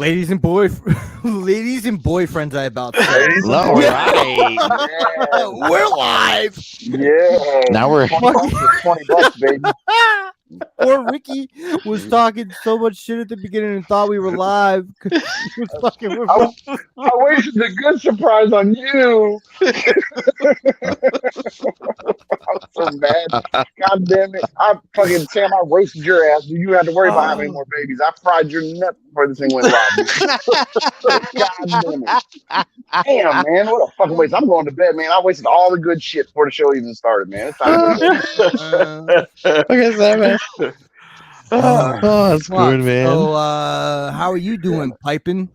ladies and boyfriends, I about to say. Ladies and All boys. right. Yeah. We're live. Yeah. Now we're 20 bucks is $20, baby. Poor Ricky was talking so much shit at the beginning and thought we were live. He was fucking with I wasted a good surprise on you. I'm so mad. God damn it. Sam, I roasted your ass. You had to worry about having more babies. I fried your nuts before this thing went live. God damn it. Damn, man. What a fucking waste. I'm going to bed, man. I wasted all the good shit before the show even started, man. It's time to go. Look at that, man. Oh, that's good, man. So, how are you doing, piping?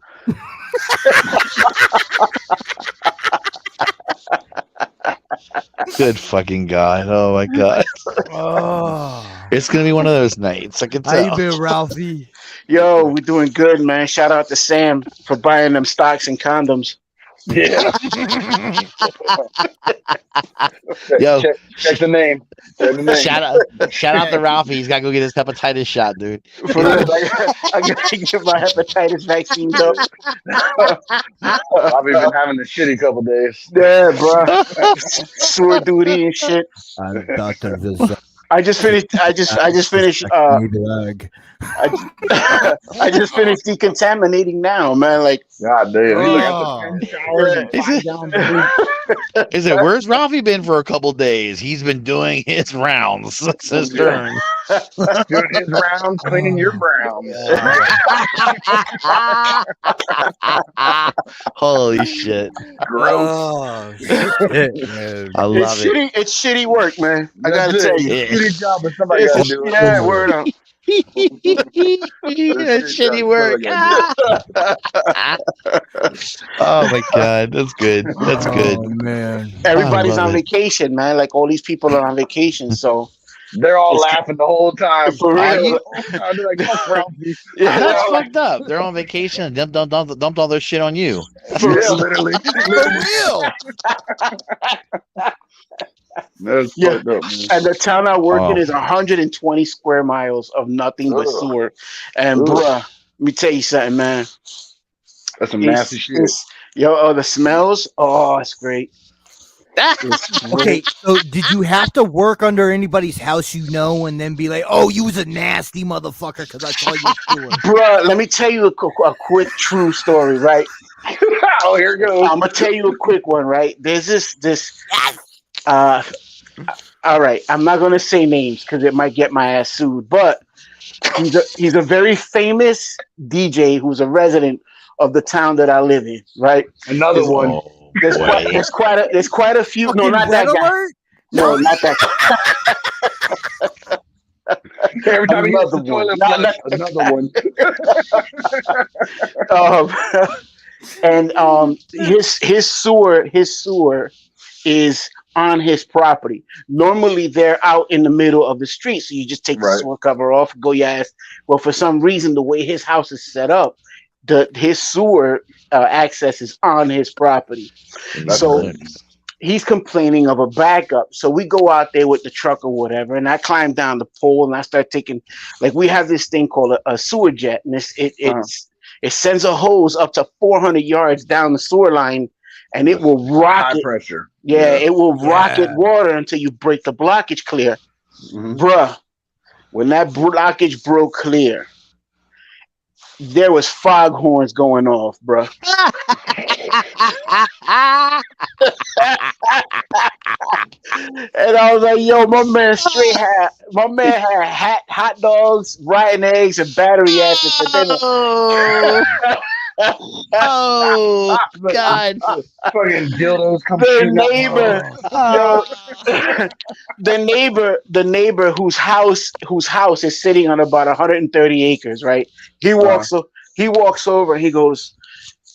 Good fucking God. Oh, my God. Oh, It's going to be one of those nights. I can how you tell. been, Ralphie? Yo, we're doing good, man. Shout out to Sam for buying them stocks and condoms. Yeah. Yo. Check the name. Check the name. Shout out to Ralphie. He's got to go get his hepatitis shot, dude. For real, I gotta get my hepatitis vaccine though. I've been having a shitty couple days. Yeah, bro. Sewer duty and shit. I'm Dr. Viz. I just finished. I just finished. I just finished decontaminating now, man. Like, God damn. Is it where's Ralphie been for a couple days? He's been doing his rounds. It's his turn. Doing his rounds, cleaning your browns. Holy shit. Gross. Oh, shit, man. I love it. It's shitty work, man. I gotta tell you. Yeah. Shitty job, but somebody got to do it. Yeah, word up. That's shitty work. Oh my God, that's good. That's good. Oh, man. Everybody's I love on it. vacation, man. Like all these people are on vacation, so They're all laughing the whole time. For real. I'd be like, fuck Ralphie. That's fucked up. They're on vacation and dumped all their shit on you. for real. Literally. real. That's Yeah. fucked up, man. And the town I work in Oh. is 120 square miles of nothing but Ugh. sewer. And Ugh. bruh, let me tell you something, man. That's some nasty shit. The smells. Oh, it's great. Okay, so did you have to work under anybody's house and then be like, oh, you was a nasty motherfucker because I saw you sewer? Bruh, let me tell you a quick true story, right? Oh, here it goes. I'm gonna tell you a quick one, right? There's this all right, I'm not gonna say names because it might get my ass sued, but he's a very famous DJ who's a resident of the town that I live in, right? Another one. Oh, There's boy. quite a few. No, Fucking not that red guy. alert? No, not that guy. Every time he hits the Another toilet one. flush, another one. His sewer is on his property. Normally they're out in the middle of the street, so you just take the Right. sewer cover off, go your ass. Well, for some reason, the way his house is set up, his sewer access is on his property. That's So right. he's complaining of a backup. So we go out there with the truck or whatever, and I climb down the pole and I start taking, like, we have this thing called a sewer jet, and it sends a hose up to 400 yards down the sewer line, and it will High rocket. pressure. Yeah, it will rocket Yeah. water until you break the blockage clear. Mhm. Bruh, when that blockage broke clear, there was foghorns going off, bruh. And I was like, yo, my man had hot dogs, rotten eggs, and battery acid for dinner. Oh God! Fucking dildos come The shooting out. neighbor, the neighbor whose house is sitting on about 130 acres, right? He walks over and he goes,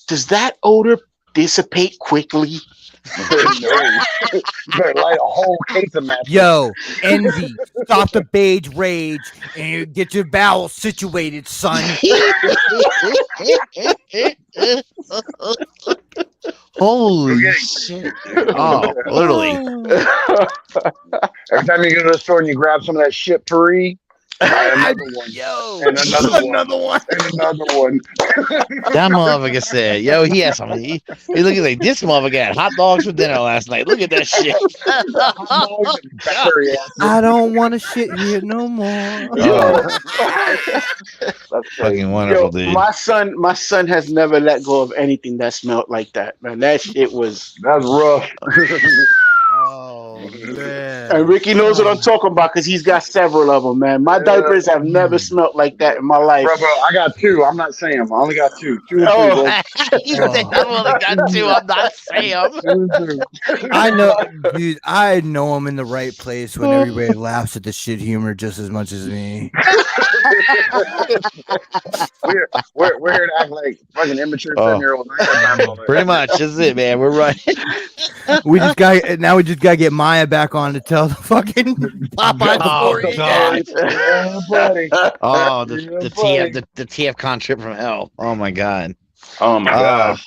"Does that odor dissipate quickly?" No. You better light a whole case of matches. Yo, envy, stop the beige rage, and you get your bowels situated, son. Holy Okay. shit! Oh, literally. Every time you go to the store and you grab some of that shit free, Another one. Yo, And another another one. And another one. That motherfucker said, "Yo, he had something. He look at like this motherfucker had hot dogs for dinner last night. Look at that shit." Battery acid. I don't want to shit here no more. Oh, That's fucking wonderful, Yo, dude. my son has never let go of anything that smelled like that, man. That shit was. That's rough. Oh man. And Ricky knows what I'm talking about because he's got several of them, man. My diapers have never smelled like that in my life. Bro, I got two. I'm not Sam. I only got two. Two and two, Oh. bro. You said I only got two. I'm not Sam. Two and two. I know, dude. I know I'm in the right place when everybody laughs at the shit humor just as much as me. We're here to act like fucking immature 7-year-olds. Pretty much. This is it, man. We're right. We just gotta get Maya back on to tell the fucking Popeye story. God. Yeah, buddy. Oh, the Yeah, the TFCon trip from hell. Oh my god. Oh my god.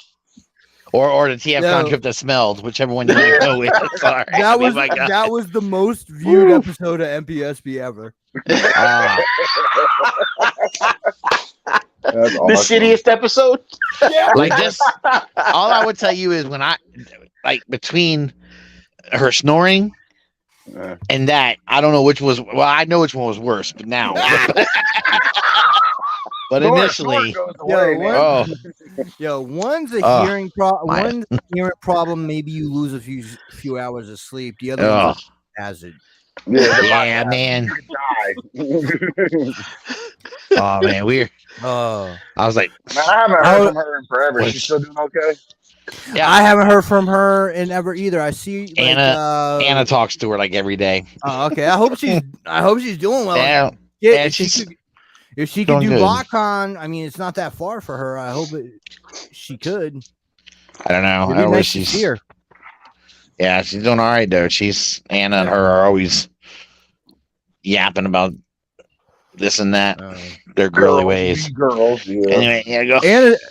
Or the TFCon No. trip that smelled, whichever one you want to go with. Sorry. That was Oh my God. that was the most viewed episode of MPSP ever. Ah. That's The awesome. shittiest episode? Like this, all I would tell you is when I like between her snoring and that, I don't know which was. Well, I know which one was worse, but now. But initially, One's a hearing problem. Maybe you lose a few hours of sleep. The other one has it. Yeah, man. Oh man, weird. Oh, I was like, Man, I haven't heard from her in forever. She's still doing okay? yeah. I haven't heard from her in ever either. I see like, Anna talks to her like every day. Oh, okay. I hope she's doing well. Yeah, Yeah, she's if she could doing do good. BotCon, I mean, it's not that far for her. I hope she could. I don't know. It'd I be don't know nice where to she's. see her. Yeah, she's doing all right though. Anna and her are always yapping about this and that. Their girly ways. Girls, yeah. Anyway, yeah, go.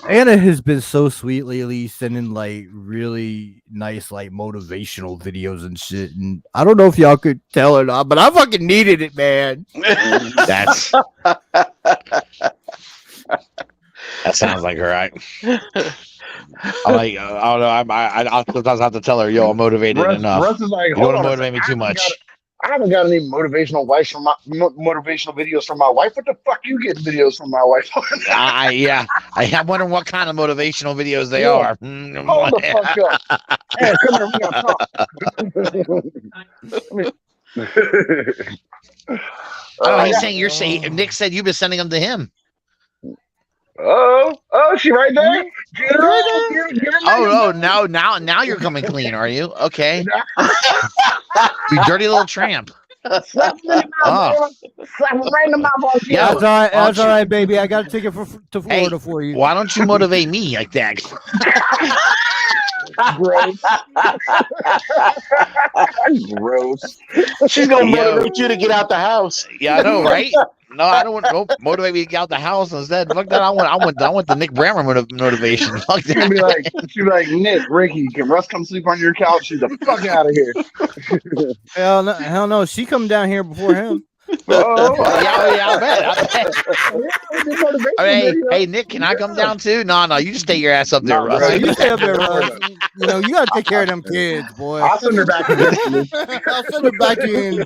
Anna has been so sweet lately, sending like really nice, like motivational videos and shit. And I don't know if y'all could tell or not, but I fucking needed it, man. That sounds like her. I like. I don't know. I'll sometimes have to tell her, "Yo, I'm motivated enough. Russ is like, You hold don't on a motivate me second. too much." I haven't got any motivational motivational videos from my wife. What the fuck you get videos from my wife? I'm wondering what kind of motivational videos they are. Hold the fuck up. Hey, come here, we gotta talk. Oh, he's saying you're saying. Nick said you've been sending them to him. Oh, she right there. Get her on. Get her Now you're coming clean, are you? Okay. You dirty little tramp. Slap him in the mouth. Slap him right in the mouth. Yeah. That's all right, baby. I got a ticket to Florida for you. Why don't you motivate me like that? Gross. Gross. She's gonna motivate you to get out the house. Yeah, I know, right? No, I don't want to motivate me to get out the house instead. Fuck that. I want the Nick Brammer motivation. Fuck She'll that. be like, Nick, Ricky, can Russ come sleep on your couch? She's the fuck out of here. Hell no. She come down here before him. I bet. Hey, Nick, can I come down too? No, you just stay your ass up there, No, Russ. bro, You stay up there, Russ. You know, you gotta take care of them kids, boy. I'll send her back eventually. I'll send her back in.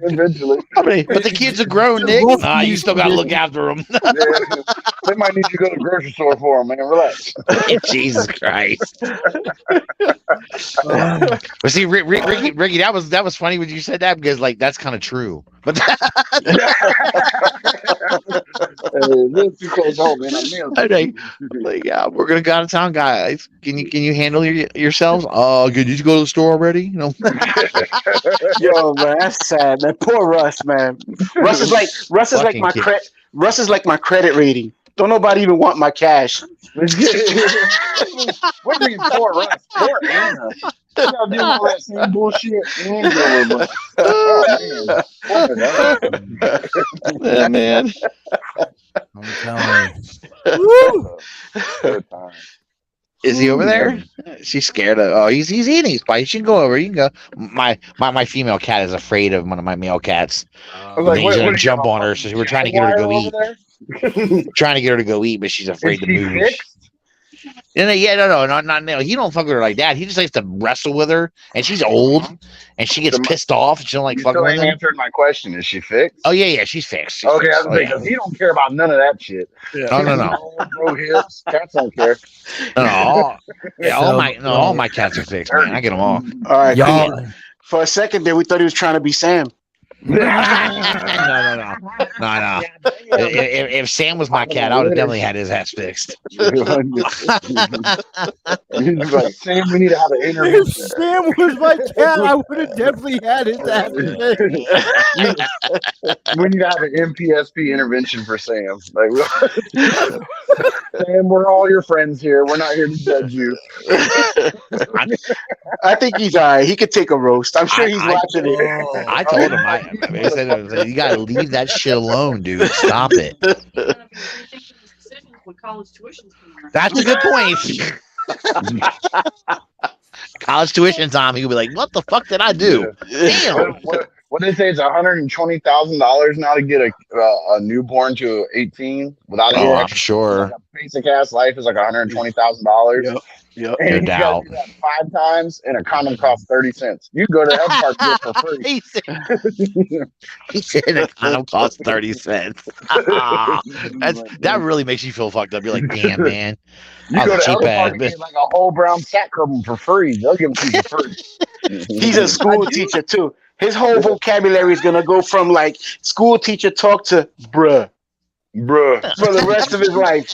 Eventually. But the kids are grown, Nick. Nah, you still gotta look after them. Yeah. They might need you to go to the grocery store for them, man. Relax. Jesus Christ. But see, Ricky, that was funny when you said that because like that's kind of true. But Live too close home, man. like, yeah, we're gonna go out of town, guys. Can you handle yourselves? Oh, good. Did you go to the store already? You know. Yo, man, that's sad. Man, poor Russ, man. Russ is like my credit. Russ is like my credit rating. Don't nobody even want my cash. What do you mean, poor Russ? Poor Anna. You gotta do all that same bullshit. Yeah, man. I'm telling you. Is he over there? She's scared of. Oh, he's eating his spice. You can go over. You can go. My female cat is afraid of one of my male cats. I was like, He's what gonna are you, jump a on her, fucking so we're trying to get her to go jaguar eat. over Trying to get her to go eat, but she's there? afraid Is to she move. fixed? No. He don't fuck with her like that. He just likes to wrestle with her, and she's old, and she gets pissed off, and she don't like You fucking still with ain't him. answered my question. Is she fixed? Oh yeah, she's fixed. She's Okay, I fixed. was because he don't care about none of that shit. No. Bro hips. Cats don't care. All my cats are fixed, man. I get them all. All right, Y'all, cool. For a second there, we thought he was trying to be Sam. No. If Sam was my cat, I would have definitely had his ass fixed. He's like, Sam, we need to have an interview. if Sam was my cat, I would have definitely had his ass. We need to have an MPSP intervention for Sam. Like, Sam, we're all your friends here. We're not here to judge you. I think he's all right. He could take a roast. I'm sure he's watching it. I told him, I said, you got to leave that shit alone, dude. Stop it. That's a good point. College tuition time, he would be like, what the fuck did I do? Damn. What did they say? It's $120,000 now to get a newborn to 18 without any I'm extra. sure. Like a basic ass life is like $120,000. Yep. And No you doubt. gotta do that 5 times, and a condom costs 30 cents. You can go to the health park and get it for free. He said it kind of cost 30 cents. That really makes you feel fucked up. You're like, damn, man. You I go was to a cheap the health park ass and get like a whole brown sack carbon for free. They'll give them to you for free. He's a school teacher too. His whole vocabulary is gonna go from like school teacher talk to bruh for the rest of his life.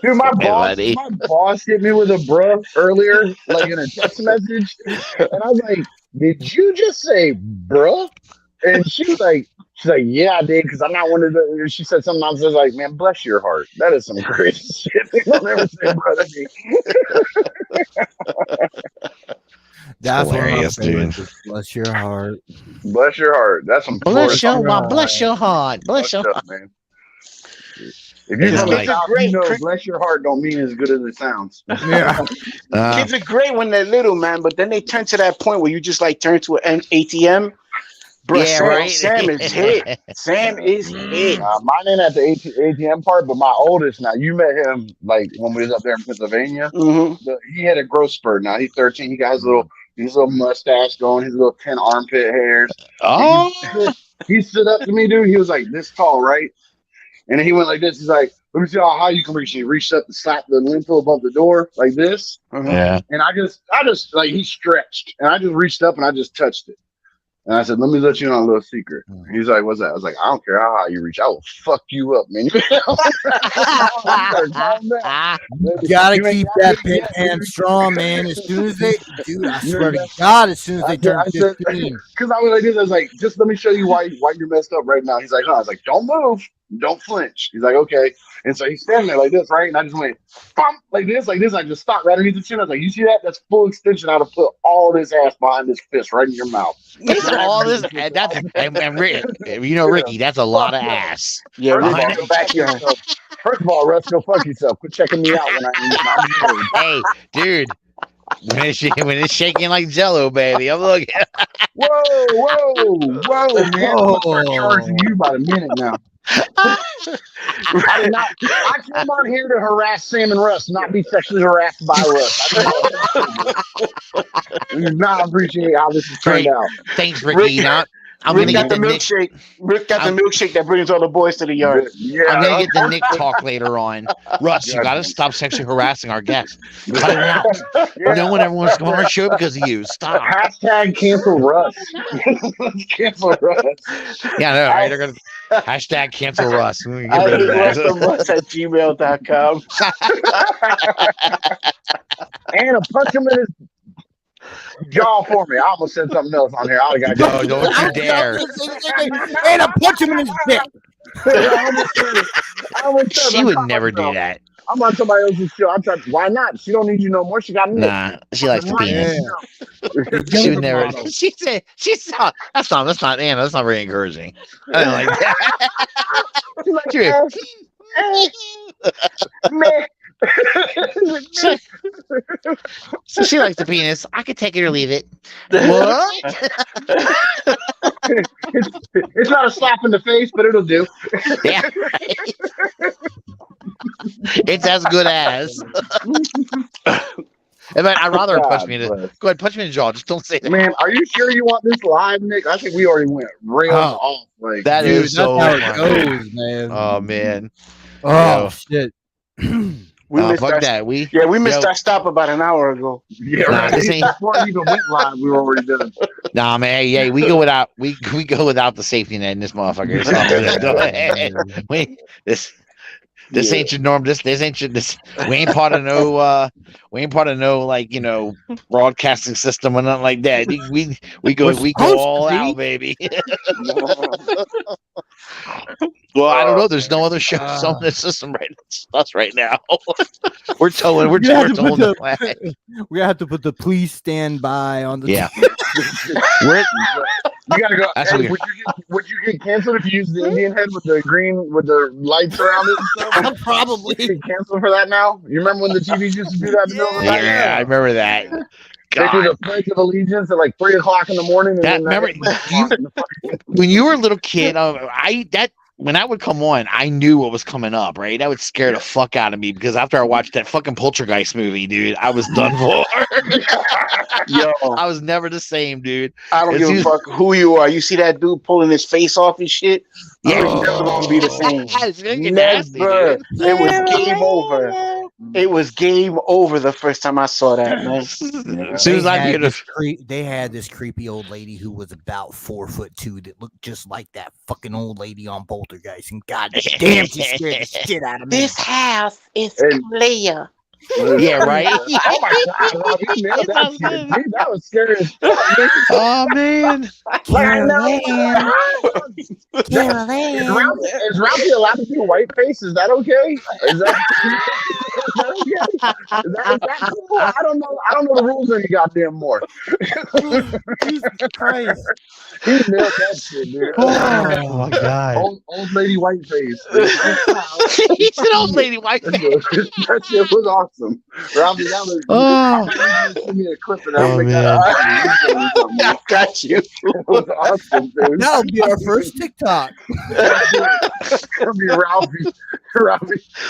Dude, my Hey, boss buddy. hit me with a bruh earlier, like in a text message. And I was like, did you just say bruh? And she's like, yeah, I did, because I'm not one of the. She said something. I was like, man, bless your heart. That is some crazy shit. They don't ever say bruh to me. That's hilarious, dude. Bless your heart. Bless your heart. That's some Bless Florida your heart. Bless your heart. Bless your stuff, heart. man. If you It's come like- out, you know, bless your heart don't mean as good as it sounds. Yeah. Kids are great when they're little, man, but then they turn to that point where you just like turn to an ATM. Bro, Yeah, Sam, right. Sam is hit. Sam is hit. Mine ain't at the ATM part, but my oldest now, you met him like when we was up there in Pennsylvania. Mm-hmm. He had a growth spurt. Now he's 13. He got his little mustache going, his little 10 armpit hairs. Oh, He stood up to me, dude. He was like this tall, right? And then he went like this. He's like, let me see how high you can reach. He reached up to slap the lintel above the door like this. yeah. And I just like, he stretched, and I just reached up and I just touched it. And I said, let me let you know a little secret. He's like, what's that? I was like, I don't care how high you reach. I will fuck you up, man. You gotta keep that pit hand strong, man. As soon as they, dude, I swear to God, as soon as they turn 15. Because I was like this, I was like, just let me show you why you're messed up right now. He's like, no. I was like, don't move, don't flinch. He's like, okay. And so he's standing there like this, right? And I just went, bump, like this. I just stopped right underneath the chin. I was like, you see that? That's full extension. I'd have put all this ass behind this fist right in your mouth. All this, and Rick, you know, Ricky, that's a lot of ass. Yeah, First of Rick, all, go back to yourself. First of all, Russ, go fuck yourself. Quit checking me out when I'm married. Hey, dude, when it's shaking like Jello, baby, I'm looking. Whoa, man. I'm gonna start charging you by the minute now. I came on here to harass Sam and Russ, not be sexually harassed by Russ. I do not appreciate how this has turned out. Thanks, Ricky. Now, I'm Rick gonna got get the the Nick. milkshake. Rick got the milkshake that brings all the boys to the yard. Yeah, I'm gonna get the Nick talk later on. Russ, you gotta stop sexually harassing our guests. Cut it out. No one ever wants to come on our show because of you. Stop. Hashtag cancel Russ. Let's cancel Russ. Yeah, no, right? They're gonna hashtag cancel Russ. Get I rid hate of Russ that. the Russ at gmail.com. And a punch him in his jaw for me. I almost said something else on here. I got No, don't you dare. And I punch him in his dick. She would never do that. I'm on somebody else's show. I'm trying. Why not? She don't need you no more. She got me. Nah, she likes the penis. She would never. She said, that's not Anna. That's not very encouraging. I don't like that. She's like, Dude. man, So she likes the penis. I could take it or leave it. What? It's not a slap in the face, but it'll do. Yeah, right. It's as good as. I'd rather her punch me in the. Go ahead, punch me in the jaw. Just don't say that. Man, are you sure you want this live, Nick? I think we already went rails off. Like That Dude, is that's so how it funny. goes, man. Oh man. Oh Yo. shit. We missed Fuck our, that. we missed our stop about an hour ago. yeah, Nah, right. this ain't- Before we even went live, we were already done. Nah, man. Yeah, we go without the safety net in this motherfucker. This ain't your norm. This ain't your. We ain't part of no. We ain't part of no like broadcasting system or nothing like that. We go all out, baby. Well, I don't know. There's no other shows on this system right now. We're towing. We're towing the flag. We have to put the please stand by on the Yeah. You gotta go. That's Hey, weird. would you get canceled if you use the Indian head with the green with the lights around it and stuff? Probably. You get canceled for that now? You remember when the TVs used to do that in the middle of the night? Yeah, I remember that. They do God. the Pledge of Allegiance at like 3:00 in the morning. And Remember, when you were a little kid, when I would come on, I knew what was coming up, right? That would scare the fuck out of me because after I watched that fucking Poltergeist movie, dude, I was done for. Yo, I was never the same, dude. I don't give a fuck who you are. You see that dude pulling his face off and shit? Yeah. You're never gonna be the same. It's gonna get nasty, Never. dude. It was game over. It was game over the first time I saw that, man. As soon as I get they had this creepy old lady who was about 4'2" that looked just like that fucking old lady on Poltergeist, and god damn, she scared the shit out of me. This house is clear. Yeah, right. Oh my god, Rob, you nailed that shit. Dude, that was scary as fuck. Oh man. Is Ralphie allowed to do white face? Is that okay? Is that okay? Is that cool? I don't know. I don't know the rules any goddamn more. Jesus Christ. He nailed that shit, dude. Oh my god. Old lady white face. He's an old lady white face. That shit was awesome. Ralphie, that was. Oh. Give me a clip of that. Oh, man. I got you. It was awesome, dude. That'll be our first TikTok. It'll be Ralphie.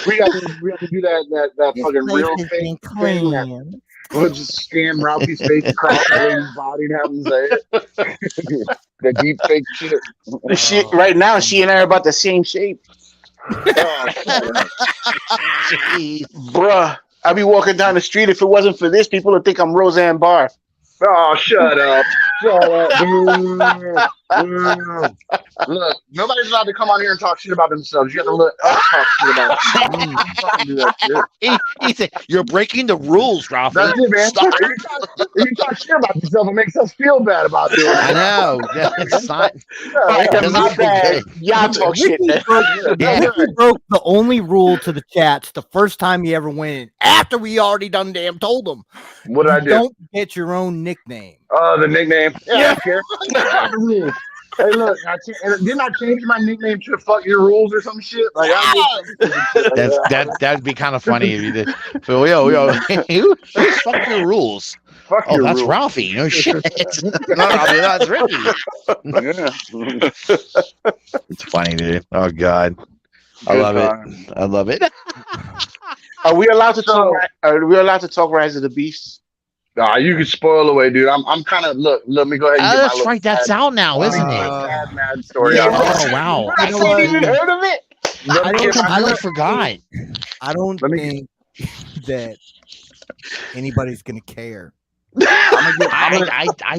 We got to do that fucking real thing. We'll just scan Ralphie's face across the lady's body and have him say it. The deep fake shit. Right now, she and I are about the same shape. Jeez. Bruh, I'd be walking down the street. If it wasn't for this, people would think I'm Roseanne Barr. Oh, shut up. Shut up. Look, nobody's allowed to come on here and talk shit about themselves. You have to let us talk shit about you. Fucking do that shit. He said, "You're breaking the rules, Ralphie." That's it, man. Stop. If you talk shit about yourself, it makes us feel bad about doing it. I know. It's not. Yeah, doesn't My feel bad. good. Y'all talk shit. Ricky broke the only rule to the chats the first time he ever went in, after we already done damn told him. What did I do? Don't get your own nickname. Oh, the nickname. Yeah, I don't care. Hey, look, didn't I change my nickname to "Fuck Your Rules" or some shit? Like, That'd be kind of funny if you did. So yo, who's fuck your rules? Fuck Oh, your that's rules. Ralphie. No shit. No, that's Ricky. Yeah. It's funny, dude. Oh God, I love it. I love it. Are we allowed to talk? Are we allowed to talk Rise of the Beast? Nah, you can spoil away, dude. I'm kind of look. Let me go ahead. And get That's right. That's out now, isn't it? Mad story. Yeah. Oh wow. I haven't even heard of it. Let me I get my- completely forgot. I don't Let me- think that anybody's gonna care. I I'm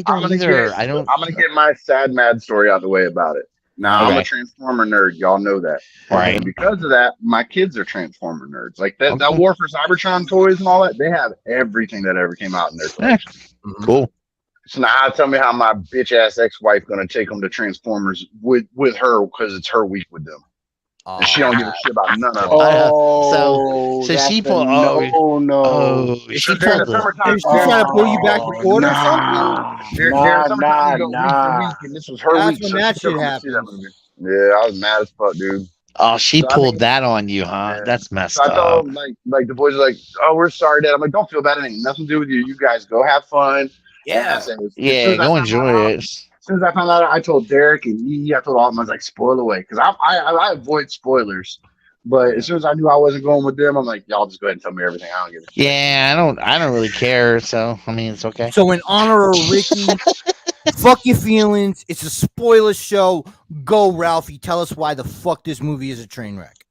don't gonna either. get- I don't. I'm gonna get my sad mad story out the way about it. Now I'm Okay. a Transformer nerd. Y'all know that. Right. And because of that, my kids are Transformer nerds. Like that Okay. War for Cybertron toys and all that. They have everything that ever came out in their collection. Cool. So now tell me how my bitch ass ex-wife gonna take them to Transformers with her because it's her week with them. And she don't give a shit about none of them. So that's she a pulled. no. Oh, she During the pulled. summertime, She's trying to pull you back to court or during the summertime, we go week to week, and this was her That's week. when so that she took shit them to see that happens. movie. Yeah, I was mad as fuck, dude. Oh, she So, I pulled mean, that on you, huh? yeah. That's So messed I up. told him like the boys are like, oh, we're sorry, Dad. I'm like, don't feel bad. It ain't nothing to do with you. You guys go have fun. And I Yeah. said, as soon Yeah, as I go found that enjoy out, it. as soon as I found out, I told Derek and I told all of them, I was like, spoil away because I avoid spoilers. But as soon as I knew I wasn't going with them, I'm like, y'all just go ahead and tell me everything. I don't give a shit. Yeah, I don't really care. So I mean, it's okay. So in honor of Ricky, fuck your feelings. It's a spoiler show. Go, Ralphie. Tell us why the fuck this movie is a train wreck.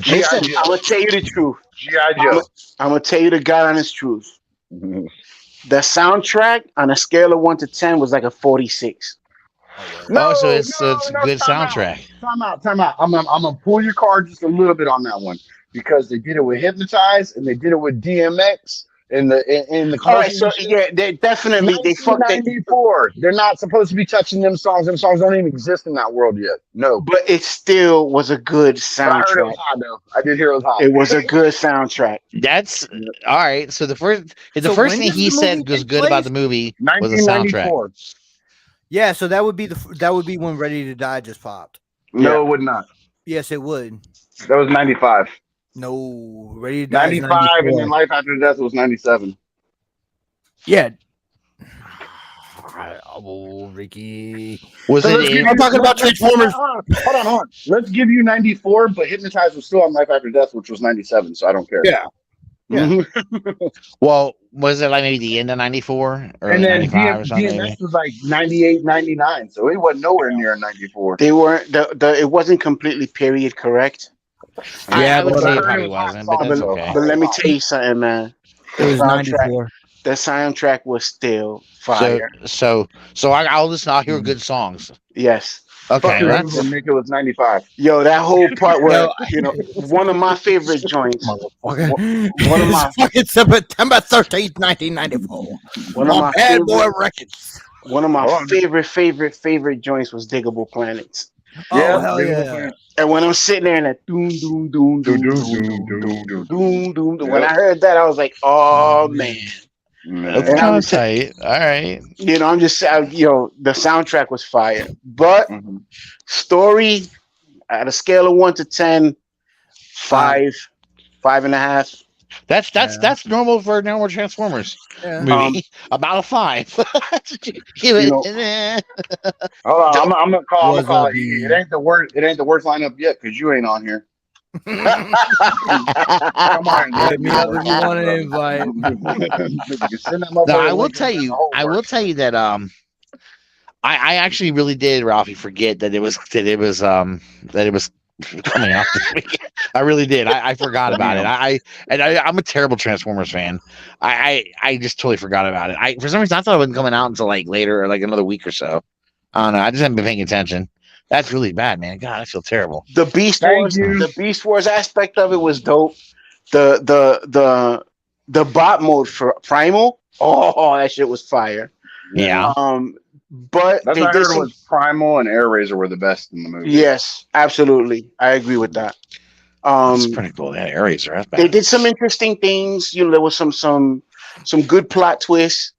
GI Listen, Joe. I'm gonna tell you the truth. GI Joe. I'm gonna tell you the God honest truth. The soundtrack on a scale of 1 to 10 was like a 46. No, Oh, so no, it's a no. good Time out. soundtrack. Time out. I'm gonna pull your card just a little bit on that one because they did it with Hypnotize and they did it with DMX in the All right, commercials so and shit. yeah, they definitely they fucked it, 1994. They're not supposed to be touching them songs. Them songs don't even exist in that world yet. No. but it still was a good But I heard it was soundtrack. hot though. I did hear it was hot. It was a good soundtrack. That's all right. So the So first when thing does he the movie said was take good about place? the movie was the soundtrack. 1994. Yeah, so that would be when Ready to Die just popped. No, it would not. Yes, it would. That was 95. No, Ready to Die is 95 and 94. then Life After Death was 97. Yeah. Oh, Ricky. Was So it? let's give In, you- I'm talking about Transformers. Hold on. Let's give you 94, but Hypnotize was still on Life After Death, which was 97, so I don't care. Yeah. Yeah. well, was it like maybe the end of '94 or And then 95 or something? DMX was like 98, 99, so it wasn't nowhere near 94. They weren't it wasn't completely period correct. I would but say I it heard probably it was hot wasn't, but songs, that's though. okay. But let me tell you something, man. it was 94. The soundtrack was still fire. So I'll listen. I'll hear good songs. Yes. Okay, Fuck you, well, Google, Nick, it was 95. Yo, that whole part where one of my favorite joints. Motherfucker. One of my It's fucking September 13th, 1994. one of On my Bad Boy favorite Records. one of my Hold on. favorite joints was Diggable Planets. Oh, hell Diggable yeah. Planet. And when I'm sitting there and that doom doom doom doom doom doom doom doom, when Yep. I heard that, I was like, oh man. that's Man. kind of tight. All right. I'm just the soundtrack was fire. But Mhm. story at a scale of 1 to 10, 5, 5.5. That's normal for normal Transformers Yeah. movie. About a 5. Give it. You Hold on, I'm gonna call Was it. It ain't the worst. It ain't the worst lineup yet because you ain't on here. Come on, Hit me up if you want an invite. No, I will tell you. I will tell you that I actually really did, Ralphie, forget that it was coming out this week. I really did. I forgot about it. I'm a terrible Transformers fan. I just totally forgot about it. For some reason I thought it wasn't coming out until like later or like another week or so. I don't know. I just haven't been paying attention. That's really bad, man. God, I feel terrible. The Beast Wars aspect of it was dope. The bot mode for Primal, oh, that shit was fire. Yeah. But That's what I heard was Primal and Air Razor were the best in the movie. Yes, absolutely. I agree with that. That's pretty cool. Yeah, Aries are They did some interesting things. There was some good plot twists.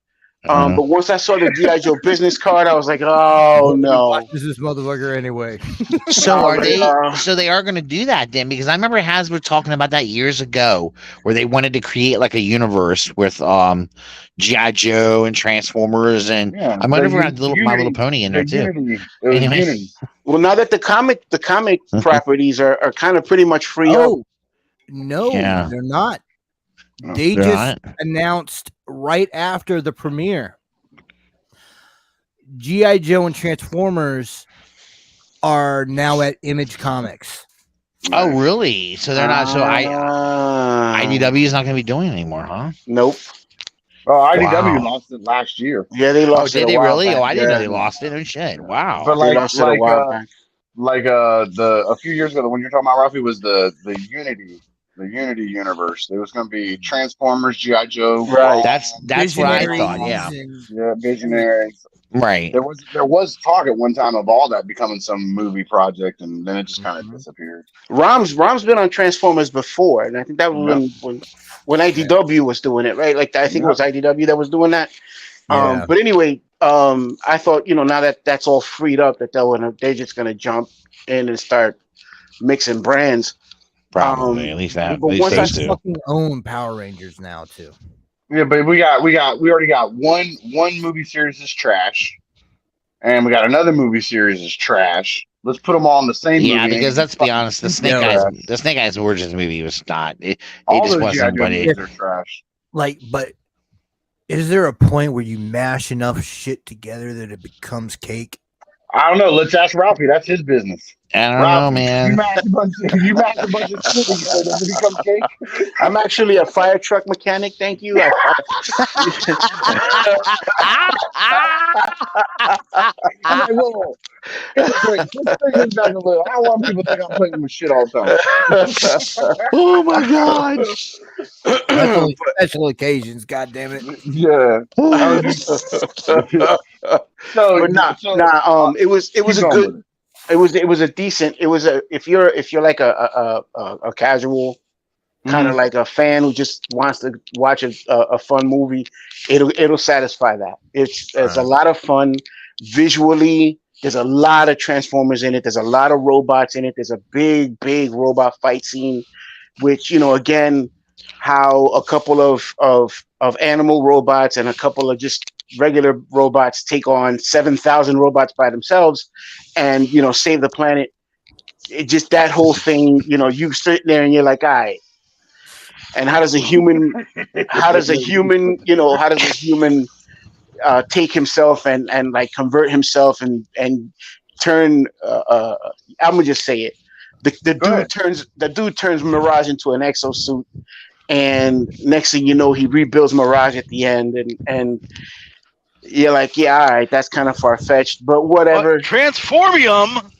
But once I saw the G.I. Joe business card, I was like, oh no. This is motherfucker anyway. So are they? So they are going to do that then? Because I remember Hasbro talking about that years ago, where they wanted to create like a universe with G.I. Joe and Transformers, and I might have had My Little Pony in there too. Anyway. Well, now that the comic properties are kind of pretty much free. No, they're not. They just announced right after the premiere, G.I. Joe and Transformers are now at Image Comics. Oh, really? So they're not. So IDW is not going to be doing it anymore, huh? Nope. Oh, IDW lost it last year. Yeah, they lost it. Did they really? Back. Oh, I didn't know they lost it. Oh shit! Wow. But a few years ago, when you're talking about Ralphie, was the Unity universe. There was going to be Transformers, G.I. Joe. Right. That's what I thought. Yeah. Yeah, Visionaries. Right. There was talk at one time of all that becoming some movie project, and then it just kind of disappeared. Rom's been on Transformers before, and I think that was when IDW was doing it, right? Like I think it was IDW that was doing that. But anyway, I thought now that that's all freed up, that they're just gonna jump in and start mixing brands. Probably at least that. At but least once I those two. fucking own Power Rangers now too. Yeah, but we already got one movie series is trash, and we got another movie series is trash. Let's put them all in the same movie. Yeah, because let's be honest, the Snake Eyes Origins movie was not. It all just those G.I. wasn't. Joe But movies are trash. Like, but is there a point where you mash enough shit together that it becomes cake? I don't know. Let's ask Ralphie. That's his business. I don't know, man. You mash a bunch of shit together, does it become cake? I'm actually a fire truck mechanic. Thank you. I'm like, whoa. Let's take this back a little. I don't want people to think I'm playing with shit all the time. Oh my god! That's only special occasions. God damn it! Yeah. It was a good. It was a decent. It was a if you're like a casual kind of like a fan who just wants to watch a fun movie, it'll satisfy that. It's a lot of fun visually. There's a lot of Transformers in it. There's a lot of robots in it. There's a big robot fight scene, which again, how a couple of animal robots and a couple of just regular robots take on 7,000 robots by themselves and save the planet. It just that whole thing, you sit there and you're like, all right. And how does a human take himself and like convert himself and turn I'm gonna just say it. The dude turns Mirage into an exosuit, and next thing you know, he rebuilds Mirage at the end, and you're like, yeah, all right, that's kind of far fetched, but whatever. Transformium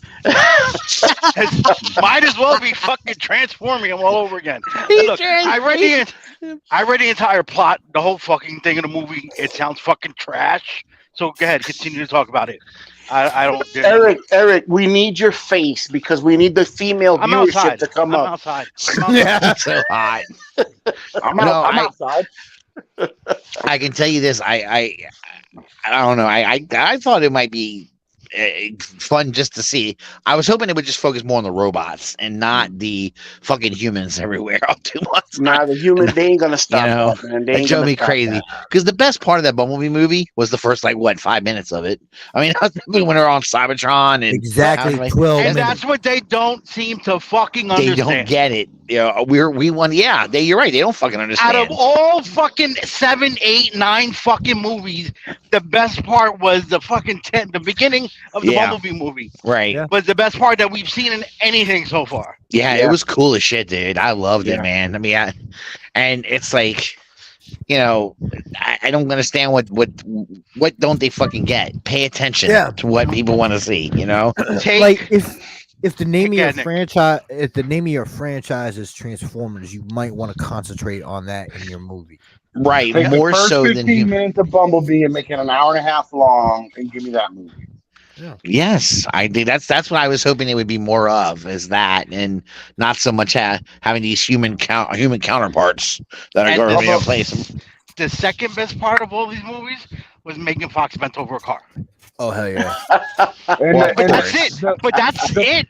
might as well be fucking Transformium all over again. Look, I read the entire plot, the whole fucking thing of the movie. It sounds fucking trash. So go ahead, continue to talk about it. I don't. Eric, we need your face because we need the female viewership to come up. Outside. Yeah, so hot. I'm outside. I can tell you this. I don't know. I thought it might be fun just to see. I was hoping it would just focus more on the robots and not the fucking humans everywhere all too much. Nah, the humans, they ain't gonna stop that, man. They drove me crazy. Because the best part of that Bumblebee movie was the first 5 minutes of it. I mean, when they're on Cybertron and exactly 12 minutes. And that's what they don't seem to fucking understand. They don't get it. We won. Yeah, you're right. They don't fucking understand. Out of all fucking 7, 8, 9 fucking movies, the best part was the fucking the beginning of the Bumblebee movie. Right. Was the best part that we've seen in anything so far. Yeah, it was cool as shit, dude. I loved it, man. I mean, and it's like, I don't understand what don't they fucking get? Pay attention to what people want to see, Like if the name of your franchise, is Transformers, you might want to concentrate on that in your movie. Right, take more the first so 15 than minutes of Bumblebee and make it an hour and a half long and give me that movie. Yeah. Yes, I think that's what I was hoping it would be more of, is that, and not so much having these human counterparts that are going to replace them. The second best part of all these movies was Megan Fox bent over a car. Oh hell yeah! But that's it.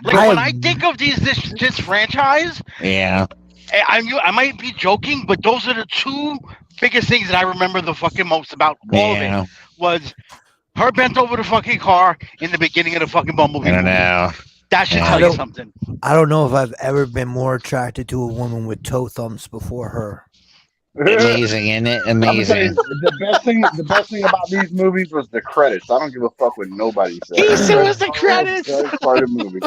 When I think of this franchise, I might be joking, but those are the two biggest things that I remember the fucking most about all of it. Was her bent over the fucking car in the beginning of the fucking Bumblebee. I don't know. That should tell you something. I don't know if I've ever been more attracted to a woman with toe thumbs before her. Amazing, isn't it? Amazing. The best thing about these movies was the credits. I don't give a fuck what nobody says. He said it was the credits. Part of the movie.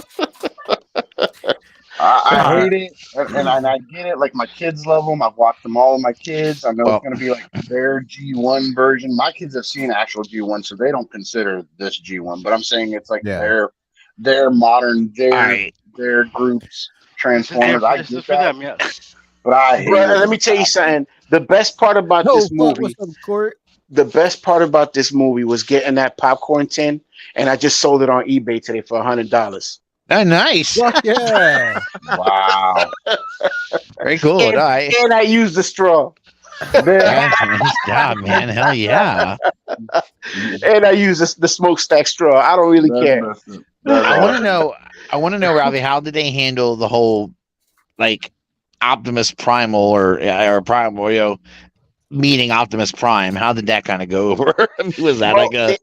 I hate it, and I get it. Like, my kids love them. I've watched them all with my kids. I know it's going to be like their G1 version. My kids have seen actual G1, so they don't consider this G1. But I'm saying it's like their modern, their groups, Transformers. I get that. Them, but I hate it. Let me tell you something. The best part about this movie, was getting that popcorn tin, and I just sold it on eBay today for $100. Oh, nice! Yeah! Wow! Very cool. And I used the straw. Nice job, man! Hell yeah! And I use the smokestack straw. I don't really care. I want to know. I want to know, Robbie, how did they handle the whole like Optimus Primal or Primal, meeting Optimus Prime? How did that kind of go over? Was that like a?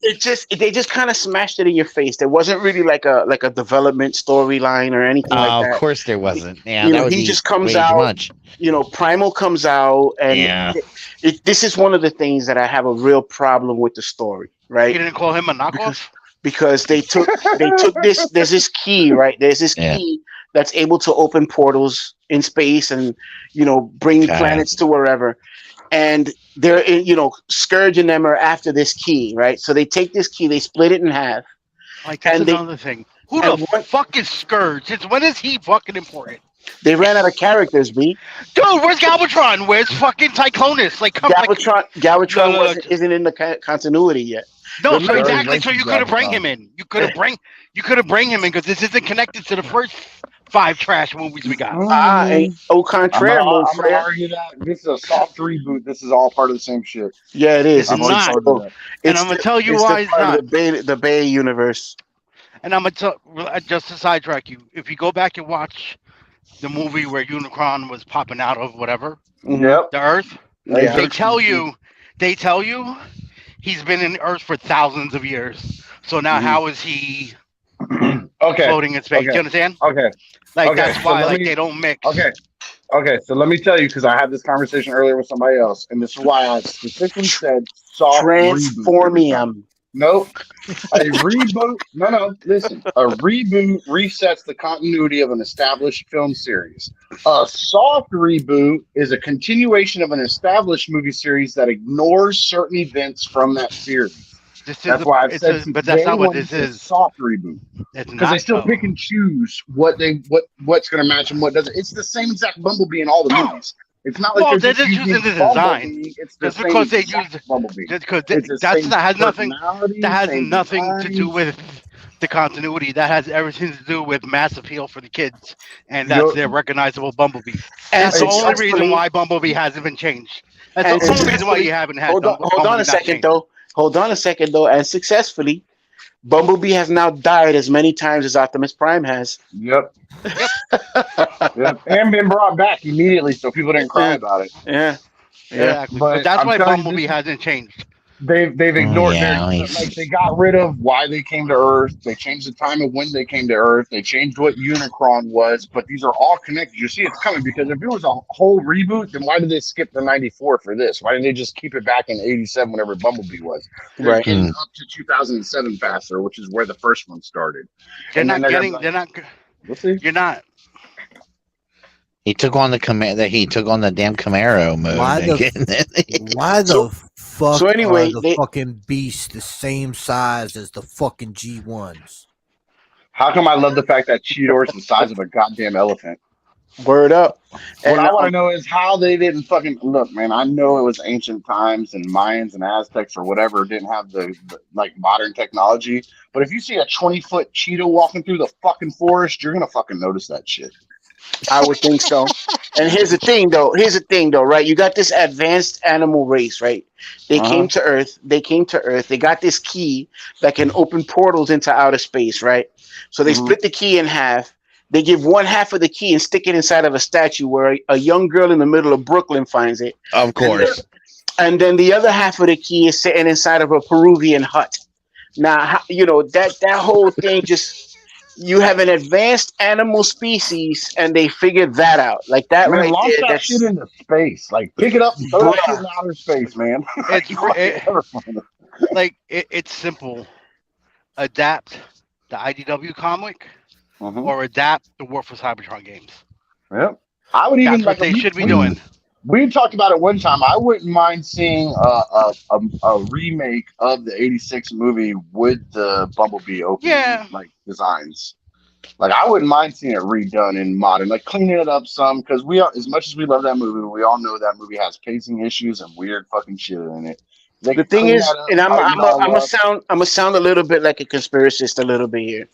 They just kind of smashed it in your face. There wasn't really like a development storyline or anything like that. Of course there wasn't. Yeah, you that know, would he be just comes way too out. much. You know, Primal comes out, and this is one of the things that I have a real problem with the story. Right? You didn't call him a knockoff? Because they took this. There's this key, right? There's this key that's able to open portals in space and bring planets to wherever. And they're Scourge and them are after this key, right? So they take this key, they split it in half. Like that's another thing. Who the fuck is Scourge? When is he fucking important? They ran out of characters, B. Dude, where's Galvatron? Where's fucking Tyclonus? Like, come Galvatron isn't in the continuity yet. No, so exactly. So you could have bring him in. You could have bring him in because this isn't connected to the first 5 trash movies we got. Au contraire, I'm gonna argue that this is a soft reboot. This is all part of the same shit. Yeah, it is. It's not. And I'm gonna tell you why it's not. The Bay universe. And I'm gonna just to sidetrack you. If you go back and watch the movie where Unicron was popping out of whatever, the Earth, they tell you he's been in Earth for thousands of years. So now how is he floating in space? Do you understand? Okay. That's why they don't mix. Okay. So let me tell you, because I had this conversation earlier with somebody else, and this is why I specifically said soft Transformium. Nope. A reboot. No. Listen. A reboot resets the continuity of an established film series. A soft reboot is a continuation of an established movie series that ignores certain events from that series. That's why I've said, but that's not what this is. Soft reboot. Because they still pick and choose what's going to match and what doesn't. It's the same exact Bumblebee in all the movies. It's not like they're just using the design. It's just because they use Bumblebee. That has nothing to do with the continuity. That has everything to do with mass appeal for the kids, and that's their recognizable Bumblebee. That's the only reason why Bumblebee hasn't been changed. That's the only reason why you haven't had. Hold on a second, though. And successfully, Bumblebee has now died as many times as Optimus Prime has. Yep. And been brought back immediately, so people didn't cry about it. Yeah. Exactly. But that's why Bumblebee hasn't changed. They've ignored they got rid of why they came to Earth. They changed the time of when they came to Earth. They changed what Unicron was, but these are all connected. You see it's coming because if it was a whole reboot, then why did they skip the 94 for this? Why didn't they just keep it back in 87 whenever Bumblebee was? Right. Getting up to 2007 faster, which is where the first one started. You're not. He took on the damn Camaro mode. Why the fuck so anyway, are the fucking beasts the same size as the fucking G1s? How come I love the fact that Cheetor's the size of a goddamn elephant? Word up. What I want to know is how they didn't fucking look, man. I know it was ancient times and Mayans and Aztecs or whatever didn't have the modern technology. But if you see a 20-foot cheetah walking through the fucking forest, you're gonna fucking notice that shit. I would think so. And here's the thing, though, right? You got this advanced animal race, right? They came to Earth. They got this key that can open portals into outer space, right? So they split the key in half. They give one half of the key and stick it inside of a statue where a young girl in the middle of Brooklyn finds it. Of course. And then the other half of the key is sitting inside of a Peruvian hut. Now, that whole thing just... You have an advanced animal species, and they figured that out. Like that, man, right launch there. That shit into space. Like, pick it up and throw that shit in outer space, man. It's simple. Adapt the IDW comic, or adapt the War for Cybertron games. Yep. I would even. That's what they should be doing. We talked about it one time. I wouldn't mind seeing a remake of the '86 movie with the Bumblebee opening designs. Like I wouldn't mind seeing it redone in modern, like cleaning it up some, because as much as we love that movie, we all know that movie has pacing issues and weird fucking shit in it. The thing is, and I'm gonna sound a little bit like a conspiracist a little bit here.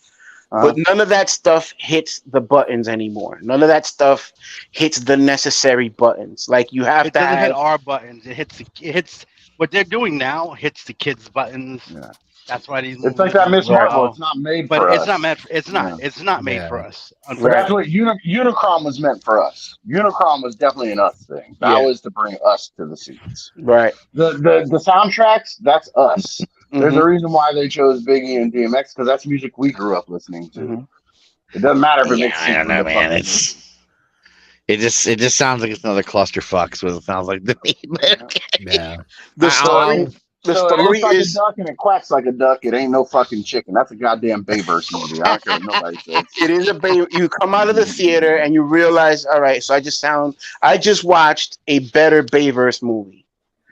But none of that stuff hits the buttons anymore. None of that stuff hits the necessary buttons. Like you have to. It doesn't hit our buttons. It hits what they're doing now. Hits the kids' buttons. Yeah. That's why these. It's like that Miss Marvel. Oh. It's not made But for it's us. not meant. It's not. Yeah. It's not made Yeah. for us. But that's what Unicron was meant for us. Unicron was definitely an us thing. That was to bring us to the seats. Right. The soundtracks, that's us. There's Mhm. a reason why they chose Biggie and DMX because that's music we grew up listening to. Mhm. It doesn't matter if it makes I sense. don't know, man. It just sounds like it's another clusterfuck. Is what it sounds like to me. Yeah. The story. The So it story looks like is. a duck and it quacks like a duck. It ain't no fucking chicken. That's a goddamn Bayverse movie. I don't care what nobody says. It is a bay. You come out of the theater and you realize, all right. So I just watched a better Bayverse movie,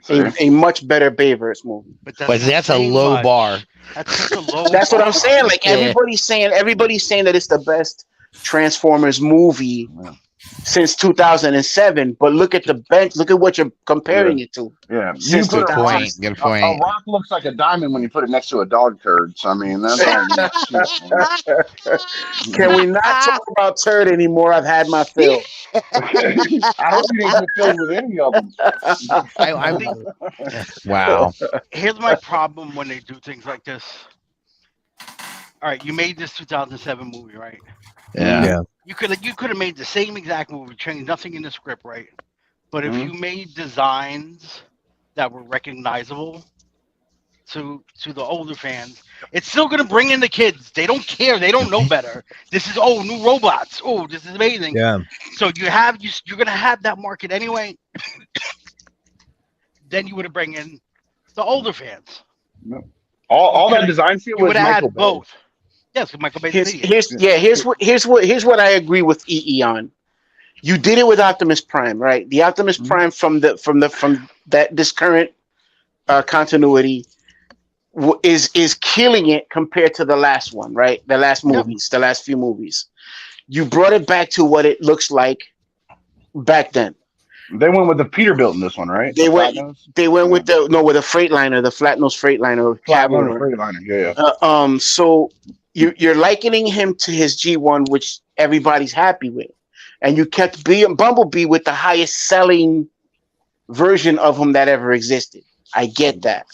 a much better Bayverse movie. But But that's a low bar. That's such a low. That's what I'm saying. Like Yeah. everybody's saying that it's the best Transformers movie since 2007. But look at the bench. Look at what you're comparing it to. Yeah, Since you put a rock, Good a point. rock looks like a diamond when you put it next to a dog turd. So I mean, that's all. Can we not talk about turd anymore? I've had my fill. I hope you didn't get filled with any of them. I think Wow. here's my problem when they do things like this. All right, you made this 2007 movie, right? Yeah. You could have made the same exact movie, changed nothing in the script, right? But if you made designs that were recognizable to the older fans, it's still gonna bring in the kids. They don't care. They don't know better. This is new robots. Oh, this is amazing. Yeah. So you're gonna have that market anyway. Then you would have bring in the older fans. All that design shit You was would have Michael had both. Yes, Michael Bay. Here's what I agree with EE on. You did it with Optimus Prime, right? The Optimus Prime from this current continuity is killing it compared to the last one, right? The last movies, the last few movies. You brought it back to what it looks like back then. They went with the Peterbilt in this one, right? They went with the Freightliner, the flat nose Freightliner. Freightliner. So you're likening him to his G1, which everybody's happy with, and you kept Bumblebee with the highest selling version of him that ever existed. I get that.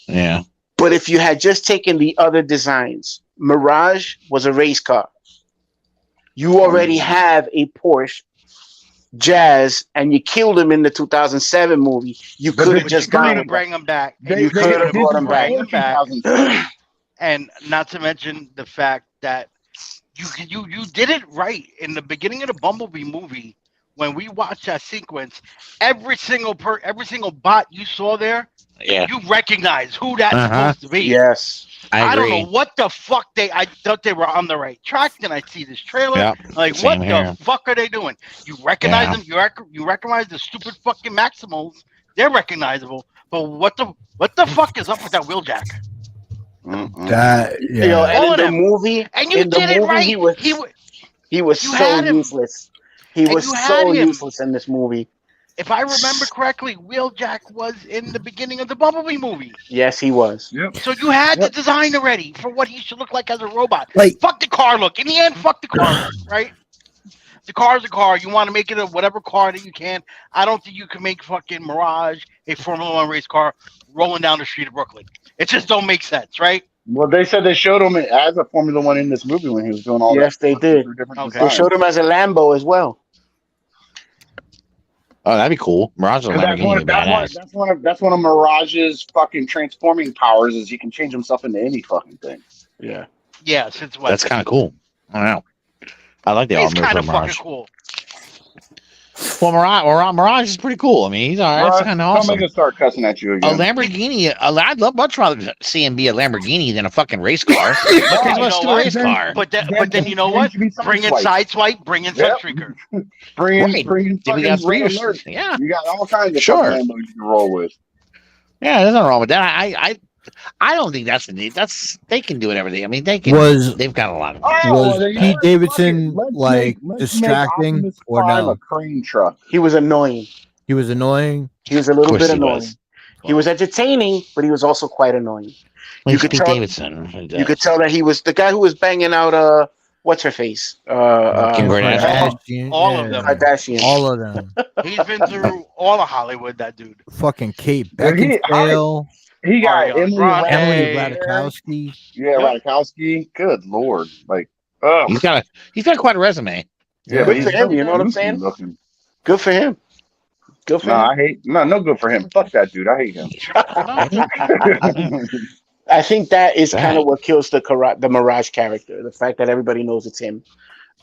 Yeah. But if you had just taken the other designs, Mirage was a race car. You already have a Porsche Jazz, and you killed him in the 2007 movie. You could have just gone to bring him back. You could have brought him back. And not to mention the fact that you did it right in the beginning of the Bumblebee movie. When we watched that sequence, every single bot you saw there, you recognize who that's supposed to be. Yes, I don't know what the fuck I thought they were on the right track. Then I see this trailer, like what the fuck are they doing? You recognize them. You recognize the stupid fucking Maximals. They're recognizable. But what the fuck is up with that Wheeljack? That and in the movie, and you did it right. He was so useless. He was so useless in this movie. If I remember correctly, Wheeljack was in the beginning of the Bumblebee movie. Yes, he was. Yep. So you had the design already for what he should look like as a robot. Like, fuck the car look. In the end, fuck the car look, right? The car's a car. You want to make it a whatever car that you can. I don't think you can make fucking Mirage a Formula One race car rolling down the street of Brooklyn. It just don't make sense, right? Well, they said they showed him as a Formula One in this movie when he was doing all that. Yes, they did. Okay. They showed him as a Lambo as well. Oh, that'd be cool. Mirage and Lamborghini, that's one of Mirage's fucking transforming powers is he can change himself into any fucking thing. Yeah. Yeah, since what? That's kind of cool. I don't know. I like the It's all kind of Mirage. fucking cool. Well, Mirage is pretty cool. I mean, he's all right. That's kind of awesome. Don't make us start cussing at you A again. Lamborghini, I'd much rather see him be a Lamborghini than a fucking race car. Race car. But then you know what? Bring in Sideswipe, bring in Sunstreaker. Bring in fucking Red Alert. Yeah. You got all kinds of Sure. fucking Lambos you can roll with. Yeah, there's nothing wrong with that. I don't think that's the need. They can do whatever they. I mean, they can. They've got a lot of. Was Pete Davidson distracting or no? A crane truck. He was annoying. He was annoying. He was a little bit annoying. He was entertaining, but he was also quite annoying. You could tell that he was the guy who was banging out what's her face? Kim Kardashian. All of them. Kardashian. All of them. He's been through all of Hollywood. That dude. Fucking Kate Beckinsale. He got Ariana Grande. Emily Ratajkowski. Yeah, Yep. Ratajkowski. Good lord, like, oh, He's got quite a resume. yeah, Good but for he's him. really You know what I'm goofy saying? looking. Good for him. Good for No, him. I hate no good for him. Fuck that dude. I hate him. I think that is kind of Right. what kills the Mirage character. The fact that everybody knows it's him.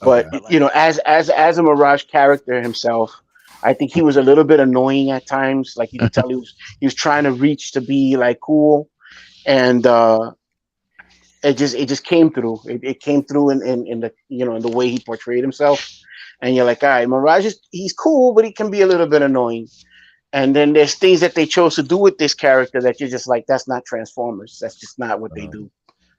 But Okay. you know, as a Mirage character himself, I think he was a little bit annoying at times. Like you could tell he was trying to reach to be like cool, and it just came through. It came through in the in the way he portrayed himself. And you're like, all right, Mirage he's cool, but he can be a little bit annoying. And then there's things that they chose to do with this character that you're just like, that's not Transformers. That's just not what they do.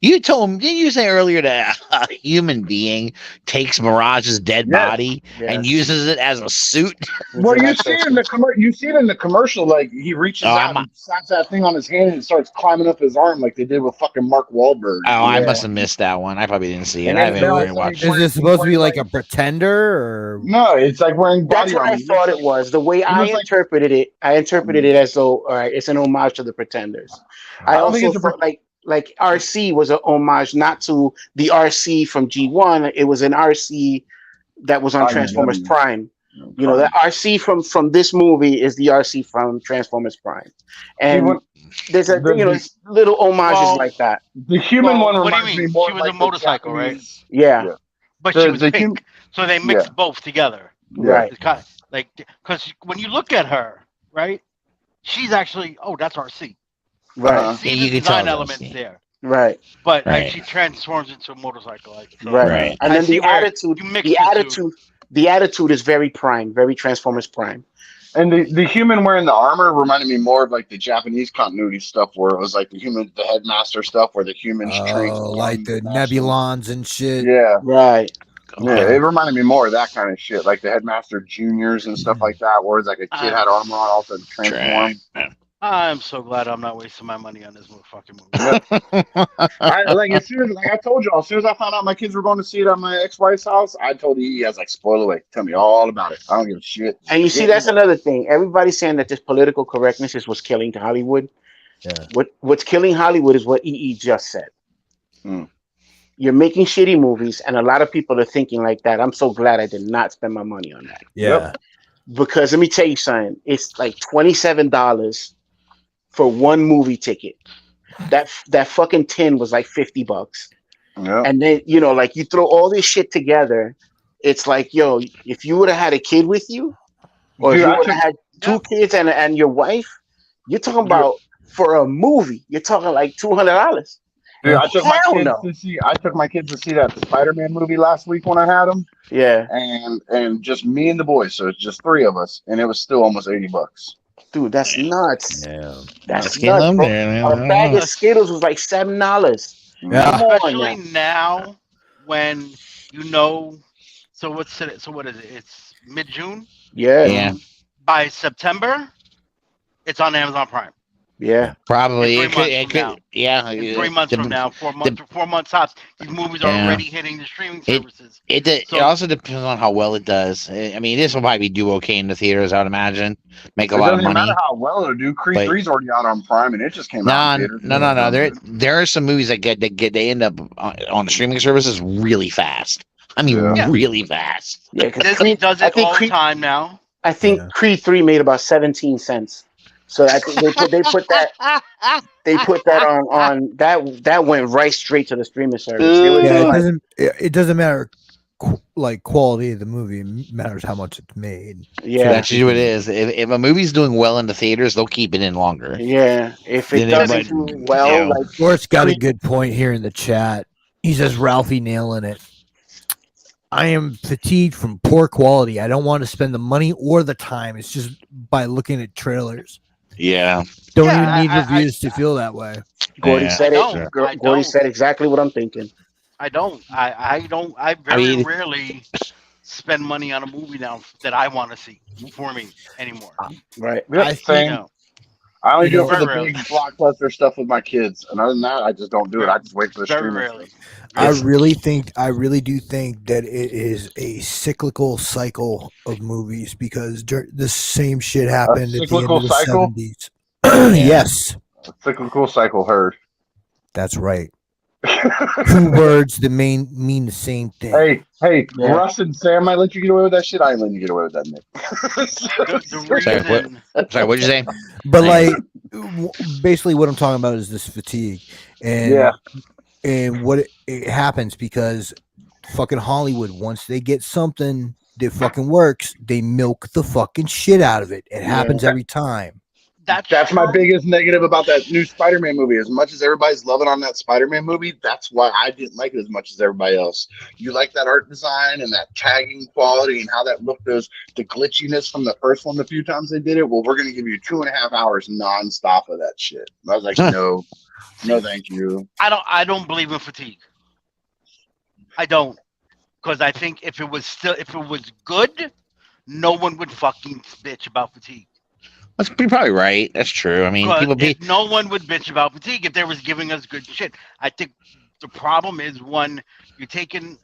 You told him, didn't you say earlier that a human being takes Mirage's dead body and uses it as a suit? Well, you see it in the you see it in the commercial. Like he reaches out and slaps that thing on his hand and it starts climbing up his arm, like they did with fucking Mark Wahlberg. Oh, I must have missed that one. I probably didn't see it. And I then haven't they're really watched. Is it supposed to be like a pretender or No, it's like wearing body That's what armor. I thought it was. The way I interpreted it, it as though, all right, it's an homage to the Pretenders. I don't think also it's a thought like RC was an homage not to the RC from G1. It was an RC that was on Transformers Prime. You know, the RC from this movie is the RC from Transformers Prime, and there's little homages like that. The human one What do you reminds mean? me more She was like a motorcycle, right? Yeah. But she was pink, so they mixed both together. Right. It's kind of like, because when you look at her, right, she's actually, that's RC. Right. See the design elements there. Right. But like, she transforms into a motorcycle. Like, so right. And then the attitude is very Prime, very Transformers Prime. And the human wearing the armor reminded me more of like the Japanese continuity stuff, where it was like the headmaster stuff, where the humans train like the Nebulons and shit. Yeah, right. Yeah, it reminded me more of that kind of shit, like the headmaster juniors and stuff like that, where it's like a kid had armor on, also transform. I'm so glad I'm not wasting my money on this fucking movie. As soon as I told y'all, as soon as I found out my kids were going to see it at my ex-wife's house, I told I was like, spoil away, tell me all about it. I don't give a shit. And you see, that's another thing. Everybody's saying that this political correctness is what's killing Hollywood. Yeah. What's killing Hollywood is what EE just said. You're making shitty movies, and a lot of people are thinking like that. I'm so glad I did not spend my money on that. Yeah. Because let me tell you something. It's like $27 for one movie ticket. That fucking tin was like $50. Yeah. And then, like you throw all this shit together, it's like, yo, if you would have had a kid with you, or if you would have had two kids and your wife, you're talking about for a movie, you're talking like $200. Dude, I took my kids to see that Spider-Man movie last week when I had them. Yeah. And just me and the boys, so it's just three of us, and it was still almost $80. Dude, that's nuts. Yeah. That's nuts. A bag of Skittles was like $7. Yeah. Especially now when so what's it? So what is it? It's mid-June. Yeah. By September, it's on Amazon Prime. Yeah, probably. In 3 months from now, 4 months tops. These movies are already hitting the streaming services. It also depends on how well it does. I mean, this will probably do okay in the theaters, I would imagine. Make a lot of money. It doesn't matter how well it'll do. Creed 3's already out on Prime, and it just came out. No. There are some movies that they end up on the streaming services really fast. I mean, really fast. Yeah, Disney does it all the time now. I think Creed 3 made about 17 cents. So I think they put that on that went right straight to the streaming service. It doesn't matter like quality of the movie, it matters how much it's made. Yeah, that's usually what it is. If a movie's doing well in the theaters, they'll keep it in longer. Yeah, if it doesn't do well, like Gort's got a good point here in the chat. He says Ralphie nailing it. I am fatigued from poor quality. I don't want to spend the money or the time. It's just by looking at trailers. Yeah. Don't even need reviews to feel that way. Gordy said it. Gordy said exactly what I'm thinking. I don't. I very rarely spend money on a movie now that I want to see for me anymore. Right. I only do it for the big blockbuster stuff with my kids, and other than that, I just don't do it. I just wait for the streaming. Rarely. I really do think that it is a cyclical cycle of movies because the same shit happened at the end of the 70s. Yes. A cyclical cycle herd. That's right. 2 words that mean the same thing. Hey, Russ and Sam might let you get away with that shit. I ain't letting you get away with that, Nick. The reason. Sorry, what'd you say? But like, basically, what I'm talking about is this fatigue, and what it happens because fucking Hollywood, once they get something that fucking works, they milk the fucking shit out of it. It happens every time. That's my biggest negative about that new Spider-Man movie. As much as everybody's loving on that Spider-Man movie, that's why I didn't like it as much as everybody else. You like that art design and that tagging quality and how that looked, the glitchiness from the first one the few times they did it. Well, we're going to give you 2.5 hours nonstop of that shit. I was like, no, thank you. I don't believe in fatigue. I don't, because I think if it was good, no one would fucking bitch about fatigue. You're probably right. That's true. I mean, no one would bitch about fatigue if they was giving us good shit. I think the problem is one, you're taking,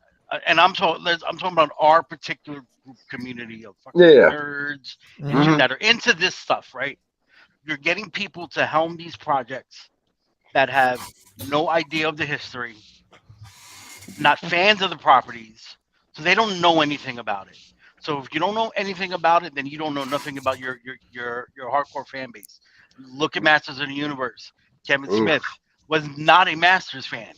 and I'm talking about our particular group community of fucking nerds and shit that are into this stuff, right? You're getting people to helm these projects that have no idea of the history, not fans of the properties, so they don't know anything about it. So if you don't know anything about it, then you don't know nothing about your hardcore fan base. Look at Masters of the Universe. Kevin Smith was not a Masters fan.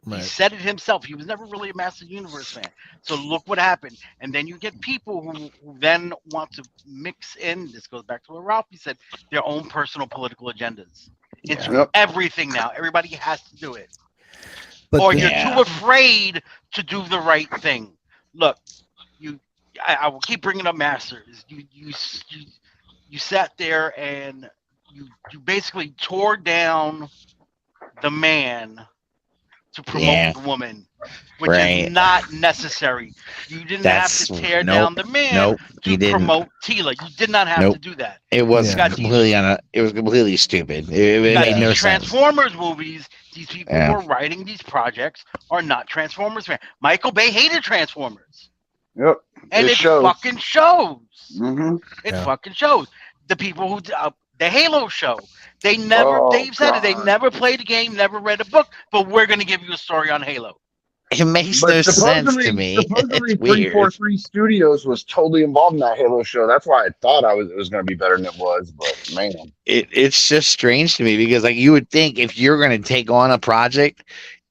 Right. He said it himself. He was never really a Masters of the Universe fan. So look what happened. And then you get people who then want to mix in, this goes back to what Ralphie said, their own personal political agendas. It's everything now. Everybody has to do it. Or you're too afraid to do the right thing. Look, I will keep bringing up Masters. You sat there and you basically tore down the man to promote the woman, which is not necessary. You didn't have to tear down the man to promote Tila. You did not have to do that. It was completely it was completely stupid. It made no sense. Transformers movies. These people who are writing these projects are not Transformers fans. Michael Bay hated Transformers. Yep. And it fucking shows. Mm-hmm. It fucking shows. The people who the Halo show, they never. Dave said it. They never played a game, never read a book, but we're going to give you a story on Halo. It makes no sense to me. Supposedly, 343 Studios was totally involved in that Halo show. That's why I thought it was going to be better than it was. But man, it's just strange to me because like you would think if you're going to take on a project,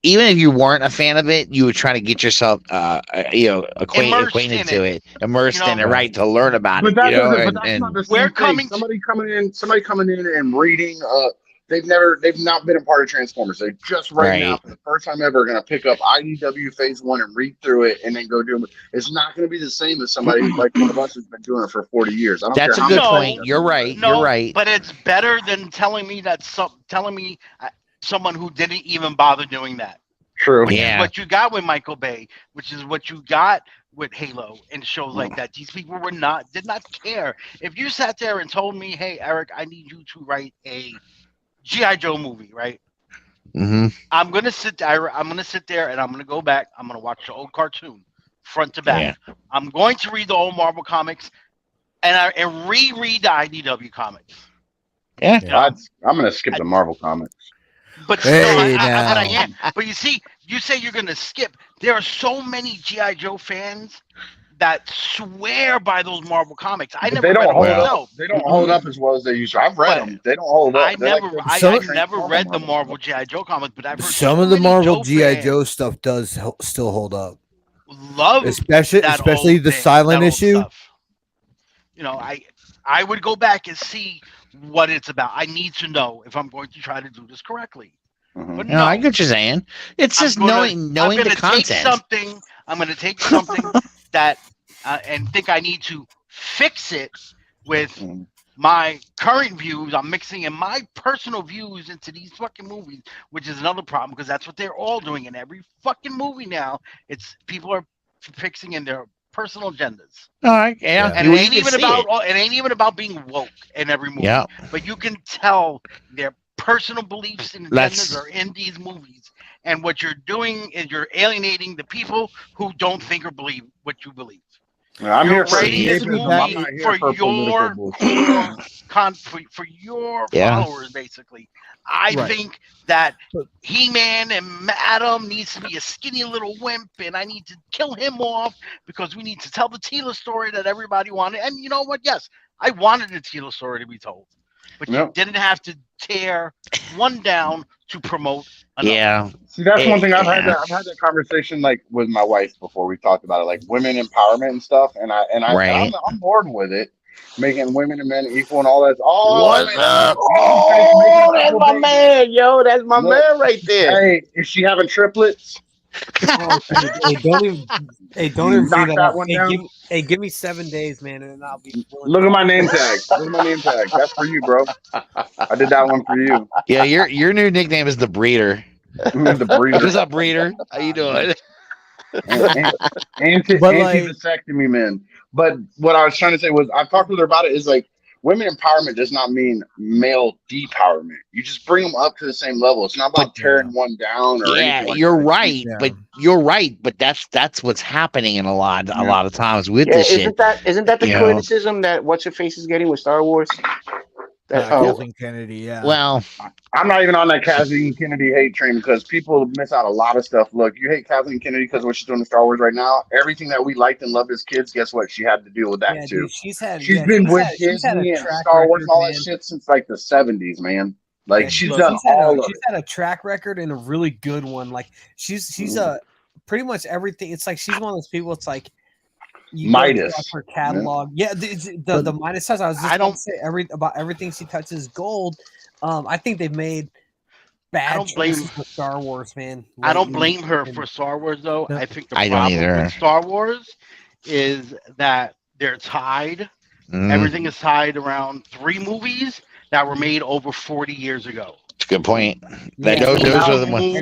even if you weren't a fan of it, you would try to get yourself, acquainted to it, immersed in it, right, to learn about it. But that's not the same thing. Somebody coming in and reading. They've not been a part of Transformers. They just now, for the first time ever, going to pick up IDW Phase 1 and read through it and then go do it. It's not going to be the same as somebody like one of us who's been doing it for 40 years. That's a good point. You're right. You're right. But it's better than telling me someone who didn't even bother doing that. True. Which is what you got with Michael Bay, which is what you got with Halo and shows like that. These people did not care. If you sat there and told me, hey, Eric, I need you to write a G.I. Joe movie, right? Mm-hmm. I'm gonna sit there and I'm gonna go back. I'm gonna watch the old cartoon front to back. Yeah. I'm going to read the old Marvel comics and reread the IDW comics. Yeah. I'm gonna skip the Marvel comics. But I am. But you see, you say you're gonna skip. There are so many G.I. Joe fans that swear by those Marvel comics. They don't hold up as well as they used to. I've read them. They don't hold up. I never read the Marvel G.I. Joe comics, but I've heard some of the Marvel G.I. Joe stuff does still hold up. Love especially the silent issue. Stuff. You know, I would go back and see what it's about. I need to know if I'm going to try to do this correctly. Mm-hmm. But no, I get what you're saying. It's just knowing the content. I'm going to take something that and think I need to fix it with my current views. I'm mixing in my personal views into these fucking movies, which is another problem because that's what they're all doing in every fucking movie now. It's people are fixing in their personal agendas. All right, yeah. And it ain't even about being woke in every movie. Yeah. But you can tell their personal beliefs and agendas are in these movies. And what you're doing is you're alienating the people who don't think or believe what you believe. I'm You're here for writing this escapism. I'm movie not here for for your political bullshit. for your Yeah. followers, basically. I Right. think that But- He-Man and Adam needs to be a skinny little wimp, and I need to kill him off because we need to tell the Teela story that everybody wanted. And you know what? Yes, I wanted the Teela story to be told, but you Yep. didn't have to tear one down to promote another. Yeah. See, that's one thing I've had. Yeah. I've had that conversation like with my wife before. We talked about it, like women empowerment and stuff. And Right. I'm bored with it, making women and men equal and all that. Oh, What's up? Oh, that's my man, yo. That's my man right there. Hey, is she having triplets? Oh, hey, don't even bring Knock that that up. one down. Give me 7 days, man, and I'll be. Look at my name tag. Look at my name tag. That's for you, bro. I did that one for you. Yeah, your new nickname is the Breeder. The breeder. What's up, Breeder? How you doing? Anti-vasectomy men. But what I was trying to say was, I've talked with her about it. Is like women empowerment does not mean male depowerment. You just bring them up to the same level. It's not about tearing one down. Or Yeah, anything like you're that. right, Yeah. but you're right, but that's what's happening in a lot of times with this shit. Isn't that the You know. criticism that what's her face is getting with Star Wars? Kathleen Kennedy, yeah. Well, I'm not even on that Kathleen Kennedy hate train because people miss out a lot of stuff. Look, you hate Kathleen Kennedy because of what she's doing in Star Wars right now. Everything that we liked and loved as kids, guess what? She had to deal with that Yeah, too. dude, she's Been with she's had a Disney and track Star Wars and all record, that man. shit since like the 70s, man. Like Yeah, she's done had all of she's it. had a track record and a really good one. Like she's a pretty much everything. It's like she's one of those people. It's like you go Midas. through her catalog. Yeah, the Midas touch. I was just going to say about everything she touches gold. I think they've made bad choices with Star Wars, man. I don't blame her for Star Wars, though. No. I think the I don't problem either. with Star Wars is that they're tied. Everything is tied around 3 movies that were made over 40 years ago. It's a good point. Yeah. Those are the ones.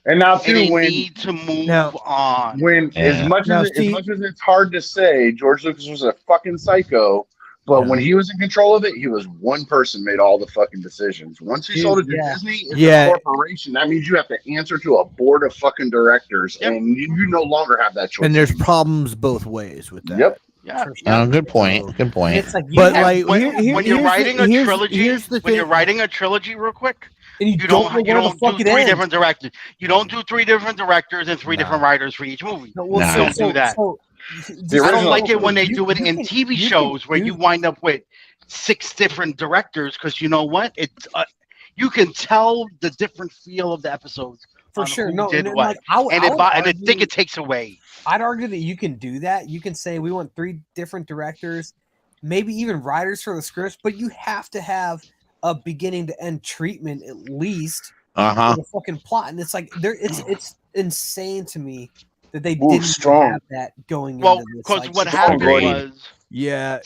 And now too, They when need to move on. as much as it's hard to say, George Lucas was a fucking psycho. But when he was in control of it, he was one person made all the fucking decisions. Once he sold it to Disney, it's a corporation. That means you have to answer to a board of fucking directors, and you no longer have that choice. And there's problems both ways with that. Yep. Yeah. Good point. Good point. It's like when you're writing a trilogy, when you're writing a trilogy, real quick, and you don't do 3 different directors. You don't do 3 different directors and 3 different writers for each movie. No, You don't do that. I don't like it when they do it in TV shows where you wind up with 6 different directors because you know what? It's you can tell the different feel of the episodes for sure. No, and what. Like, I think it takes away. I'd argue that you can do that. You can say we want 3 different directors, maybe even writers for the scripts, but you have to have a beginning to end treatment at least for the fucking plot. And it's like it's insane to me that they didn't have that going into this. Because what happened was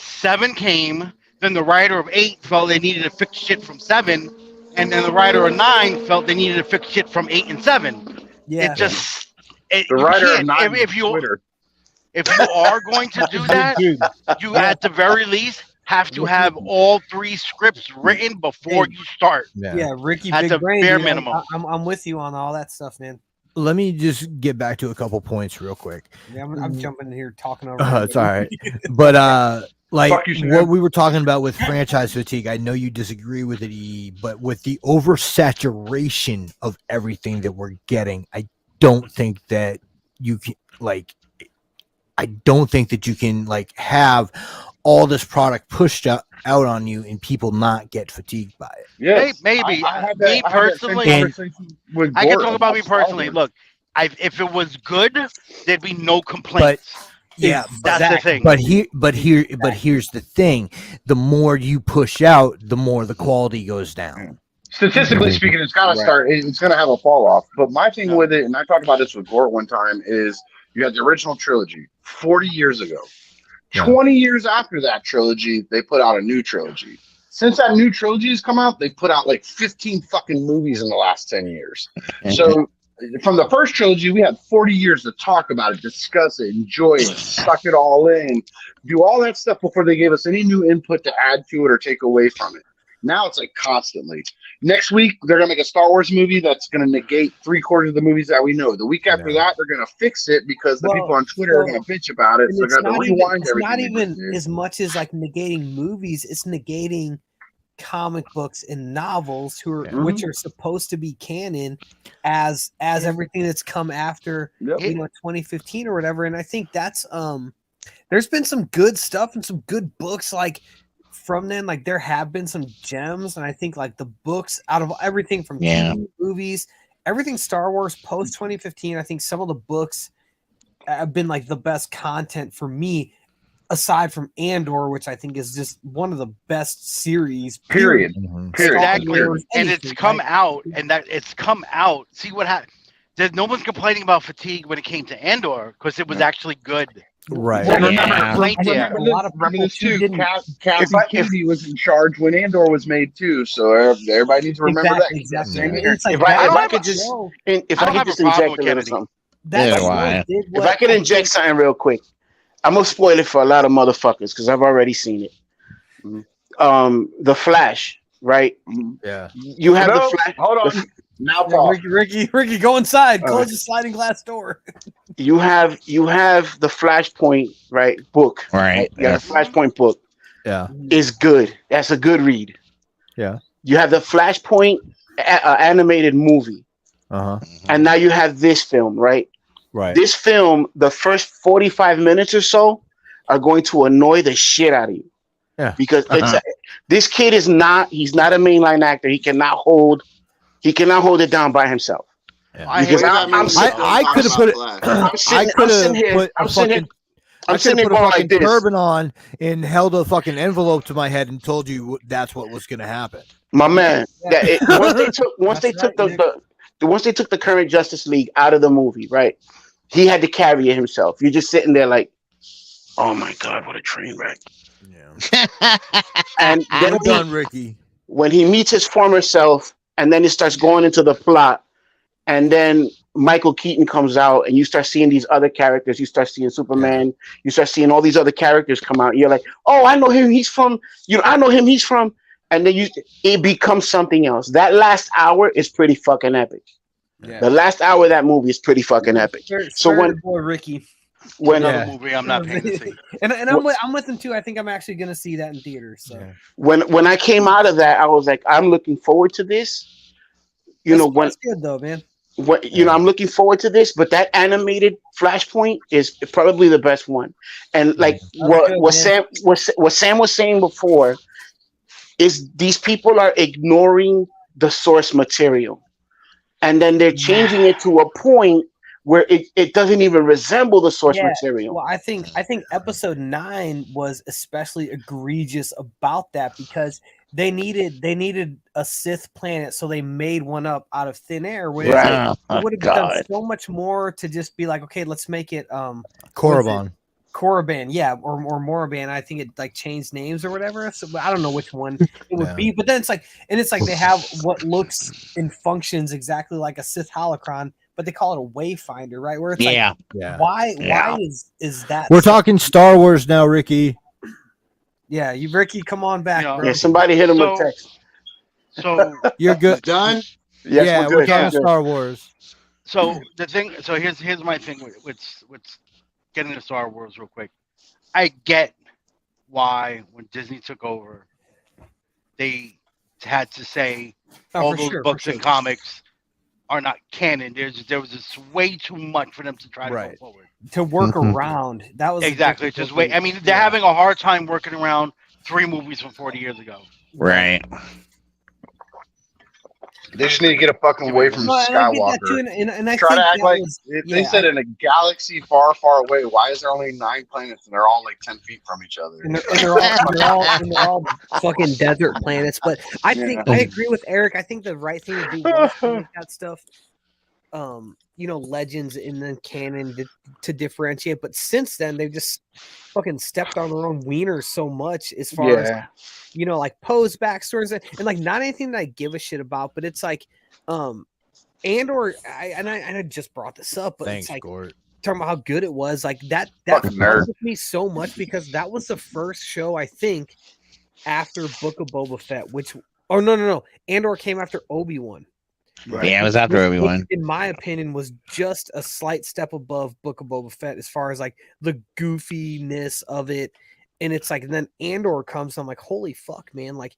7 came, then the writer of 8 felt they needed to fix shit from 7, and then the writer of 9 felt they needed to fix shit from 8 and 7. Yeah. It just the writer of 9 if you are going to do that, you at the very least have to have all 3 scripts written before you start. Yeah, Ricky, at big the brain, bare dude. minimum. I'm with you on all that stuff, man. Let me just get back to a couple points real quick. Yeah, I'm jumping in here talking over. It's all right, but like you, what we were talking about with franchise fatigue, I know you disagree with it, E, but with the oversaturation of everything that we're getting, I don't think that you can have all this product pushed out on you and people not get fatigued by it. Yeah, maybe. Me personally, I can talk about me personally. Look, if it was good, there'd be no complaints. That's the thing. But here's the thing: the more you push out, the more the quality goes down. Statistically speaking, it's got to start. It's going to have a fall off. But my thing with it, and I talked about this with Gort one time, is you had the original trilogy 40 years ago. 20 years after that trilogy, they put out a new trilogy. Since that new trilogy has come out, they've put out like 15 fucking movies in the last 10 years. So from the first trilogy, we had 40 years to talk about it, discuss it, enjoy it, suck it all in, do all that stuff before they gave us any new input to add to it or take away from it. Now it's like constantly. Next week they're gonna make a Star Wars movie that's gonna negate 3/4 of the movies that we know. The week after that they're gonna fix it because the people on Twitter are gonna bitch about it. So they're gonna rewind everything. It's not even as much as like negating movies. It's negating comic books and novels which are supposed to be canon as everything that's come after 2015 or whatever. And I think that's there's been some good stuff and some good books like from then. Like there have been some gems, and I think like the books out of everything from TV, movies, everything Star Wars post 2015, I think some of the books have been like the best content for me, aside from Andor, which I think is just one of the best series. Period. Exactly. And it's come out, and that it's come out. See what happened. No one's complaining about fatigue when it came to Andor because it was actually good. Right. Well, remember this too. Kathy Kennedy was in charge when Andor was made too, so everybody needs to remember that. Exactly. If I could just inject a little something. If I could inject something real quick, I'm gonna spoil it for a lot of motherfuckers because I've already seen it. The Flash, right? Yeah. You have the Flash. Hold on. Now talk. Ricky, go inside. Close the sliding glass door. You have the Flashpoint, right? Book. Right. Yeah. The Flashpoint book. Yeah. Is good. That's a good read. Yeah. You have the Flashpoint animated movie. And now you have this film, right? Right. This film, the first 45 minutes or so are going to annoy the shit out of you. Yeah. Because this kid he's not a mainline actor. He cannot hold it down by himself. Yeah. I could have put it. I'm sitting here going like this. Turban on and held a fucking envelope to my head and told you that's what was going to happen. My man, once they took the current Justice League out of the movie, right? He had to carry it himself. You're just sitting there like, oh my god, what a train wreck. Yeah. And then done, Ricky. When he meets his former self, and then it starts going into the plot, and then Michael Keaton comes out, and you start seeing these other characters. You start seeing Superman. You start seeing all these other characters come out. You're like, oh, I know him. He's from. I know him. He's from. And then it becomes something else. That last hour is pretty fucking epic. Yeah. The last hour of that movie is pretty fucking epic. So when Ricky. Another movie I'm not paying to see. and I'm with him too. I think I'm actually going to see that in theaters. So when I came out of that, I was like, I'm looking forward to this. That's good though, man. I'm looking forward to this, but that animated Flashpoint is probably the best one. And like what Sam was saying before is these people are ignoring the source material, and then they're changing it to a point where it doesn't even resemble the source material. Well, I think episode 9 was especially egregious about that because they needed a Sith planet, so they made one up out of thin air. Where it would have done so much more to just be like, okay, let's make it Korriban, or Moraban. I think it like changed names or whatever. So I don't know which one it would be, but then it's like they have what looks and functions exactly like a Sith holocron, but they call it a wayfinder, right? Where it's why is that? We're talking Star Wars now, Ricky. Yeah, Ricky, come on back. Yeah, somebody hit him with text. So you're good. Done? Yes, we're talking Star Wars. So here's my thing with getting into Star Wars real quick. I get why when Disney took over, they had to say all those books and comics are not canon. There was just way too much for them to try to go forward. To work around. That was exactly just wait. I mean, they're having a hard time working around 3 movies from 40 years ago. Right. They just need to get a fucking away from Skywalker. And I try to act like they said in a galaxy far, far away. Why is there only 9 planets and they're all like 10 feet from each other? And they're all fucking desert planets. But I think I agree with Eric. I think the right thing to do was to make that stuff, legends and then canon to differentiate. But since then, they've just fucking stepped on their own wieners so much as far as like Poe's backstories and like not anything that I give a shit about, but it's like Andor I just brought this up, but it's like talking about how good it was, like that fucked with me so much because that was the first show I think after Book of Boba Fett, which Oh no. Andor came after Obi-Wan. Right. Yeah, it was after Obi-Wan. In my opinion, was just a slight step above Book of Boba Fett as far as like the goofiness of it. And it's like, and then Andor comes, I'm like, holy fuck, man! Like,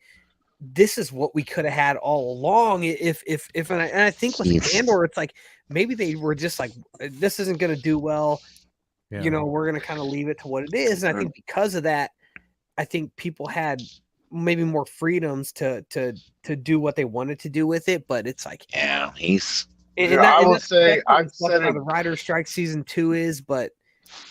this is what we could have had all along. If and I think with Andor, it's like maybe they were just like, this isn't going to do well. Yeah. You know, we're going to kind of leave it to what it is. And I think because of that, I think people had maybe more freedoms to do what they wanted to do with it. But it's like, yeah, he's. And I will say, I've said it. The Writer's Strike season 2 is, but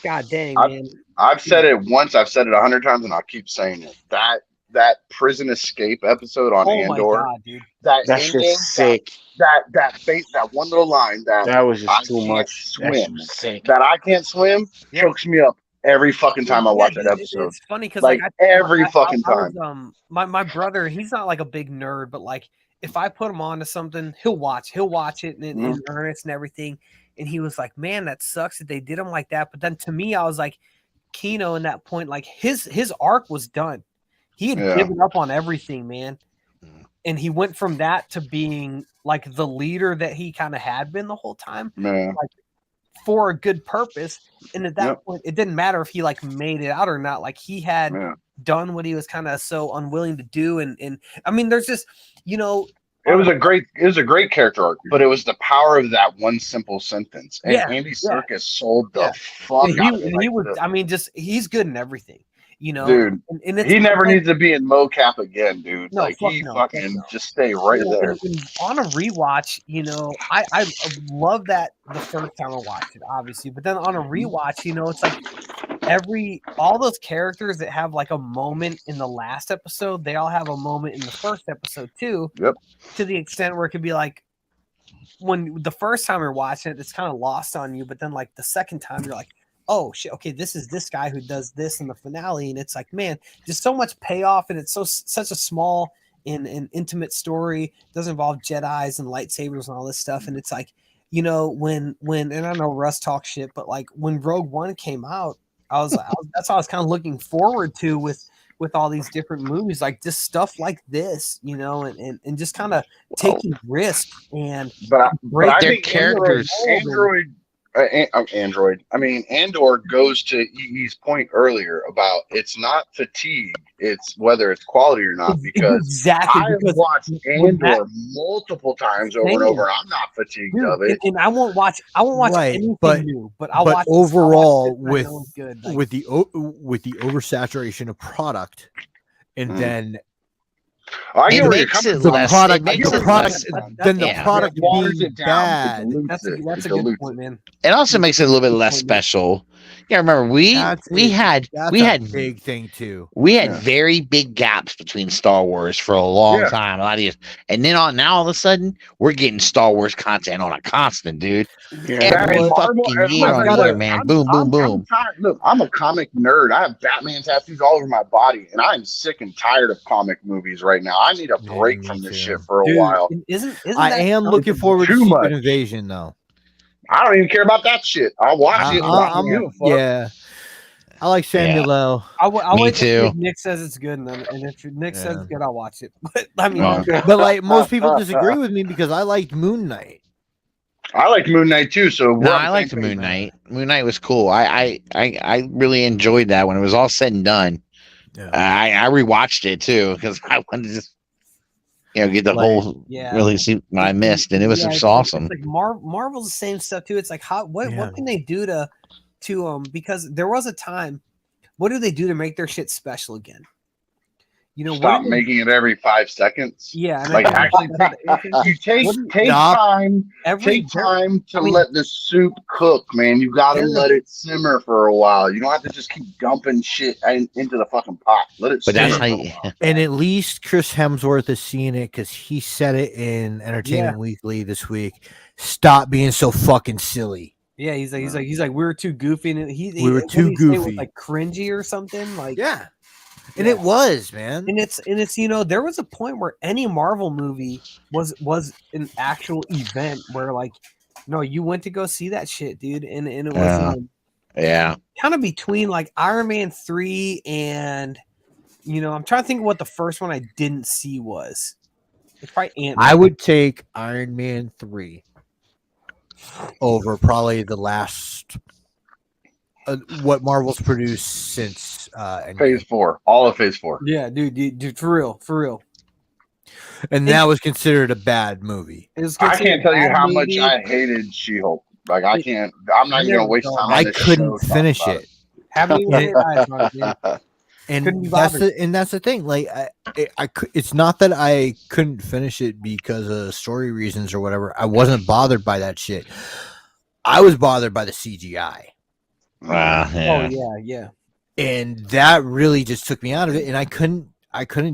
god dang, man. I've said it once. I've said it 100 times, and I'll keep saying it. That prison escape episode on Andor, God, dude. That's just sick. That face, that one little line that was just too much. Swim. That I can't swim chokes me up every fucking time I watch that episode. It's funny because like every fucking time. My brother, he's not like a big nerd, but like if I put him on to something, he'll watch it in earnest and everything. And he was like, "Man, that sucks that they did him like that." But then to me, I was like, Kino in that point, like his arc was done. He had given up on everything, man. And he went from that to being like the leader that he kind of had been the whole time, like, for a good purpose. And at that point, it didn't matter if he like made it out or not. Like he had done what he was kind of so unwilling to do. And I mean, there's just, you know, it was a great character arc, but it was the power of that one simple sentence. And Andy Serkis sold the fuck out of it. He was, I mean, just he's good in everything. You know, dude, and he never needs to be in mocap again, dude. No, like just stay right there. And on a rewatch, you know, I love that the first time I watched it, obviously, but then on a rewatch, you know, it's like all those characters that have like a moment in the last episode, they all have a moment in the first episode too. Yep. To the extent where it could be like when the first time you're watching it, it's kind of lost on you, but then like the second time you're like, oh shit, okay, this is this guy who does this in the finale, and it's like, man, just so much payoff, and it's such a small and intimate story. It doesn't involve Jedis and lightsabers and all this stuff, and it's like, you know, when and I know Russ talks shit, but like when Rogue One came out, that's what I was kind of looking forward to with all these different movies, like just stuff like this, you know, and just kind of taking risk and but I their think characters. Andor goes to EE's point earlier about it's not fatigue, it's whether it's quality or not, because I've watched Andor multiple times over and over. I'm not fatigued of it. And I won't watch anything new, but I'll watch overall with the oversaturation of product, and then I get where you're coming from. The product being bad. That's a good point, man. It also makes it a little bit less special. Yeah, remember we had big thing too. We had very big gaps between Star Wars for a long time, a lot of years, and then now all of a sudden we're getting Star Wars content on a constant, dude. Every fucking year on year, man. Boom. Look, I'm a comic nerd. I have Batman tattoos all over my body, and I'm sick and tired of comic movies right now. I need a break from this shit for a while. I am looking forward to Secret Invasion, though. I don't even care about that shit. I'll watch it. Yeah. I like Samuel L. Me too. If Nick says it's good, and if Nick says it's good, I'll watch it. But I mean, but like most people disagree with me because I liked Moon Knight. I liked Moon Knight too. So I liked Moon Knight. Moon Knight was cool. I really enjoyed that when it was all said and done. Yeah. I rewatched it too because I wanted to just get the whole really see what I missed, and it was just awesome. It's like Marvel's the same stuff too. It's like what can they do to because there was a time. What do they do to make their shit special again? You know, stop making it every 5 seconds. Yeah, like actually, you take time to let the soup cook, man. You got to let it simmer for a while. You don't have to just keep dumping shit into the fucking pot. Let it simmer. But that's and at least Chris Hemsworth is seeing it because he said it in Entertainment Weekly this week. Stop being so fucking silly. Yeah, he's like we were too goofy, and we were too goofy, like cringy or something. Like And it was, man. And it's there was a point where any Marvel movie was an actual event where like, no, you went to go see that shit, dude. And it was kind of between like Iron Man 3 and I'm trying to think of what the first one I didn't see was. It's probably Ant-Man. I would take Iron Man 3 over probably the last what Marvel's produced since Phase 4, all of Phase 4. Yeah, dude, for real. And that was considered a bad movie. I can't tell you how much I hated She-Hulk. Like I'm not even gonna waste time on this. I couldn't finish it. Haven't even laid eyes on it. And that's the thing. Like it's not that I couldn't finish it because of story reasons or whatever. I wasn't bothered by that shit. I was bothered by the CGI. Oh yeah. And that really just took me out of it, and I couldn't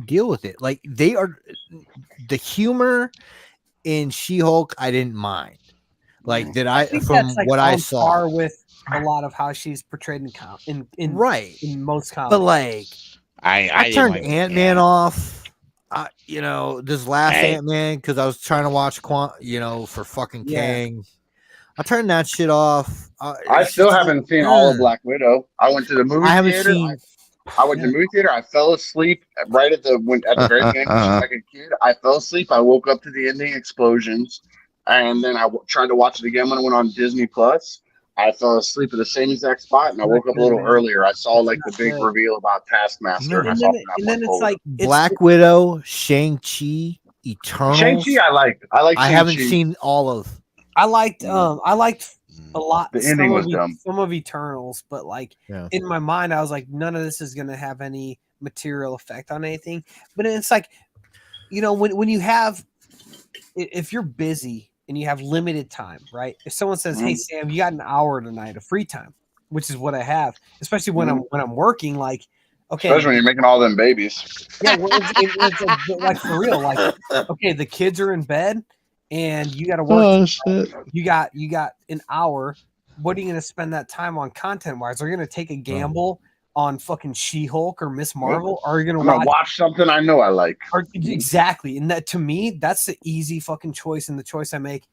deal with it. Like the humor in She-Hulk, I didn't mind. Like I what I saw with a lot of how she's portrayed in most comics. But like I turned Ant-Man off. This last Ant-Man because I was trying to watch for fucking Kang. I turned that shit off. I still haven't seen all of Black Widow. I went to the movie theater. I went to the movie theater. I fell asleep right at the very beginning. Like a kid, I fell asleep. I woke up to the ending explosions, and then I tried to watch it again when I went on Disney Plus. I fell asleep at the same exact spot, and I woke up a little earlier. I saw like the big reveal about Taskmaster. And then it's like Black Widow, Shang-Chi, Eternals. Shang-Chi, I like. I haven't seen all of. I liked a lot. The ending was dumb. Some of Eternals, but in my mind, I was like, none of this is going to have any material effect on anything. But it's like, when you have, if you're busy and you have limited time, right? If someone says, "Hey Sam, you got an hour tonight of free time," which is what I have, especially when I'm working, like. Okay. Especially when you're making all them babies. Yeah, it's like for real. Like, okay, the kids are in bed. And you got to work. Oh, shit. You got an hour. What are you going to spend that time on content wise? Are you going to take a gamble on fucking She-Hulk or Miss Marvel? Or are you going to watch something I know I like? Exactly. And that to me, that's the easy fucking choice, and the choice I make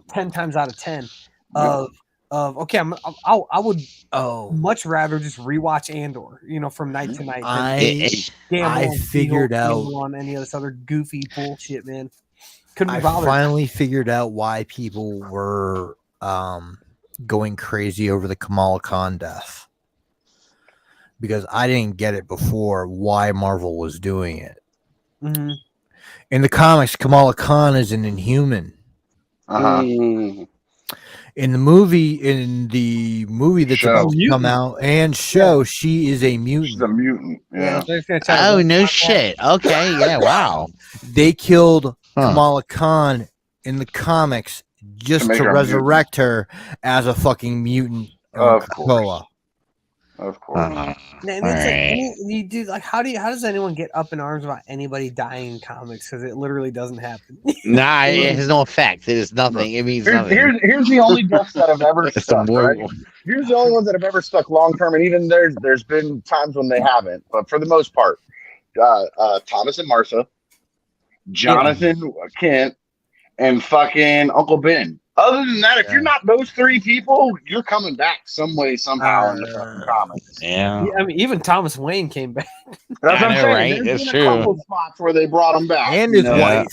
10 times out of 10 of okay, I would much rather just rewatch Andor, from night to night. I figured out on any of this other goofy bullshit, man. I finally figured out why people were going crazy over the Kamala Khan death, because I didn't get it before why Marvel was doing it. Mm-hmm. In the comics, Kamala Khan is an Inhuman. In the movie that's about to come out and show, she is a mutant. She's a mutant. Yeah. Oh no shit. Okay. Yeah. Wow. They killed Kamala Khan in the comics just to resurrect her as a fucking mutant. Of course. And it's like, how does anyone get up in arms about anybody dying in comics? Because it literally doesn't happen. Nah, it has no effect. It is nothing. It means nothing. Here's the only deaths that have ever stuck. Right? Here's the only ones that have ever stuck long term, and even there's been times when they haven't. But for the most part, Thomas and Martha, Jonathan Kent, and fucking Uncle Ben. Other than that, if you're not those three people, you're coming back some way, somehow in the fucking comics. Yeah. I mean, even Thomas Wayne came back. That's what I'm saying. Right? There's That's been true. a couple of spots where they brought him back. And his wife.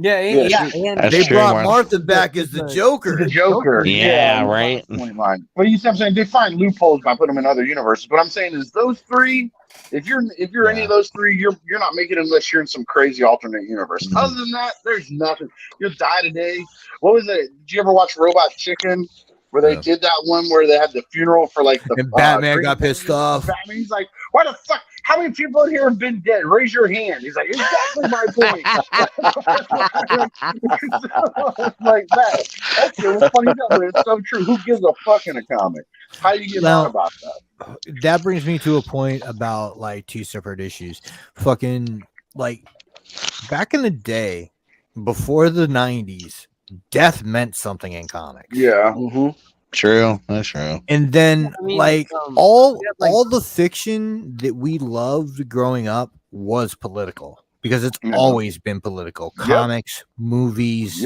And they brought Martha back as the Joker. The Joker. Yeah, right. But you see what I'm saying? They find loopholes by putting them in other universes. What I'm saying is those three, if you're any of those three, you're not making it unless you're in some crazy alternate universe. Mm-hmm. Other than that, there's nothing. You'll die today. What was it? Did you ever watch Robot Chicken? Where they did that one where they had the funeral for like the and Batman got pissed off. Batman, he's like, "Why the fuck? How many people in here have been dead? Raise your hand." He's like, "Exactly my point." Like that. Okay, what's funny about it? It's so true. Who gives a fuck in a comic? How do you get mad about that? That brings me to a point about like two separate issues. Fucking like back in the day, before the 90s, death meant something in comics. Yeah. Mm-hmm. True. That's true. And then all the fiction that we loved growing up was political, because it's always been political. Comics, movies,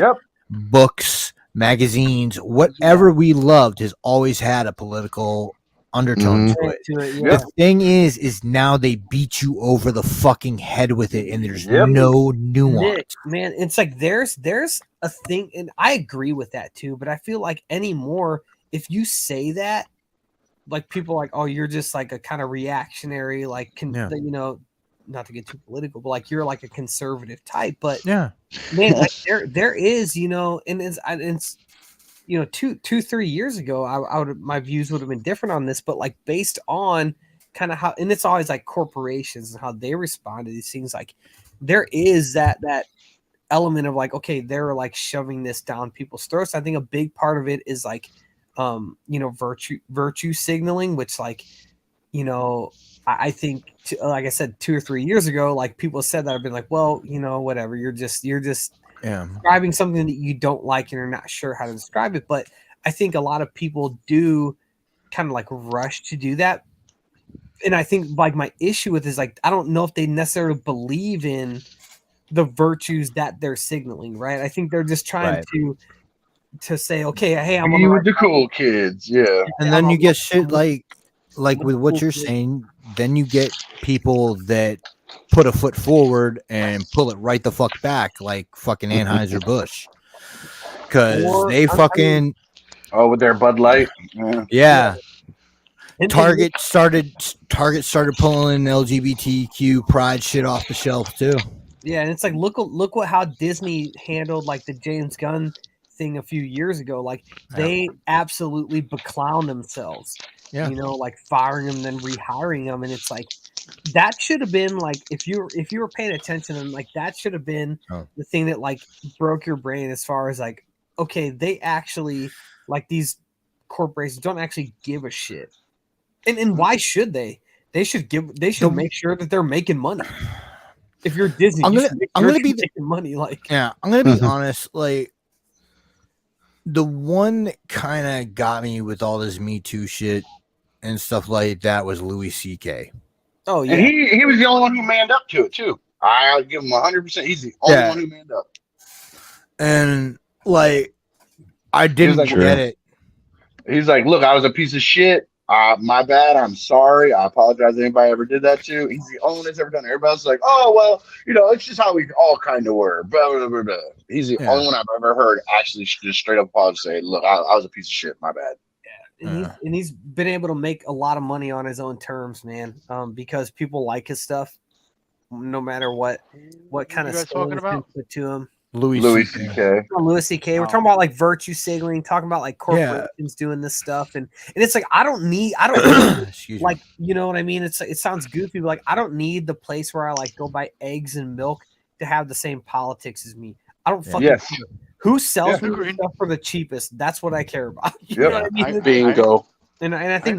books, magazines, whatever we loved has always had a political undertone to it. Yeah. The thing is now they beat you over the fucking head with it, and there's no nuance. Nick, man, it's like there's a thing, and I agree with that too. But I feel like anymore, if you say that, like people are like, oh, you're just like a kind of reactionary, like you know, not to get too political, but like you're like a conservative type. But yeah, man, like there is, you know, and it's you know, 3 years ago, I would my views would have been different on this, but like based on kind of how, and it's always like corporations and how they respond to these things, like there is that element of like, okay, they're like shoving this down people's throats. I think a big part of it is like you know, virtue signaling, which like, you know, I think like I said 2 or 3 years ago, like people said that, I've been like, well, you know, whatever, you're just describing something that you don't like and you're not sure how to describe it. But I think a lot of people do kind of like rush to do that. And I think like my issue with is like, I don't know if they necessarily believe in the virtues that they're signaling, right? I think they're just trying to say, okay, hey, I'm Be with the cool kids, yeah. And then you get shit like with what you're saying, then you get people that put a foot forward and pull it right the fuck back, like fucking Anheuser-Busch, because they fucking with their Bud Light, yeah. Target started pulling LGBTQ pride shit off the shelf too. Yeah, and it's like look what how Disney handled like the James Gunn thing a few years ago. Like they absolutely beclown themselves. Yeah. You know, like firing them, then rehiring them, and it's like that should have been like if you were paying attention, and like that should have been the thing that like broke your brain as far as like, okay, they actually like these corporations don't actually give a shit, and why should they? They should make sure that they're making money. If you're Disney, I'm gonna be making money. Like I'm gonna be honest, like. The one that kind of got me with all this Me Too shit and stuff like that was Louis C.K. Oh yeah, and he was the only one who manned up to it too. I'll give him 100%. He's the only one who manned up. And like, I didn't get it. He's like, look, I was a piece of shit. My bad. I'm sorry. I apologize to anybody I ever did that to. He's the only one that's ever done it. Everybody else is like, oh, well, you know, it's just how we all kind of were. Blah, blah, blah, blah. He's the only one I've ever heard actually just straight up apologize, say, look, I was a piece of shit. My bad. Yeah. And he's been able to make a lot of money on his own terms, man, because people like his stuff no matter what kind of talking about put to him. Louis C.K. Louis C.K. We're talking about like virtue signaling, talking about like corporations doing this stuff, and it's like I don't need like, you know what I mean? It sounds goofy, but like I don't need the place where I like go buy eggs and milk to have the same politics as me. I don't fucking care. Who sells me stuff for the cheapest? That's what I care about. You know what I mean? Bingo. And I think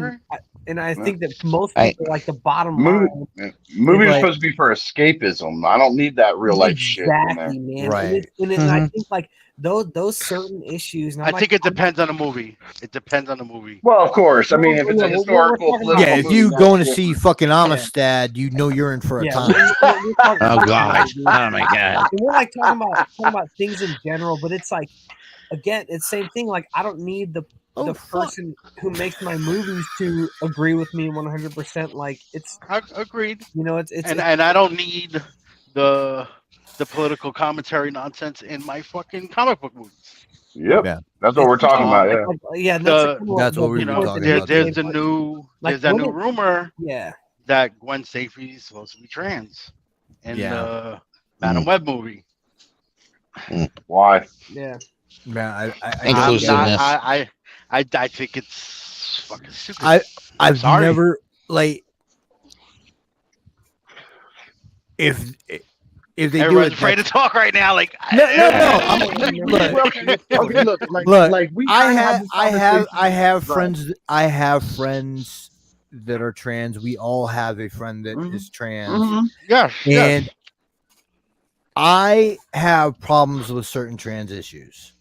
that most people like the bottom line. Movies are supposed to be for escapism. I don't need that real life shit. Exactly, man. Right. And I think like those certain issues. I think it depends on the movie. It depends on the movie. Well, of course. I mean, if it's a historical, political if movie, you going to see fucking Amistad, you know you're in for a time. Oh god! Oh my god! And we're like talking about things in general, but it's like, again, it's the same thing. Like I don't need the person who makes my movies to agree with me 100%. Like it's agreed. You know, it's and I don't need the political commentary nonsense in my fucking comic book movies. Yep. Yeah. That's what we're talking about. That's what we're talking about. There's a new rumor. Yeah. That Gwen Stacy is supposed to be trans in the Madam Web movie. Why? Yeah. Man, I think it's fucking stupid. I've never like if they everyone's do it, afraid to talk right now. Like no. I have friends. I have friends that are trans. We all have a friend that is trans. Yeah, and I have problems with certain trans issues.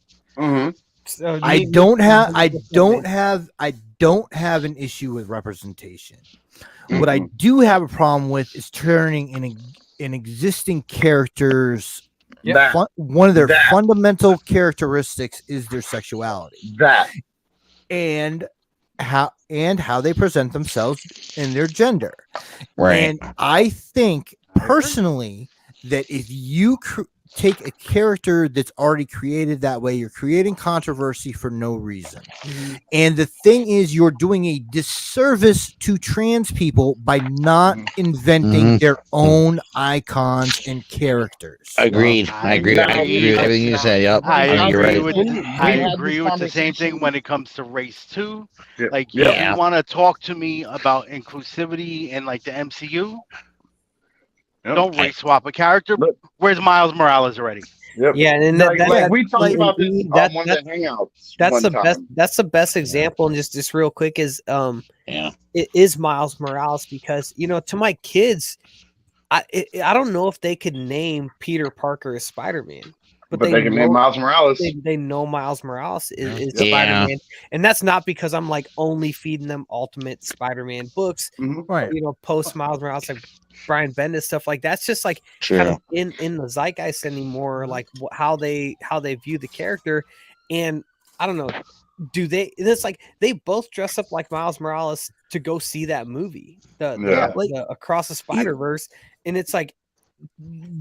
So I don't have an issue with representation. What I do have a problem with is turning an existing character's one of their fundamental characteristics is their sexuality. That and how they present themselves in their gender. Right. And I think personally that if you take a character that's already created that way, you're creating controversy for no reason. And the thing is, you're doing a disservice to trans people by not inventing their own icons and characters. Agreed. I agree. I agree with everything you said. Yep. I agree with I the same thing when it comes to race too. Yep. Like, Yeah. if you want to talk to me about inclusivity in like the MCU, don't race swap a character. Look. Where's Miles Morales already? Yep. Yeah, and we talked about this on one of the hangouts. That's the time. best. That's the best example. And just real quick is it is Miles Morales, because to my kids, I don't know if they could name Peter Parker as Spider-Man. But they can name Miles Morales. They know Miles Morales is Spider-Man, and that's not because I'm like only feeding them Ultimate Spider-Man books, right? Post Miles Morales, like Brian Bendis stuff, like that's just like kind of in the zeitgeist anymore, like how they view the character. And I don't know, do they? It's like they both dress up like Miles Morales to go see that movie, the Across the Spider-Verse, and it's like.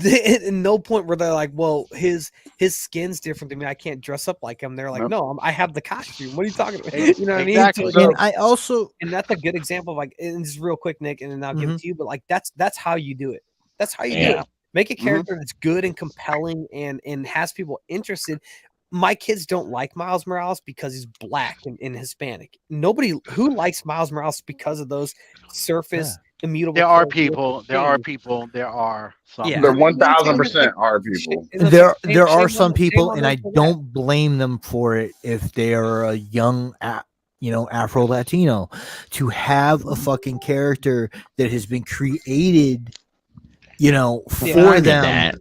At no point where they're like, well, his skin's different than me, I can't dress up like him. They're like, no, I have the costume. What are you talking about? You know what I mean? And that's a good example of like, and just real quick, Nick, and then I'll give it to you. But like, that's how you do it. That's how you do it. Make a character that's good and compelling and has people interested. My kids don't like Miles Morales because he's black and Hispanic. Nobody who likes Miles Morales because of those surface immutable. There are people. There are people. There are some. There 1,000% are people. There are some people, and I don't blame them for it if they are a young, Afro Latino, to have a fucking character that has been created, for them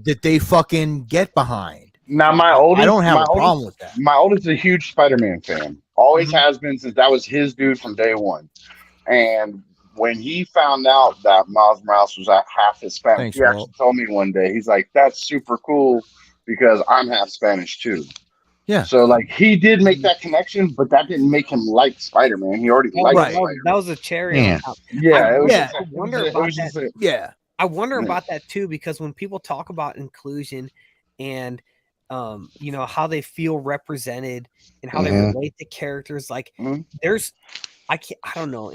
that they fucking get behind. Now, my oldest, I don't have a problem with that. My oldest is a huge Spider-Man fan. Always has been since that was his dude from day one. And when he found out that Miles Morales was half Hispanic, he actually told me one day, he's like, that's super cool because I'm half Spanish too. Yeah. So like he did make that connection, but that didn't make him like Spider-Man. He already liked Spider-Man. That was a cherry on top. I wonder about that too, because when people talk about inclusion and how they feel represented and how they relate to characters, like there's I don't know.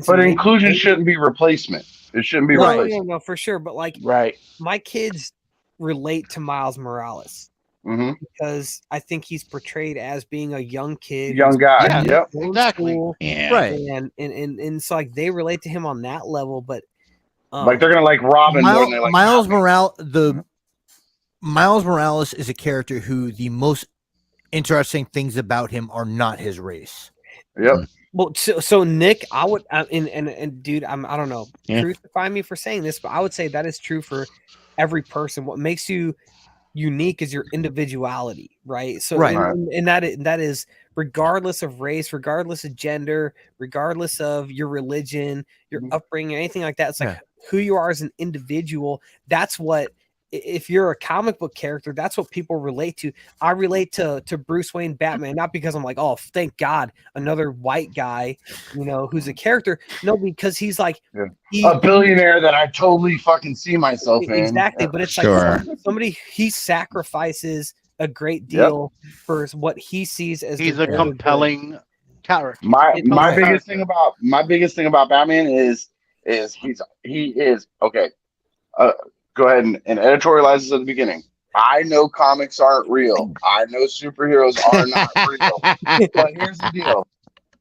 But inclusion shouldn't be replacement. It shouldn't be replacement. No, for sure. But like, my kids relate to Miles Morales because I think he's portrayed as being a young kid, young guy. Exactly. Right. And so like they relate to him on that level, but like they're gonna like Robin. Miles Morales. Miles Morales is a character who the most interesting things about him are not his race. Yep. Well, so Nick, I would, and dude, I don't know, crucify me for saying this, but I would say that is true for every person. What makes you unique is your individuality, right? So, and that is regardless of race, regardless of gender, regardless of your religion, your upbringing, anything like that. It's like who you are as an individual. That's what. If you're a comic book character, that's what people relate to. I relate to Bruce Wayne Batman, not because I'm like, oh, thank God, another white guy, who's a character. No, because he's like a billionaire that I totally fucking see myself in. Exactly, but it's like somebody, he sacrifices a great deal for what he sees as he's a compelling character. My biggest thing about Batman is he is okay. Go ahead and editorialize this at the beginning. I know comics aren't real. I know superheroes are not real. But here's the deal.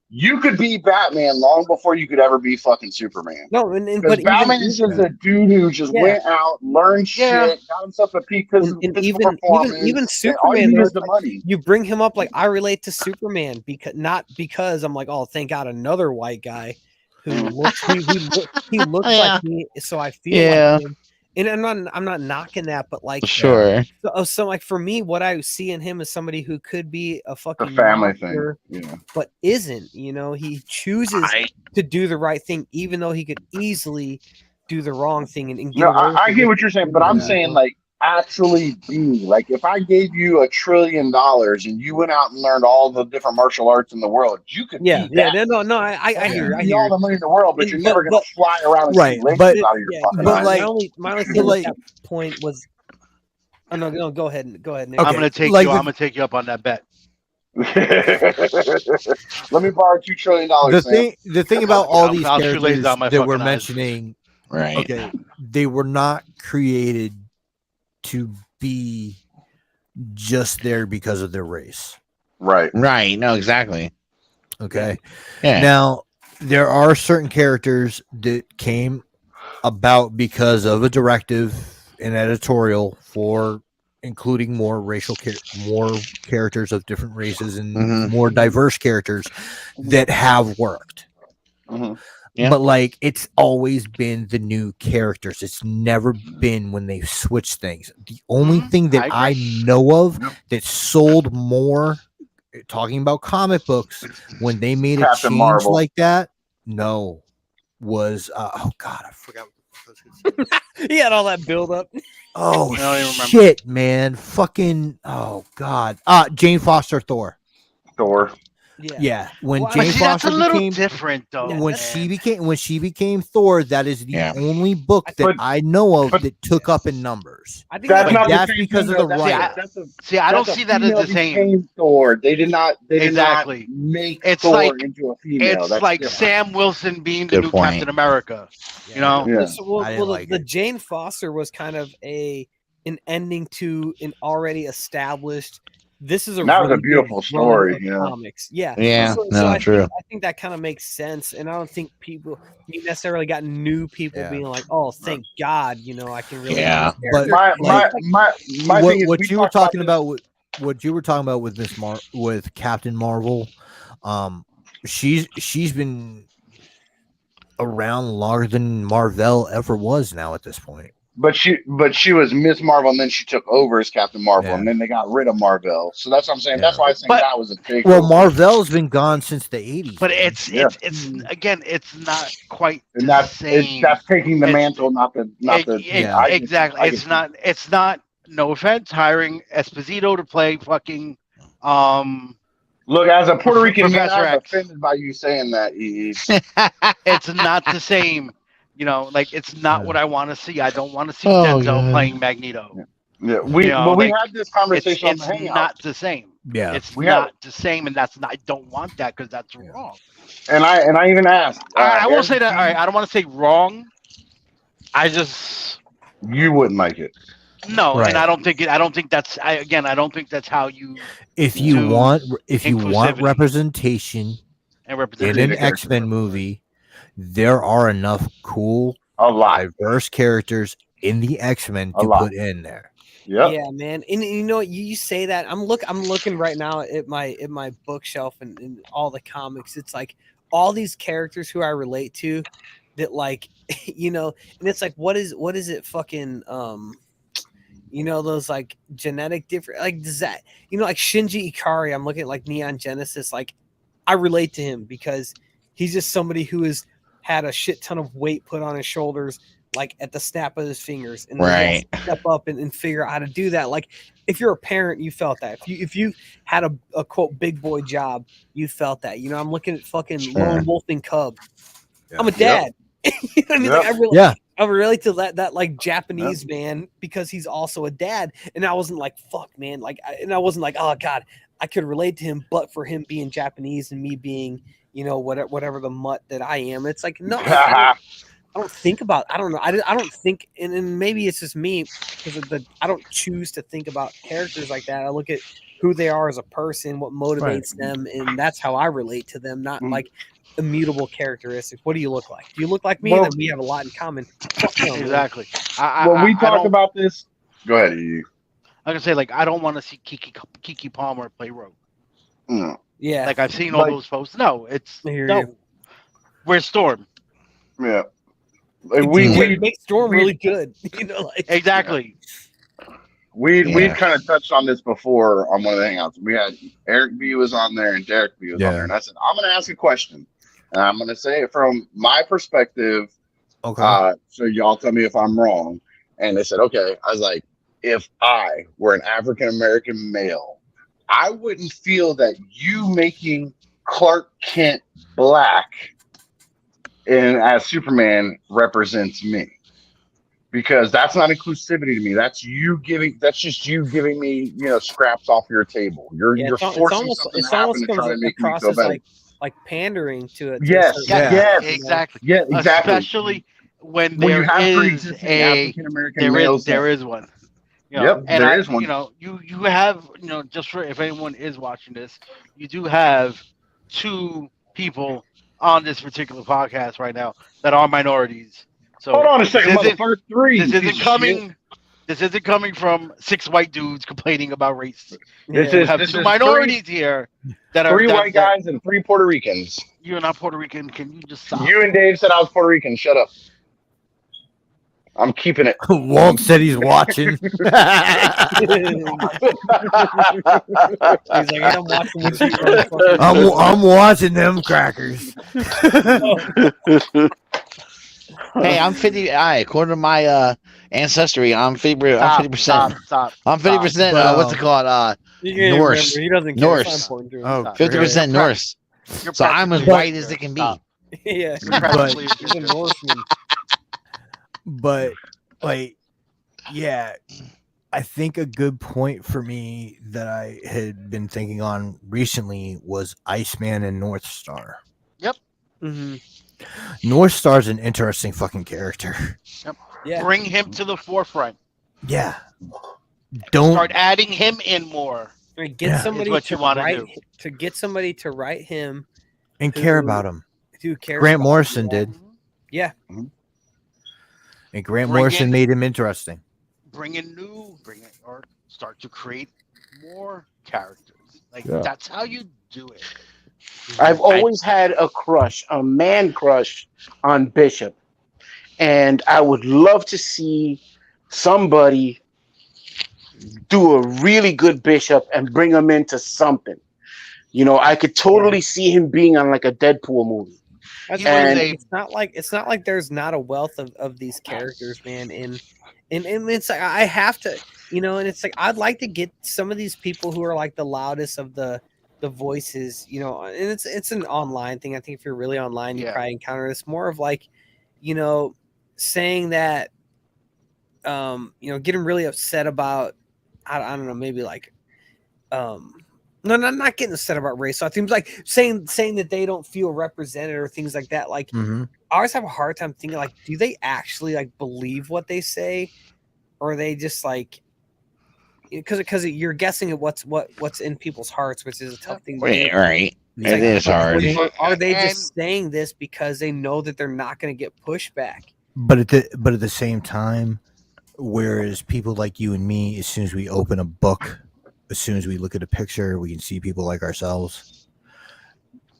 You could be Batman long before you could ever be fucking Superman. No, but Batman is just a dude who just went out, learned shit, got himself a peak because even Superman, the money. You bring him up like I relate to Superman because I'm like, oh, thank God, another white guy who looks he looks like me, so I feel like him. And I'm not knocking that, but like sure. So like for me, what I see in him is somebody who could be a fucking family thing, but isn't. He chooses to do the right thing, even though he could easily do the wrong thing. And I get what you're saying, but I'm saying like actually be? Like, if I gave you $1 trillion and you went out and learned all the different martial arts in the world, you could be that. No, I hear You all the money in the world, but you're never gonna fly around and Right, shoot lasers but- out of your fucking but eyes. like- my only thing with that point was, oh no, go ahead, Nick. Okay, I'm gonna take like you. the- I'm gonna take you up on that bet. Let me borrow $2 trillion. The thing about all these I'll shoot characters lasers out my that we're fucking eyes. mentioning, Right. okay, they were not created to be just there because of their race. Right. Right. No, exactly. Okay. Yeah. Now, there are certain characters that came about because of a directive, an editorial for including more more characters of different races and more diverse characters that have worked. Yeah. But like, it's always been the new characters. It's never been when they switch things. The only thing that I know of that sold more, talking about comic books, when they made Captain a change Marvel. like that, was oh god, I forgot. he had all that build up. Oh I don't even remember. shit, man! Fucking oh god. Jane Foster Thor. Yeah. When Well, Jane See, that's Foster a little became different, though. when man. she became Thor, that is the only book that But- I know of that took up in numbers. I think That's But not the that's same because thing, of the though. writer. See, I don't see that as the same. Became Thor. They did not. They did Exactly. not make It's Thor like- into a female. It's That's like different. Sam Wilson being the Good new point. Captain America. You know, Yeah. I didn't like the it. Jane Foster was kind of an ending to an already established. This is a That was a really beautiful good story, run of yeah. comics. Yeah, Yeah. No, I true. think that kind of makes sense, and I don't think you necessarily got new people Yeah. being like, "Oh, thank God," I can really. Yeah. But My thing is, what we you were talked talking about about, what you were talking about with with Captain Marvel, she's been around longer than Marvel ever was now at this point. But she was Miss Marvel, and then she took over as Captain Marvel, Yeah. and then they got rid of Marvel. So that's what I'm saying. Yeah. That's why I think But- that was a big. Well, Marvel's been gone since the 80s. but man. it's again, it's not quite and the that's same. that's taking the It's- mantle, not the. Yeah. Exactly. It's not. No offense, hiring Esposito to play fucking. Look, as a Puerto Rican man, Professor I'm X. offended by you saying that. EE. It's not the same. Like it's not Yeah. what I want to see. I don't want to see Oh, Denzel God. playing Magneto. Yeah, we You know, but we like, had this conversation It's on the Hangout, not the same. Yeah. It's We have not the same, and that's not. I don't want that because that's wrong. and I even asked. All right, I will Eric, say that. All right, I don't want to say wrong. I just you wouldn't like it. no, Right. and I don't think it. I don't think that's. I don't think that's how you If you to want representation and in represent. an character. X-Men movie, there are enough cool, A lot. diverse characters in the X-Men A to lot. put in there. Yep. Yeah, man. And you know what? You say that. I'm looking right now at my bookshelf and all the comics. It's like all these characters who I relate to that like and it's like what is it fucking those like genetic different like does that like Shinji Ikari, I'm looking at like Neon Genesis, like I relate to him because he's just somebody who has had a shit ton of weight put on his shoulders like at the snap of his fingers, and then he has to step up and figure out how to do that. Like if you're a parent, you felt that. If you had a quote big boy job, you felt that. I'm looking at fucking Lone Wolf and Cub. Yeah. I'm a dad. You know what I mean? Yep. Like, I relate to that like Japanese man because he's also a dad, and I wasn't like fuck man, and I wasn't like oh god, I could relate to him, but for him being Japanese and me being whatever the mutt that I am, it's like no. I don't think about. I don't know. I don't think, and maybe it's just me because I don't choose to think about characters like that. I look at who they are as a person, what motivates them, and that's how I relate to them. Not like immutable characteristics. What do you look like? Do you look like me? Well, then we have a lot in common. Fuck no, man. Exactly. When we talk about this, go ahead. EE. I'm gonna say like I don't want to see Kiki Palmer play Rogue. Yeah, Like I've seen all Like- those posts. No, it's I hear no. you. Where's Storm? Yeah. It makes Storm really good. Exactly. We Yeah. kind of touched on this before on one of the hangouts. We had Eric B was on there and Derek B was on there, and I said I'm going to ask a question, and I'm going to say it from my perspective. Okay. So y'all tell me if I'm wrong. And they said okay. I was like, if I were an African American male, I wouldn't feel that you making Clark Kent black and as Superman represents me. Because that's not inclusivity to me. That's just you giving me, scraps off your table. You're forcing something to happen to try to make me feel better. Like pandering to it. Yes, exactly. Yeah, exactly. Especially when you have is African American males. There is one. Yep, and there is one. You have, just for if anyone is watching this, you do have 2 people on this particular podcast right now that are minorities. So hold on a second, motherfucker. 3. This isn't coming. This isn't coming from 6 white dudes complaining about race. You have 2 minorities here that are 3 white guys and 3 Puerto Ricans. You're not Puerto Rican. Can you just stop? You and Dave said I was Puerto Rican. Shut up. I'm keeping it. Walt said he's watching. He's like, I'm watching what you I'm watching them crackers. Hey, I'm 50. According to my ancestry, I'm 50%. I'm 50%. I'm 50%. What's it called? Norse. He doesn't care. Norse. 50% Norse. So I'm as white as it can be. Yeah, he's a Norseman. But I think a good point for me that I had been thinking on recently was Iceman and North Star. Yep. Mm-hmm. North Star's an interesting fucking character. Yep. Yeah. Bring him to the forefront. Yeah. Don't start adding him in more. Get somebody to get somebody to write him and care about him. Who cares? Grant Morrison did. Yeah. Mm-hmm. And Grant Morrison made him interesting. Or start to create more characters. That's how you do it. I've always had a man crush on Bishop. And I would love to see somebody do a really good Bishop and bring him into something. I could totally see him being on like a Deadpool movie. It's not like there's not a wealth of these characters, man. And it's like I have to, and it's like I'd like to get some of these people who are like the loudest of the voices, and it's an online thing. I think if you're really online, you probably encounter this more of like, saying that, getting really upset about, I don't know, maybe like, no, not getting upset about race. So I think like saying that they don't feel represented or things like that. Like I always have a hard time thinking like, do they actually like believe what they say, or are they just like, because you're guessing at what's in people's hearts, which is a tough thing to do. Right. It is hard. Are they just saying this because they know that they're not going to get pushback? But at the same time, whereas people like you and me, as soon as we open a book, as soon as we look at a picture, we can see people like ourselves.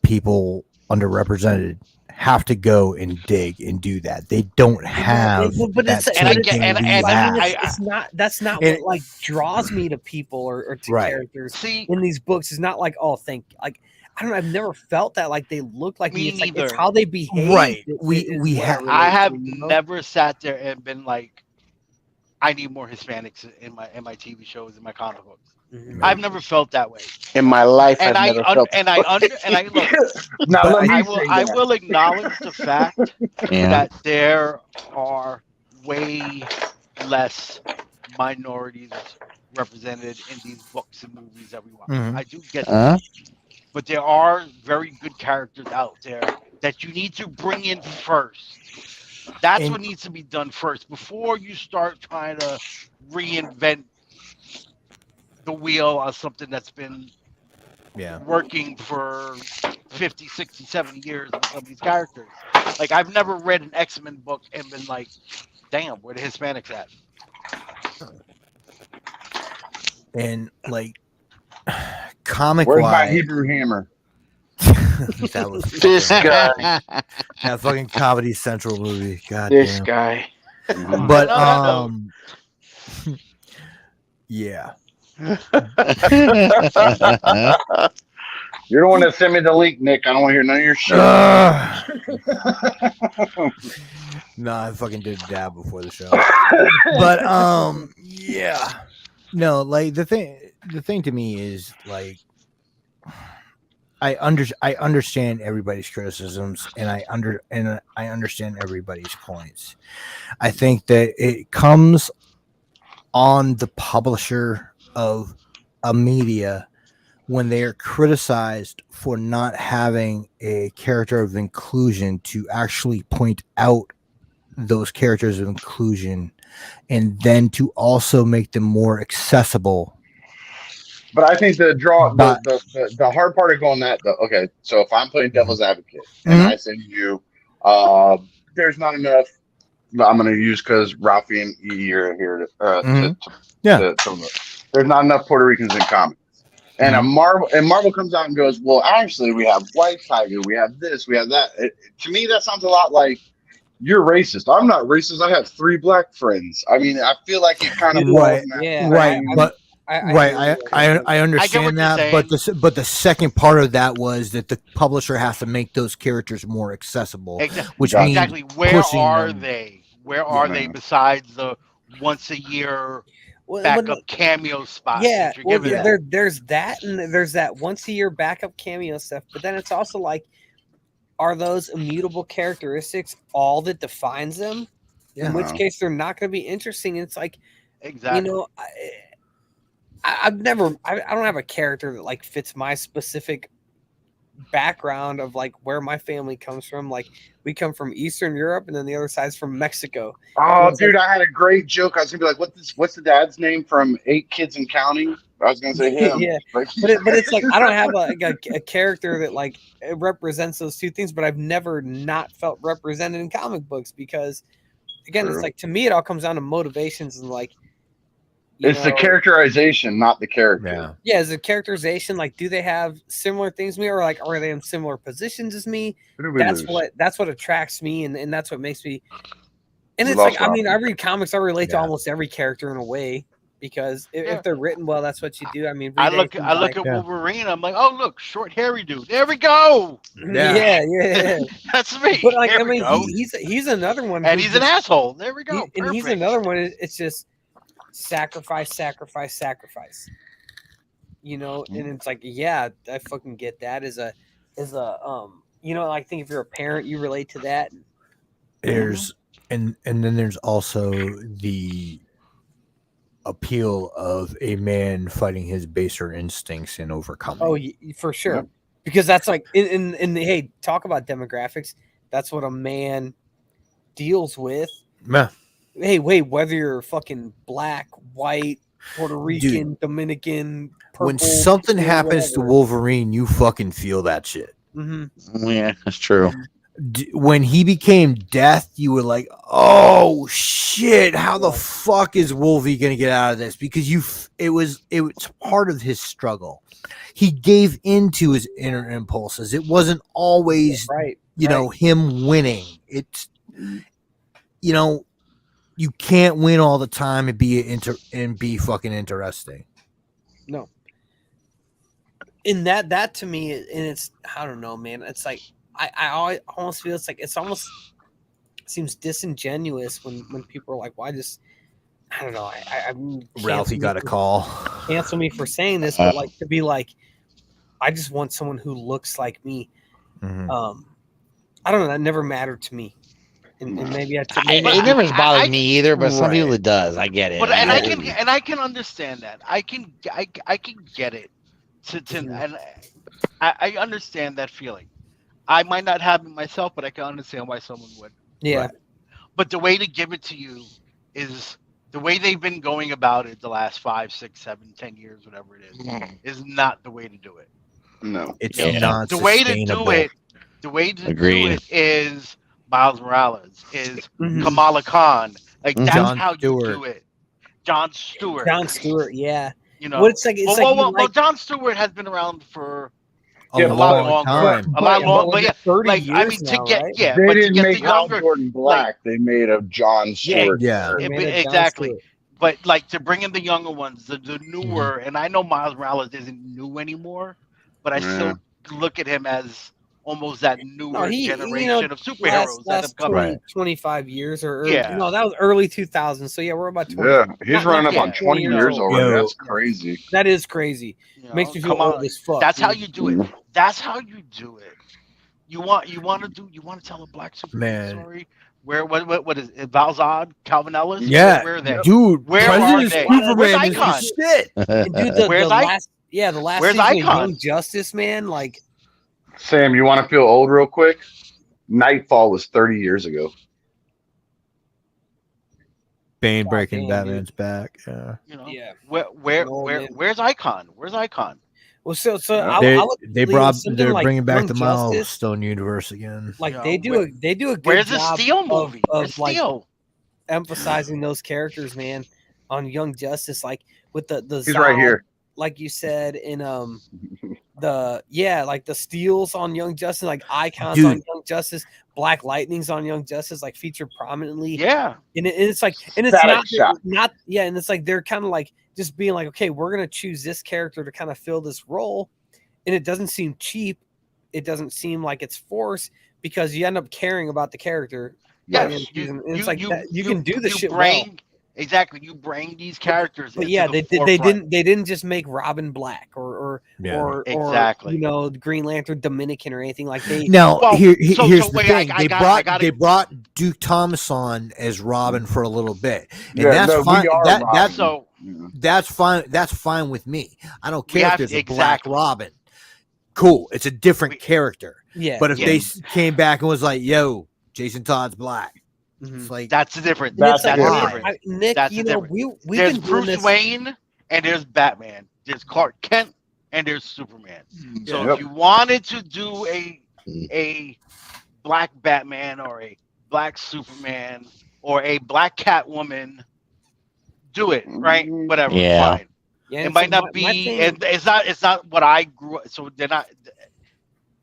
People underrepresented have to go and dig and do that. They don't have. But that's not what like draws me to people or to characters in these books. It's not like I don't know. I've never felt that like they look like me. It's like it's how they behave. Right. I have never sat there and been like, I need more Hispanics in my TV shows, in my comic books. Mm-hmm. I've never felt that way in my life. I will acknowledge the fact that there are way less minorities represented in these books and movies that we watch. Mm-hmm. I do get that. But there are very good characters out there that you need to bring in first. That's what needs to be done first before you start trying to reinvent the wheel on something that's been working for 50, 60, 70 years on some of these characters. Like, I've never read an X-Men book and been like, damn, where the Hispanics at? And, like, comic-wise... Where's my Hebrew hammer? That was this guy. That fucking Comedy Central movie. God this damn. Guy. But yeah. You're the one that sent me the link, Nick. I don't want to hear none of your shit. No, I fucking did a dab before the show. But yeah. No, like the thing to me is like I understand everybody's criticisms and I understand everybody's points. I think that it comes on the publisher of a media when they are criticized for not having a character of inclusion to actually point out those characters of inclusion and then to also make them more accessible. But I think the hard part of going that though. Okay, so if I'm playing devil's advocate and I send you, there's not enough. I'm going to use because Ralphie and E are here. There's not enough Puerto Ricans in comics. And Marvel comes out and goes, well, actually, we have White Tiger, we have this, we have that. To me, that sounds a lot like you're racist. I'm not racist. I have 3 black friends. I mean, I feel like it kind of right, but I understand that, but the second part of that was that the publisher has to make those characters more accessible, which means exactly where are they? Where are they besides the once a year backup cameo spot? Yeah, there's that, and there's that once a year backup cameo stuff. But then it's also like, are those immutable characteristics all that defines them? Yeah. In which case, they're not going to be interesting. It's like, exactly. You know, I don't have a character that like fits my specific background of like where my family comes from. Like we come from Eastern Europe, and then the other side's from Mexico. Oh, dude, I had a great joke. I was gonna be like, "What's the dad's name from 8 Kids and Counting?" I was gonna say him. Yeah, but it's like I don't have a character that like it represents those two things. But I've never not felt represented in comic books because, again, it's like to me it all comes down to motivations and like. It's the characterization, not the character. Yeah, is the characterization like? Do they have similar things to me, or like are they in similar positions as me? That's what attracts me, and that's what makes me. And it's like I mean, I read comics. I relate to almost every character in a way because if they're written well, that's what you do. I mean, I look at Wolverine. I'm like, oh look, short hairy dude. There we go. Yeah. That's me. But like, I mean, he's another one, and he's an asshole. There we go. And he's another one. It's just. Sacrifice. You know, and it's like, yeah, I fucking get that. As a, you know, I think if you're a parent, you relate to that. There's and then there's also the appeal of a man fighting his baser instincts and overcoming. Oh, for sure, because that's like in the hey, talk about demographics. That's what a man deals with. Yeah. Hey, wait, whether you're fucking black, white, Puerto Rican, Dominican, purple, when something happens to Wolverine, you fucking feel that shit. Mm-hmm. Yeah, that's true. When he became Death, you were like, oh shit, how the fuck is Wolvie gonna get out of this? Because it was part of his struggle. He gave into his inner impulses. It wasn't always him winning. It's you can't win all the time and be fucking interesting. No. In that to me, and it's I don't know, man. It's like I almost feel it's almost seems disingenuous when people are like, "Why just?" I don't know. Ralphie got a call. Cancel me for saying this, but like to be like, I just want someone who looks like me. Mm-hmm. I don't know. That never mattered to me. And maybe it never bothered me either, but some people it does. I get it. But I can understand that. I can get it. And I understand that feeling. I might not have it myself, but I can understand why someone would. Yeah. Right? But the way to give it to you is the way they've been going about it the last 5, 6, 7, 10 years, whatever it is not the way to do it. No, it's not the way to do it. The way to do it is Miles Morales, is Kamala Khan. Like that's John how Stewart. you do it. John Stewart, yeah. You know, well, it's like John Stewart has been around for a long time. A lot longer. But yeah, 30 like years I mean, now, to get right? yeah, they but didn't to get make the Hal younger, Jordan black. They made a John Stewart. Yeah. Exactly. But like to bring in the younger ones, the newer, and I know Miles Morales isn't new anymore, but I still look at him as almost that newer generation of last superheroes that have come. 20, 25 years or Yeah. no, that was early 2000s. So yeah, we're about 20. Yeah, he's running up yeah, on 20 years years old. already. Yo. That's crazy. That is crazy. You know, Makes me feel come on. old as fuck. That's how dude. you do it. That's how you do it. You want to tell a black Superman story? Where what is it? Valzad, Calvin Ellis? Yeah, Where are they? dude. Where are President they? Superman Where's is the Icon? shit. And dude, the last Where's season of Icon? Young Justice, man, like Sam, you want to feel old real quick? Nightfall was 30 years ago. Bane God breaking damn, Batman's back. Yeah. You know, yeah. where's Icon? Where's Icon? Well, so They're bringing back Young the Justice, Milestone universe again. like You they know, do a good Where's the job Steel movie? of Where's like Steel? emphasizing those characters, man, on Young Justice, like with the He's right Zod, here. like you said in like the Steels on Young Justice, like Icons Dude. on Young Justice, Black Lightnings on Young Justice, like featured prominently. Yeah. And it's like, and it's Static Shock. not, yeah, and it's like they're kind of like just being like, okay, we're gonna choose this character to kind of fill this role, and it doesn't seem cheap, it doesn't seem like it's forced because you end up caring about the character. Yes. It's like you can do the shit well. Exactly, you bring these characters. But yeah, they didn't just make Robin black or exactly, you know, Green Lantern Dominican or anything like they. Now here's the wait, thing: they gotta- brought Duke Thomas on as Robin for a little bit, and Yeah, that's no, fine. we are Robin. That's fine. That's fine with me. I don't care if there's a black exactly. Robin. Cool, it's a different character. Yeah, But if they came back and was like, "Yo, Jason Todd's black," it's like that's the difference. That's That's the the difference. difference. Nick, That's you the know, difference. we've There's been doing Bruce this. Wayne and there's Batman. There's Clark Kent and there's Superman. So Yep. if you wanted to do a black Batman or a black Superman or a black Catwoman, do it, right? Whatever, Yeah. fine. Yeah, It might not be. It's not what I grew up. So they're not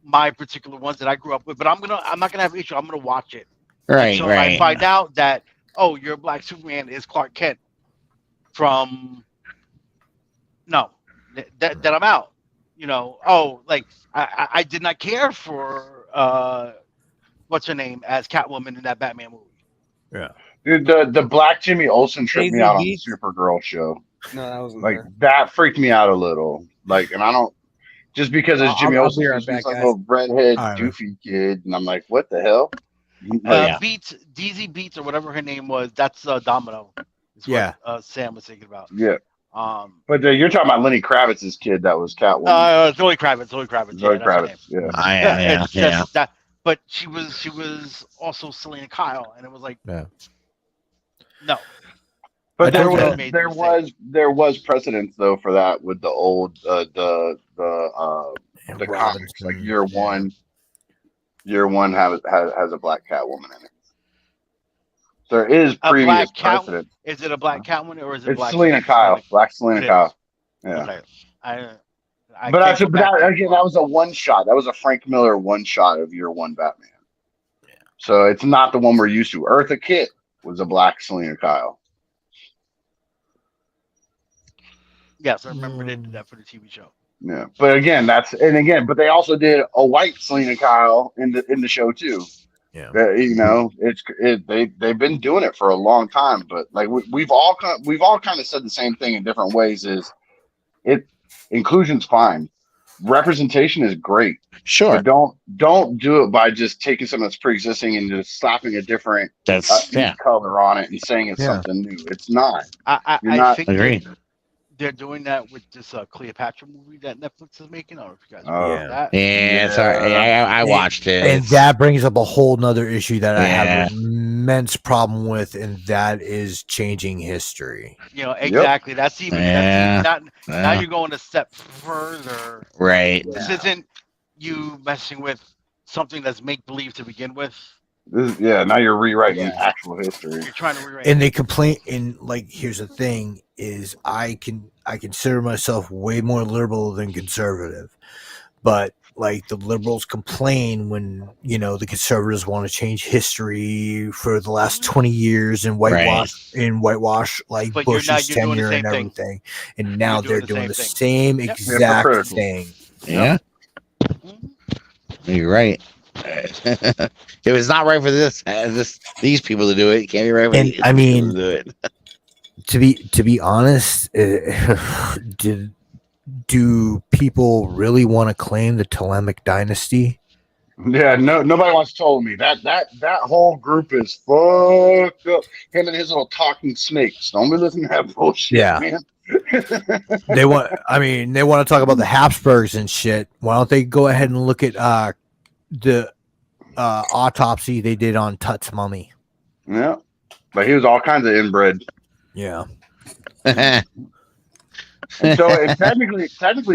my particular ones that I grew up with. But I'm not gonna have an issue. I'm gonna watch it. Right, So right. I find out that your black Superman is Clark Kent from that I'm out. You know, like I did not care for what's her name as Catwoman in that Batman movie. yeah. Dude, the black Jimmy Olsen tripped me Daisy out on the Beats? Supergirl show. No, that wasn't Like there. that freaked me out a little. Like, and I don't just because it's Jimmy I'll Olsen, be right he's back, like guys. a redhead All right, doofy kid, and I'm like, what the hell? Yeah. Beats, DZ Beats or whatever her name was. That's Domino. Is Yeah. What, Sam was thinking about. Yeah. But You're talking about Lenny Kravitz's kid that was Catwoman. Zoe Kravitz. Zoe Kravitz. Yeah, Zoe that's her name. Kravitz. Yeah. Yeah. It's that. But she was also Selena Kyle, and it was like, Yeah. no. But I there don't was know. there was precedence though for that with the old the And comics. Robinson, Like year one has a black Catwoman in it. There is A previous black cat. precedent. Is it a black Catwoman or is it It's black Selena Kyle. Black Selena It is. Kyle. Yeah. Okay. I But can't go back again, that was a one shot. That was a Frank Miller one shot of year one Batman. Yeah. So it's not the one we're used to. Eartha Kitt was a black Selena Kyle. Yes, I remember they did that for the TV show. Yeah. But again, but they also did a white Selena Kyle in the show too. Yeah. You know, they've been doing it for a long time, but like we've all kind of said the same thing in different ways. Is inclusion's fine, representation is great. Sure. But don't do it by just taking something that's pre-existing and just slapping a different color on it and saying it's something new. It's not. I think agree. they're doing that with this Cleopatra movie that Netflix is making. Or if you guys Oh. remember that. Yeah, sorry. I watched it. And that brings up a whole nother issue that I have Yeah. an immense problem with, and that is changing history. You know, exactly. That's even now Yeah. you're going a step further. Right. This isn't you messing with something that's make believe to begin with. Now you're rewriting actual history. You're trying to rewrite. And they complain, and like, here's the thing: is I consider myself way more liberal than conservative, but like the liberals complain when the conservatives want to change history for the last 20 years and whitewash like But Bush's you're doing the tenure same and thing. everything, and now they're doing the same same exact Hypocritical. thing. Yeah. You're right. If it's not right for these people to do it, it can't be right for And these I mean, people to do it. to be honest, do people really want to claim the Ptolemaic dynasty? Yeah, nobody wants told me that whole group is fucked up. Him and his little talking snakes. Don't be listening to that bullshit, Yeah. man. They want to talk about the Habsburgs and shit. Why don't they go ahead and look at the autopsy they did on Tut's mummy? Yeah, but he was all kinds of inbred. Yeah. And so it technically,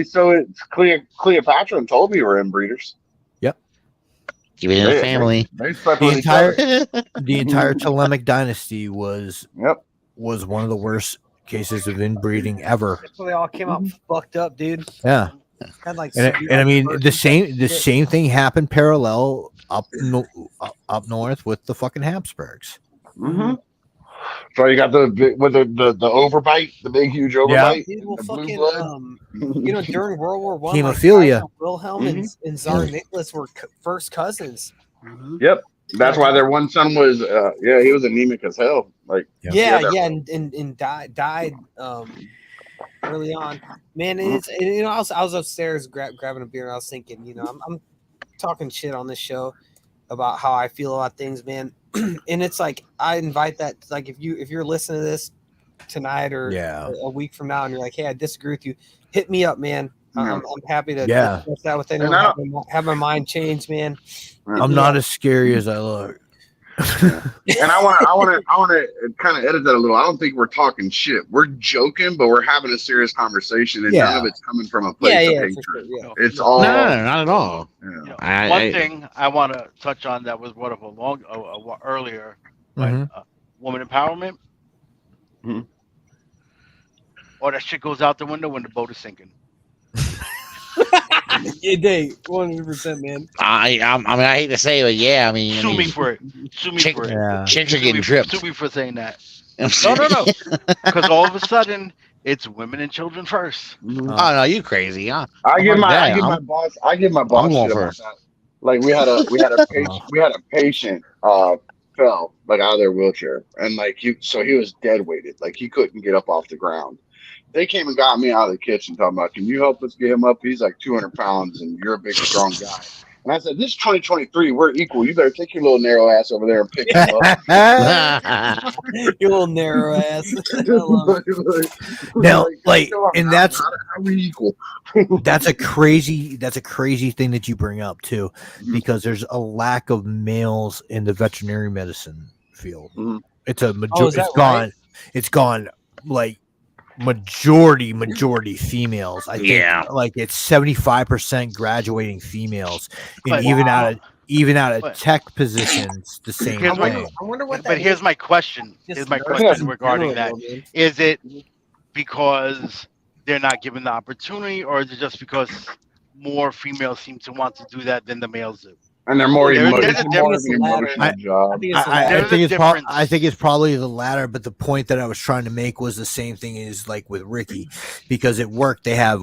so it's Cleopatra and Ptolemy were inbreeders. Yep. Keep it in the family. They slept with each other. The entire Ptolemaic dynasty was Yep. one of the worst cases of inbreeding ever. So they all came out fucked up, dude. Yeah. Had like And I mean the same thing happened parallel up north with the fucking Habsburgs. Mm-hmm. So you got the overbite, the big huge overbite. Dude, well, fucking, during World War I, hemophilia. Wilhelm and Tsar Nicholas were first cousins. Mm-hmm. Yep, that's why their one son was he was anemic as hell. Like and died early on. Man, I was upstairs grabbing a beer and I was thinking, I'm talking shit on this show about how I feel about things, man. And it's like I invite that, like, if you're listening to this tonight or a week from now and you're like, hey, I disagree with you, hit me up, man. I'm happy to discuss that with anyone. Have my mind changed, man. I'm not as scary as I look. And I want to kind of edit that a little. I don't think we're talking shit. We're joking, but we're having a serious conversation, and none of it's coming from a place of hatred. Sure, It's all no, not at all. Yeah. One thing I want to touch on that was brought up earlier, woman empowerment. Mm-hmm. All that shit goes out the window when the boat is sinking. Yeah, day 100%, man. I hate to say it, but yeah, I mean, sue me for it. Chicks are getting tripped. Sue me for saying that. No, because all of a sudden it's women and children first. Oh no, you crazy? Huh? I give my boss shit about that. Like we had a patient fell like out of their wheelchair, and like he was dead weighted, like he couldn't get up off the ground. They came and got me out of the kitchen talking about, can you help us get him up? He's like 200 pounds and you're a big, strong guy. And I said, this is 2023. We're equal. You better take your little narrow ass over there and pick him up. Your little narrow ass. Now, and that's how we equal. That's a crazy thing that you bring up too, because there's a lack of males in the veterinary medicine field. Mm-hmm. It's gone. It's gone like majority females. I think like it's 75% graduating females, and even out of tech positions, the same thing. I wonder what. But here's my question. Regarding that. Is it because they're not given the opportunity, or is it just because more females seem to want to do that than the males do? And they're more emotional job. I think it's probably the latter, but the point that I was trying to make was the same thing as like with Ricky, because at work they have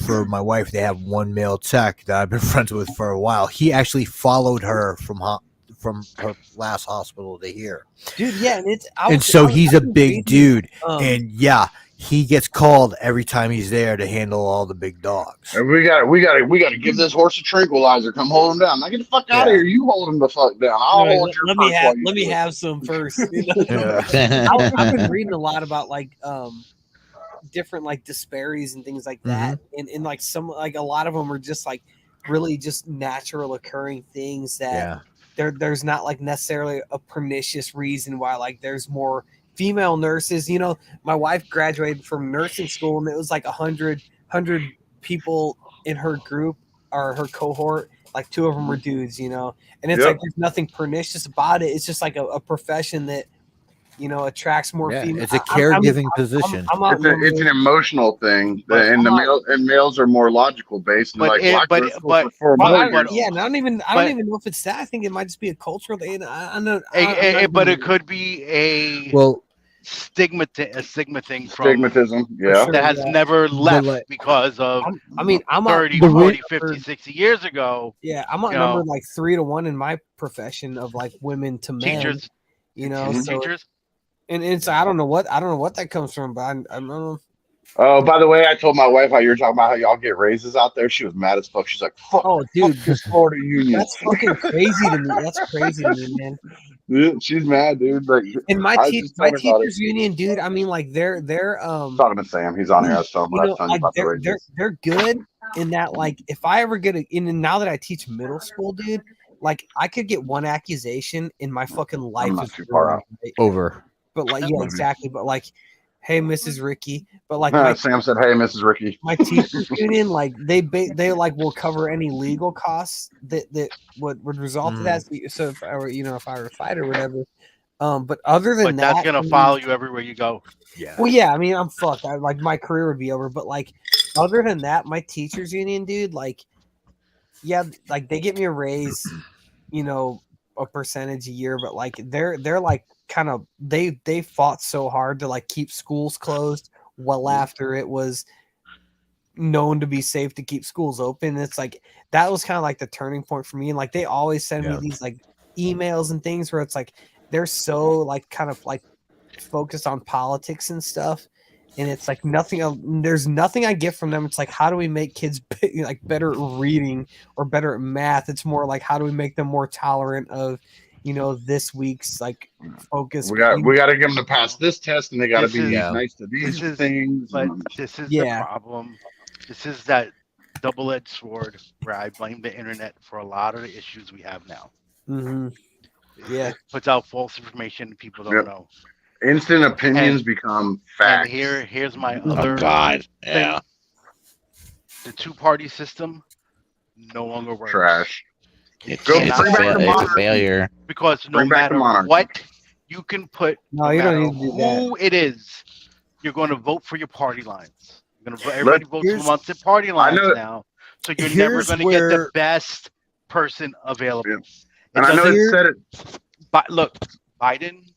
for my wife, they have one male tech that I've been friends with for a while. He actually followed her from her last hospital to here. Dude, yeah, and he's a big dude. And he gets called every time he's there to handle all the big dogs. And we got to give this horse a tranquilizer. Come hold him down. Now get the fuck out of here. You hold him the fuck down. Let me have some first. I've been reading a lot about like different like disparities and things like that, and like some like a lot of them are just like really just natural occurring things that there's not like necessarily a pernicious reason why like there's more female nurses. My wife graduated from nursing school and it was like 100 people in her group or her cohort, like 2 of them were dudes, and it's like there's nothing pernicious about it. It's just like a profession that attracts more females. It's a caregiving position. It's an emotional thing, and males are more logical based. I don't even know if it's that. I think it might just be a cultural thing. I know, but it could be a stigma thing from Stigmatism, yeah. that has never left because of I'm 30, out, 40, 50, 60 years ago. Yeah, I'm outnumbered like 3-1 in my profession of like women to men. Teachers, So teachers. And it's I don't know what that comes from, but I don't know. Oh, by the way, I told my wife how you were talking about how y'all get raises out there. She was mad as fuck. She's like, "Fuck, oh, dude, fuck this Florida Union." That's fucking crazy to me. That's crazy to me, man. Dude, she's mad, dude. Like, And my my teachers union, dude. I mean, like they're talking to Sam. He's on here. I was telling him what I was telling you about the they're raises. they're good in that. Like, if I ever get now that I teach middle school, dude, like I could get one accusation in my fucking life I'm not is too far out. right? Over. But like, yeah, exactly. But like, hey, Mrs. Ricky. But like, Sam said, "Hey, Mrs. Ricky." My teachers union, like they like will cover any legal costs that would result to that. So if I were if I were to fight or whatever. But other than that's gonna follow you everywhere you go. Yeah. Well, yeah. I mean, I'm fucked. Like my career would be over. But like, other than that, my teachers union, dude, like, yeah, like they get me a raise, a percentage a year. But like, they're like kind of they fought so hard to like keep schools closed well after it was known to be safe to keep schools open. It's like that was kind of like the turning point for me. And like they always send me these like emails and things where it's like they're so like kind of like focused on politics and stuff, and it's like nothing. There's nothing I get from them. It's like, how do we make kids like better at reading or better at math? It's more like, how do we make them more tolerant of this week's like focus. We got to give them to pass this test, and they got to be nice to these things. But this is the problem. This is that double-edged sword where I blame the internet for a lot of the issues we have now. Mm-hmm. Yeah, it puts out false information people don't know. Instant opinions become facts. And here's my other thing. Yeah. The two-party system no longer works. Trash. It's a failure. Because no matter what you can put, no you don't need to do who it is, you're going to vote for your party lines. You're going to everybody votes amongst the party lines now. So you're never going to get the best person available. Yeah. And I know it said it. But look, Biden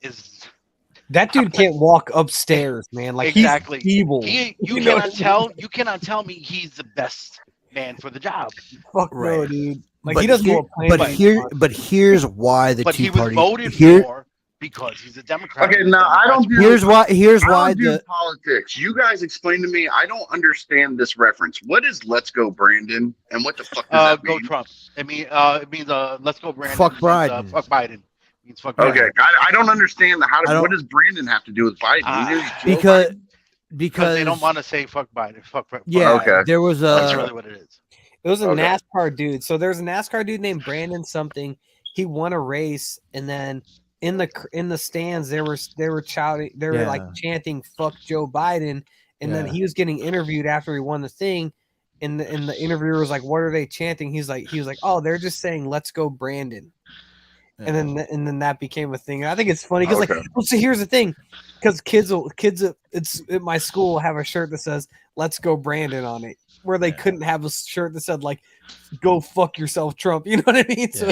is that dude can't walk upstairs, man. Like exactly. He's feeble. You cannot tell me he's the best man for the job. Fuck no, dude. Like he doesn't. But here's why the Tea Party. He was voted for because he's a Democrat. Okay, now I don't. Here's why the politics. You guys explain to me. I don't understand this reference. What is "Let's Go Brandon" and what the fuck does that mean? Go Trump. It means "Let's go Brandon." Fuck Biden. Fuck Biden. It means fuck okay, Biden. I don't understand what does Brandon have to do with Biden? Because they don't want to say fuck Biden. Fuck. Yeah. Okay. There was that's really what it is. It was a NASCAR dude. So there's a NASCAR dude named Brandon something. He won a race, and then in the stands they were shouting, they were like chanting "fuck Joe Biden," and then he was getting interviewed after he won the thing, and the interviewer was like, "What are they chanting?" He was like, "Oh, they're just saying let's go Brandon," and then that became a thing. And I think it's funny because so here's the thing, because kids at my school have a shirt that says "Let's go Brandon" on it, where they couldn't have a shirt that said like "Go fuck yourself, Trump." You know what I mean? So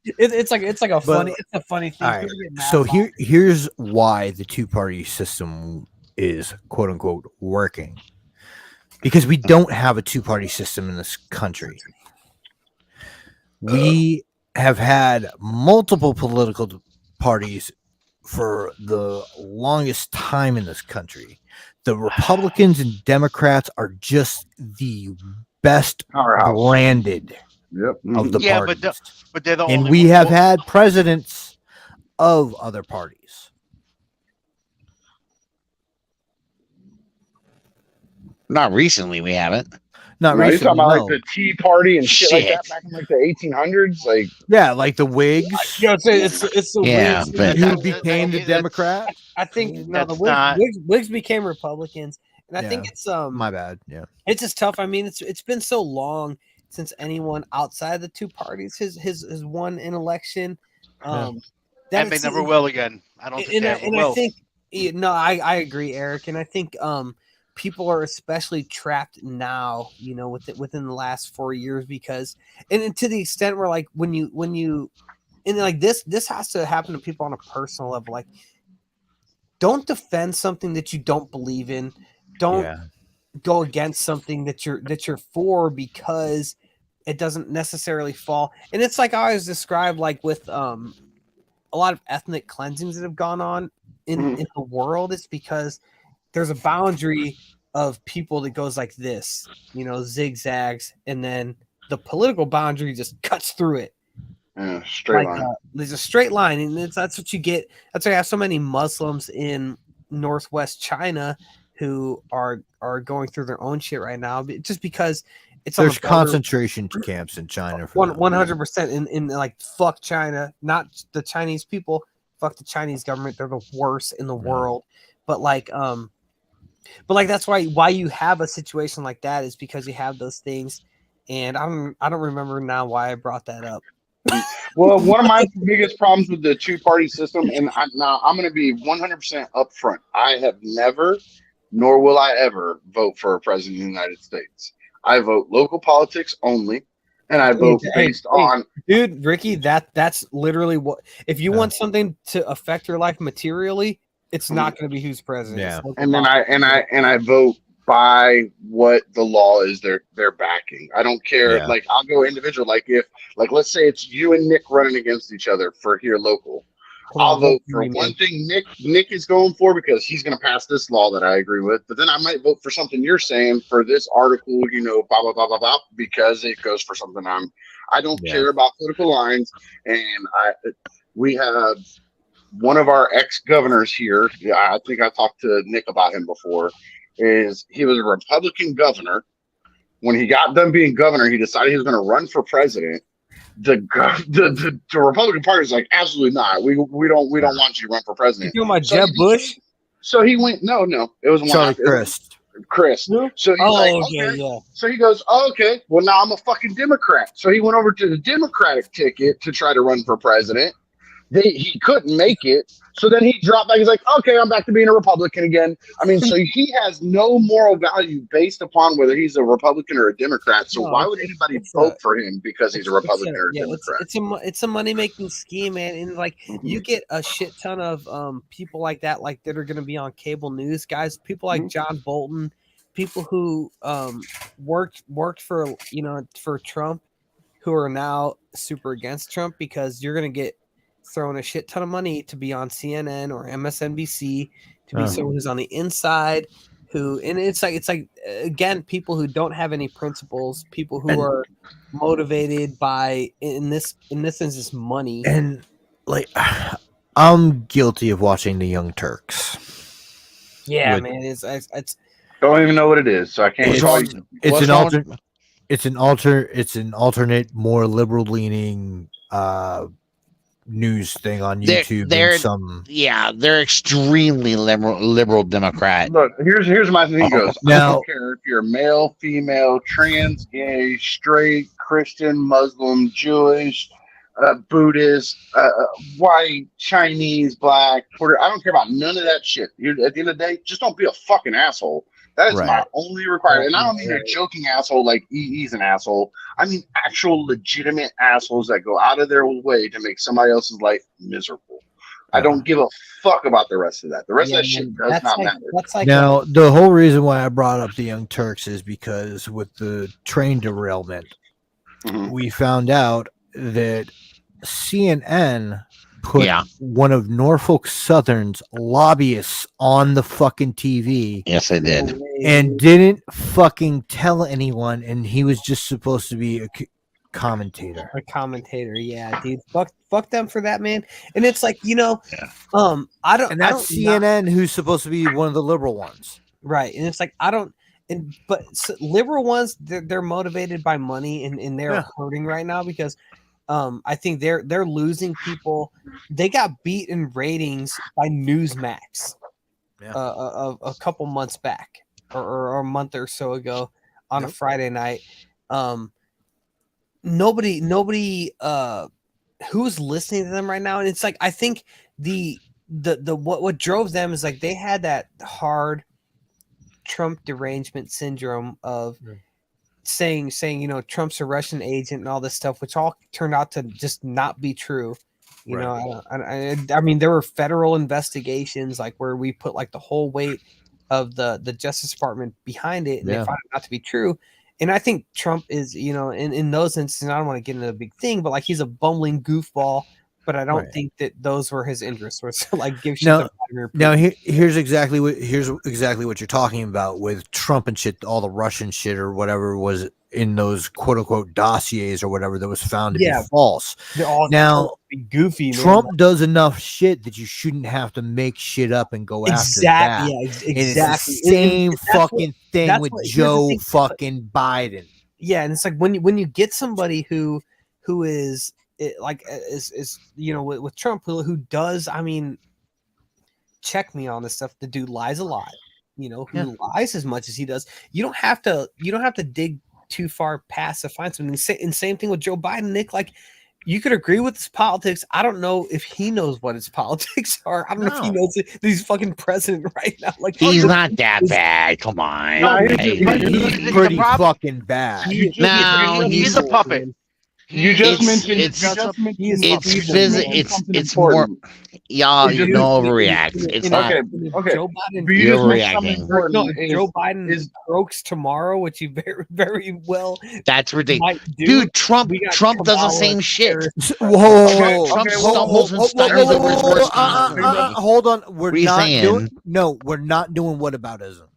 it's like a funny thing. Right. So here's why the two-party system is quote unquote working, because we don't have a two-party system in this country. We have had multiple political parties for the longest time in this country. The Republicans and Democrats are just the best branded of the parties. But they're the and only we have had presidents of other parties. Not recently, we haven't. You're talking about like the Tea Party and shit like that back in like the 1800s, like like the Whigs. It's the Whigs who became the Democrat. I think the Whigs became Republicans, and I think it's my bad. Yeah, it's just tough. I mean, it's been so long since anyone outside the two parties has won an election. And they never will again. I don't think they ever will. I think I agree, Eric, and I think people are especially trapped now, within the last 4 years, because and to the extent where like when you and like this has to happen to people on a personal level. Like don't defend something that you don't believe in. Don't go against something that you're for because it doesn't necessarily fall. And it's like I always describe, like with a lot of ethnic cleansings that have gone on in the world. It's because there's a boundary of people that goes like this, zigzags, and then the political boundary just cuts through it. Yeah, straight line. There's a straight line, and that's what you get. That's why I have so many Muslims in northwest China who are going through their own shit right now, just because there's concentration camps in China. 100% in like fuck China, not the Chinese people. Fuck the Chinese government. They're the worst in the world. But that's why you have a situation like that is because you have those things, and I don't remember now why I brought that up. Well, one of my biggest problems with the two-party system, and now I'm going to be 100% upfront. I have never, nor will I ever, vote for a president of the United States. I vote local politics only, and I vote based on. Dude, Ricky, that's literally what. If you want something to affect your life materially, it's not going to be who's president. Yeah, and then I vote by what the law is they're backing. I don't care. Like I'll go individual. Like if let's say it's you and Nick running against each other for here local. I'll vote for one thing Nick is going for because he's going to pass this law that I agree with. But then I might vote for something you're saying for this article, blah blah blah blah blah, because it goes for something I don't care about political lines. And we have one of our ex-governors here. I think I talked to Nick about him before. He was a Republican governor. When he got done being governor, he decided he was going to run for president. The Republican Party is like, absolutely not. We don't want you to run for president. You talking about Jeb Bush? So he went, no, it was Charlie Chris. So he's okay. So he goes, okay, well now I'm a fucking Democrat. So he went over to the Democratic ticket to try to run for president. He couldn't make it. So then he dropped back. He's like, okay, I'm back to being a Republican again. I mean, so he has no moral value based upon whether he's a Republican or a Democrat. So why would anybody vote for him because he's a Republican or a Democrat? It's a money-making scheme, man. And you get a shit ton of people like that are going to be on cable news, guys. People like John Bolton, people who worked for for Trump, who are now super against Trump because you're going to get throwing a shit ton of money to be on CNN or MSNBC, to be someone who's on the inside, and it's like again, people who don't have any principles, people who are motivated by in this instance money. And I'm guilty of watching the Young Turks. Yeah, man, it's don't even know what it is, so I can't. It's an alternate, more liberal leaning news thing on YouTube. They're extremely liberal Democrat. Look, here's my thing. Goes now, I don't care if you're male, female, trans, gay, straight, Christian, Muslim, Jewish, Buddhist, white, Chinese, black, Puerto. I don't care about none of that shit. At the end of the day, just don't be a fucking asshole. That is my only requirement. And I don't mean a joking asshole like he's an asshole. I mean actual legitimate assholes that go out of their way to make somebody else's life miserable. I don't give a fuck about the rest of that. The rest of that shit does not matter. Now, the whole reason why I brought up the Young Turks is because with the train derailment, we found out that CNN put one of Norfolk Southern's lobbyists on the fucking TV. Yes, they did. And didn't fucking tell anyone, and he was just supposed to be a commentator. A commentator, yeah, dude. Fuck them for that, man. And it's like, I don't. And that's CNN, who's supposed to be one of the liberal ones, right? And it's like but liberal ones, they're motivated by money, and they're hurting right now because. I think they're losing people. They got beat in ratings by Newsmax a couple months back or a month or so ago on a Friday night. Nobody who's listening to them right now, and it's like I think the what drove them is like they had that hard Trump derangement syndrome of saying Trump's a Russian agent and all this stuff, which all turned out to just not be true. You know, I mean, there were federal investigations like where we put like the whole weight of the Justice Department behind it, and they found it not to be true. And I think Trump is, you know, in those instances, I don't want to get into a big thing, but like he's a bumbling goofball. But I don't think that those were his interests. Was to like give shit to Vladimir Putin. Here's exactly what you're talking about with Trump and shit. All the Russian shit or whatever was in those quote unquote dossiers or whatever that was found to be false. They're all now goofy. Trump does enough shit that you shouldn't have to make shit up and go after that. Yeah, exactly. And it's the same fucking thing with Joe fucking Biden. Yeah, and it's like when you get somebody who is. Is you know with Trump who does, I mean, check me on this stuff. The dude lies a lot, you know, who lies as much as he does. You don't have to dig too far past to find something. And same thing with Joe Biden, Nick. Like you could agree with his politics. I don't know if he knows what his politics are. I don't know if he knows that he's fucking president right now. Like he's not that bad. Come on, he's pretty fucking bad. He's a puppet. You just mentioned it's more y'all you don't overreact. It's not okay. Joe Biden, you're overreacting. Joe Biden is strokes tomorrow, which you very, very well. That's ridiculous, dude. Trump does the same shit. Trump stumbles and stutters over his worst. Hold on, we're not doing whataboutisms.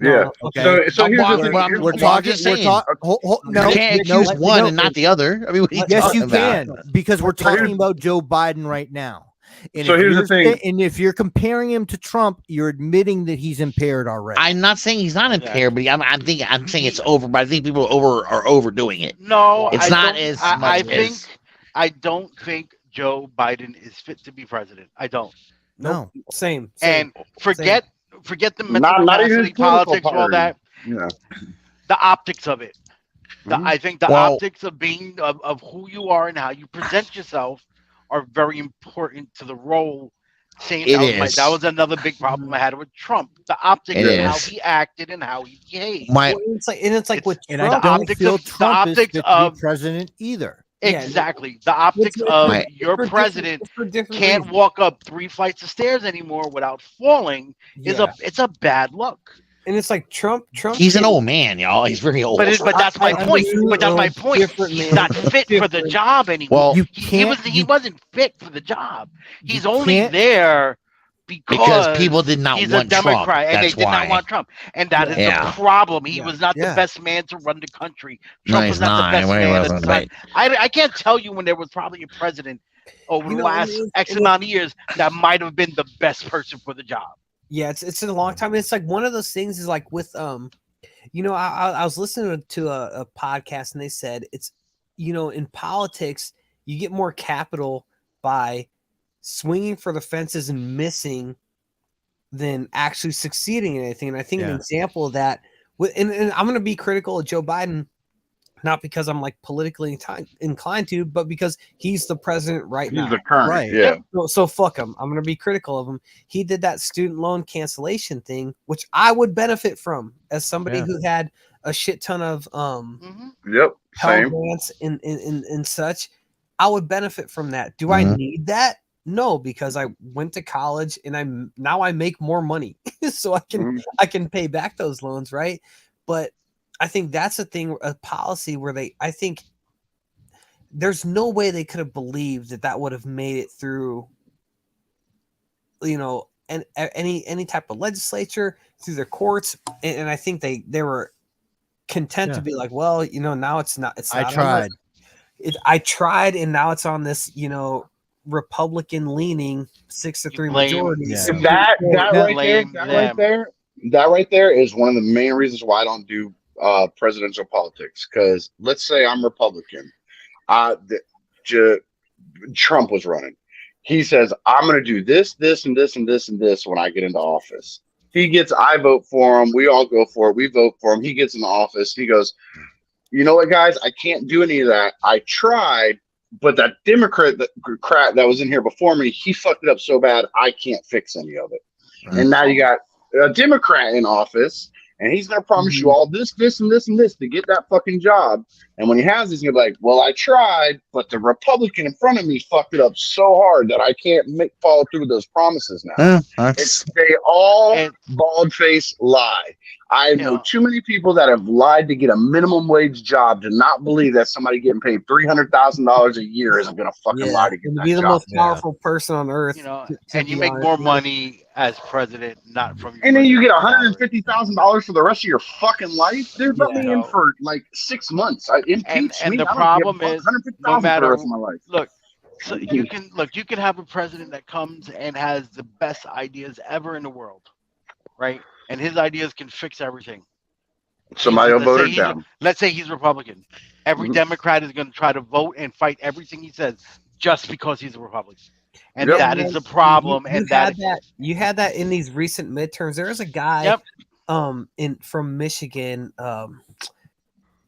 Yeah. Okay. So here's the thing. We're talking. No, you can't accuse one and not the other. I mean, yes, you can, because we're talking about Joe Biden right now. And so here's the thing. And if you're comparing him to Trump, you're admitting that he's impaired already. I'm not saying he's not impaired, but I'm saying it's over. But I think people are overdoing it. No, it's not as much. I don't think Joe Biden is fit to be president. I don't. No. Same. And forget the mental capacity, politics, all that. Yeah. The optics of it. I think the optics of being of who you are and how you present yourself are very important to the role. That was another big problem I had with Trump. The optics of how he acted and how he behaved. It's like with and I don't feel Trump is fit to be president either. Exactly. The optics of your president can't walk up 3 flights of stairs anymore without falling it's a bad look. And it's like Trump. He's an old man, y'all. He's very old. But that's my point. He's not fit for the job anymore. Well, he wasn't fit for the job. He's only there because people did not he's want a Democrat Trump. and they did not want Trump. And that is the problem. He was not the best man to run the country. Trump was not the best man at the time. I can't tell you when there was probably a president over the last X amount of years that might have been the best person for the job. Yeah, it's a long time. It's like one of those things is like with you know, I was listening to a podcast and they said it's, you know, in politics you get more capital by swinging for the fences and missing than actually succeeding in anything. And I think an example of that and I'm going to be critical of Joe Biden, not because I'm like politically inclined to, but because he's the president right now. He's the current, right? Yeah. So fuck him. I'm gonna be critical of him. He did that student loan cancellation thing, which I would benefit from as somebody who had a shit ton of Pell Grants and such. I would benefit from that. Do I need that? No, because I went to college and I make more money, so I can pay back those loans, right? But I think that's a policy where I think there's no way they could have believed that would have made it through, you know, and any type of legislature, through the courts. And I think they were content to be like, well, you know, now it's not. I tried. I tried, and now it's on this, you know, Republican leaning 6-3 majority. That right there is one of the main reasons why I don't do presidential politics, because let's say I'm Republican, Trump was running, he says I'm going to do this and this and this and this when I get into office. I vote for him, we all go for it, we vote for him, he gets in the office, he goes, you know what guys, I can't do any of that, I tried, but that Democrat that was in here before me, he fucked it up so bad I can't fix any of it. And now you got a Democrat in office, and he's going to promise you all this, this, and this, and this to get that fucking job. And when he has this, he'll be like, well, I tried, but the Republican in front of me fucked it up so hard that I can't follow through with those promises now. They all bald-faced lie. I know too many people that have lied to get a minimum wage job to not believe that somebody getting paid $300,000 a year isn't going to fucking lie to get that be the job. most powerful person on earth. And you make more money as president, not from your. And then you get $150,000 for the rest of your fucking life. Dude, let me in for like 6 months. Impeach me. And the problem is, no matter for the rest of my life. Look. So you can have a president that comes and has the best ideas ever in the world, right? And his ideas can fix everything. Somebody will vote it down. Let's say he's Republican. Every Democrat is going to try to vote and fight everything he says just because he's a Republican. And that is the problem. You had that in these recent midterms. There was a guy from Michigan,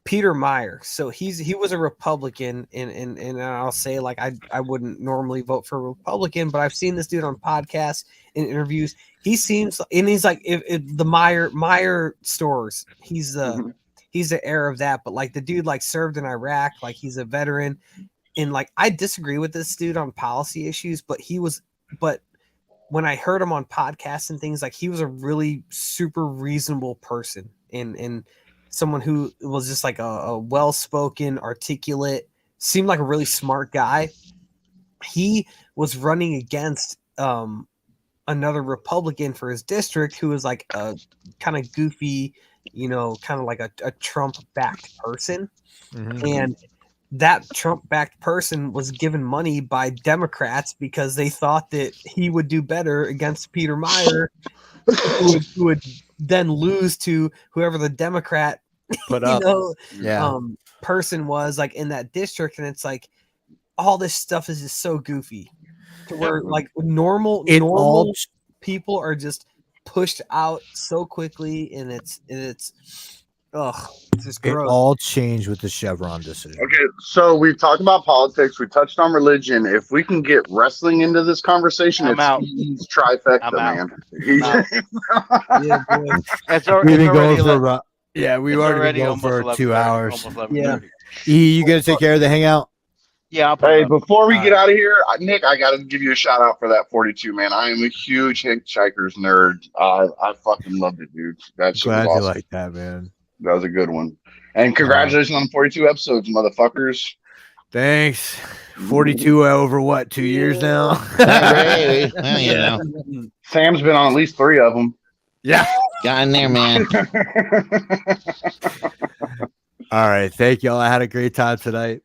Peter Meyer. So he was a Republican, and I'll say, like, I wouldn't normally vote for a Republican, but I've seen this dude on podcasts and interviews. He seems, and he's like, if the Meyer stores, he's the heir of that. But like the dude like served in Iraq, like he's a veteran, and like I disagree with this dude on policy issues, but when I heard him on podcasts and things, like he was a really super reasonable person and someone who was just like a well-spoken, articulate, seemed like a really smart guy. He was running against another Republican for his district who was like a kind of goofy, kind of like a Trump-backed person. And that Trump-backed person was given money by Democrats because they thought that he would do better against Peter Meyer, who would then lose to whoever the Democrat person was like in that district. And it's like all this stuff is just so goofy to where like normal people are just pushed out so quickly, and it's just gross. It all changed with the Chevron decision. Okay, so we've talked about politics, we touched on religion. If we can get wrestling into this conversation, it's trifecta, man. Yeah, boy. We've been going for about we've already been going for 2 hours. Yeah. You gonna take care of the hangout? Yeah. Hey, before we get out of here, Nick, I got to give you a shout out for that 42, man. I am a huge Hitchhiker's nerd. I fucking loved it, dude. That's glad awesome. you like that, man. That was a good one. And congratulations on 42 episodes, motherfuckers. Thanks. 42 over what, 2 years now? Sam's been on at least 3 of them. Yeah. Got in there, man. All right. Thank y'all. I had a great time tonight.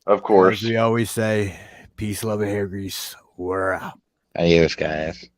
Of course. As we always say, peace, love, and hair grease. We're out. Adios, guys.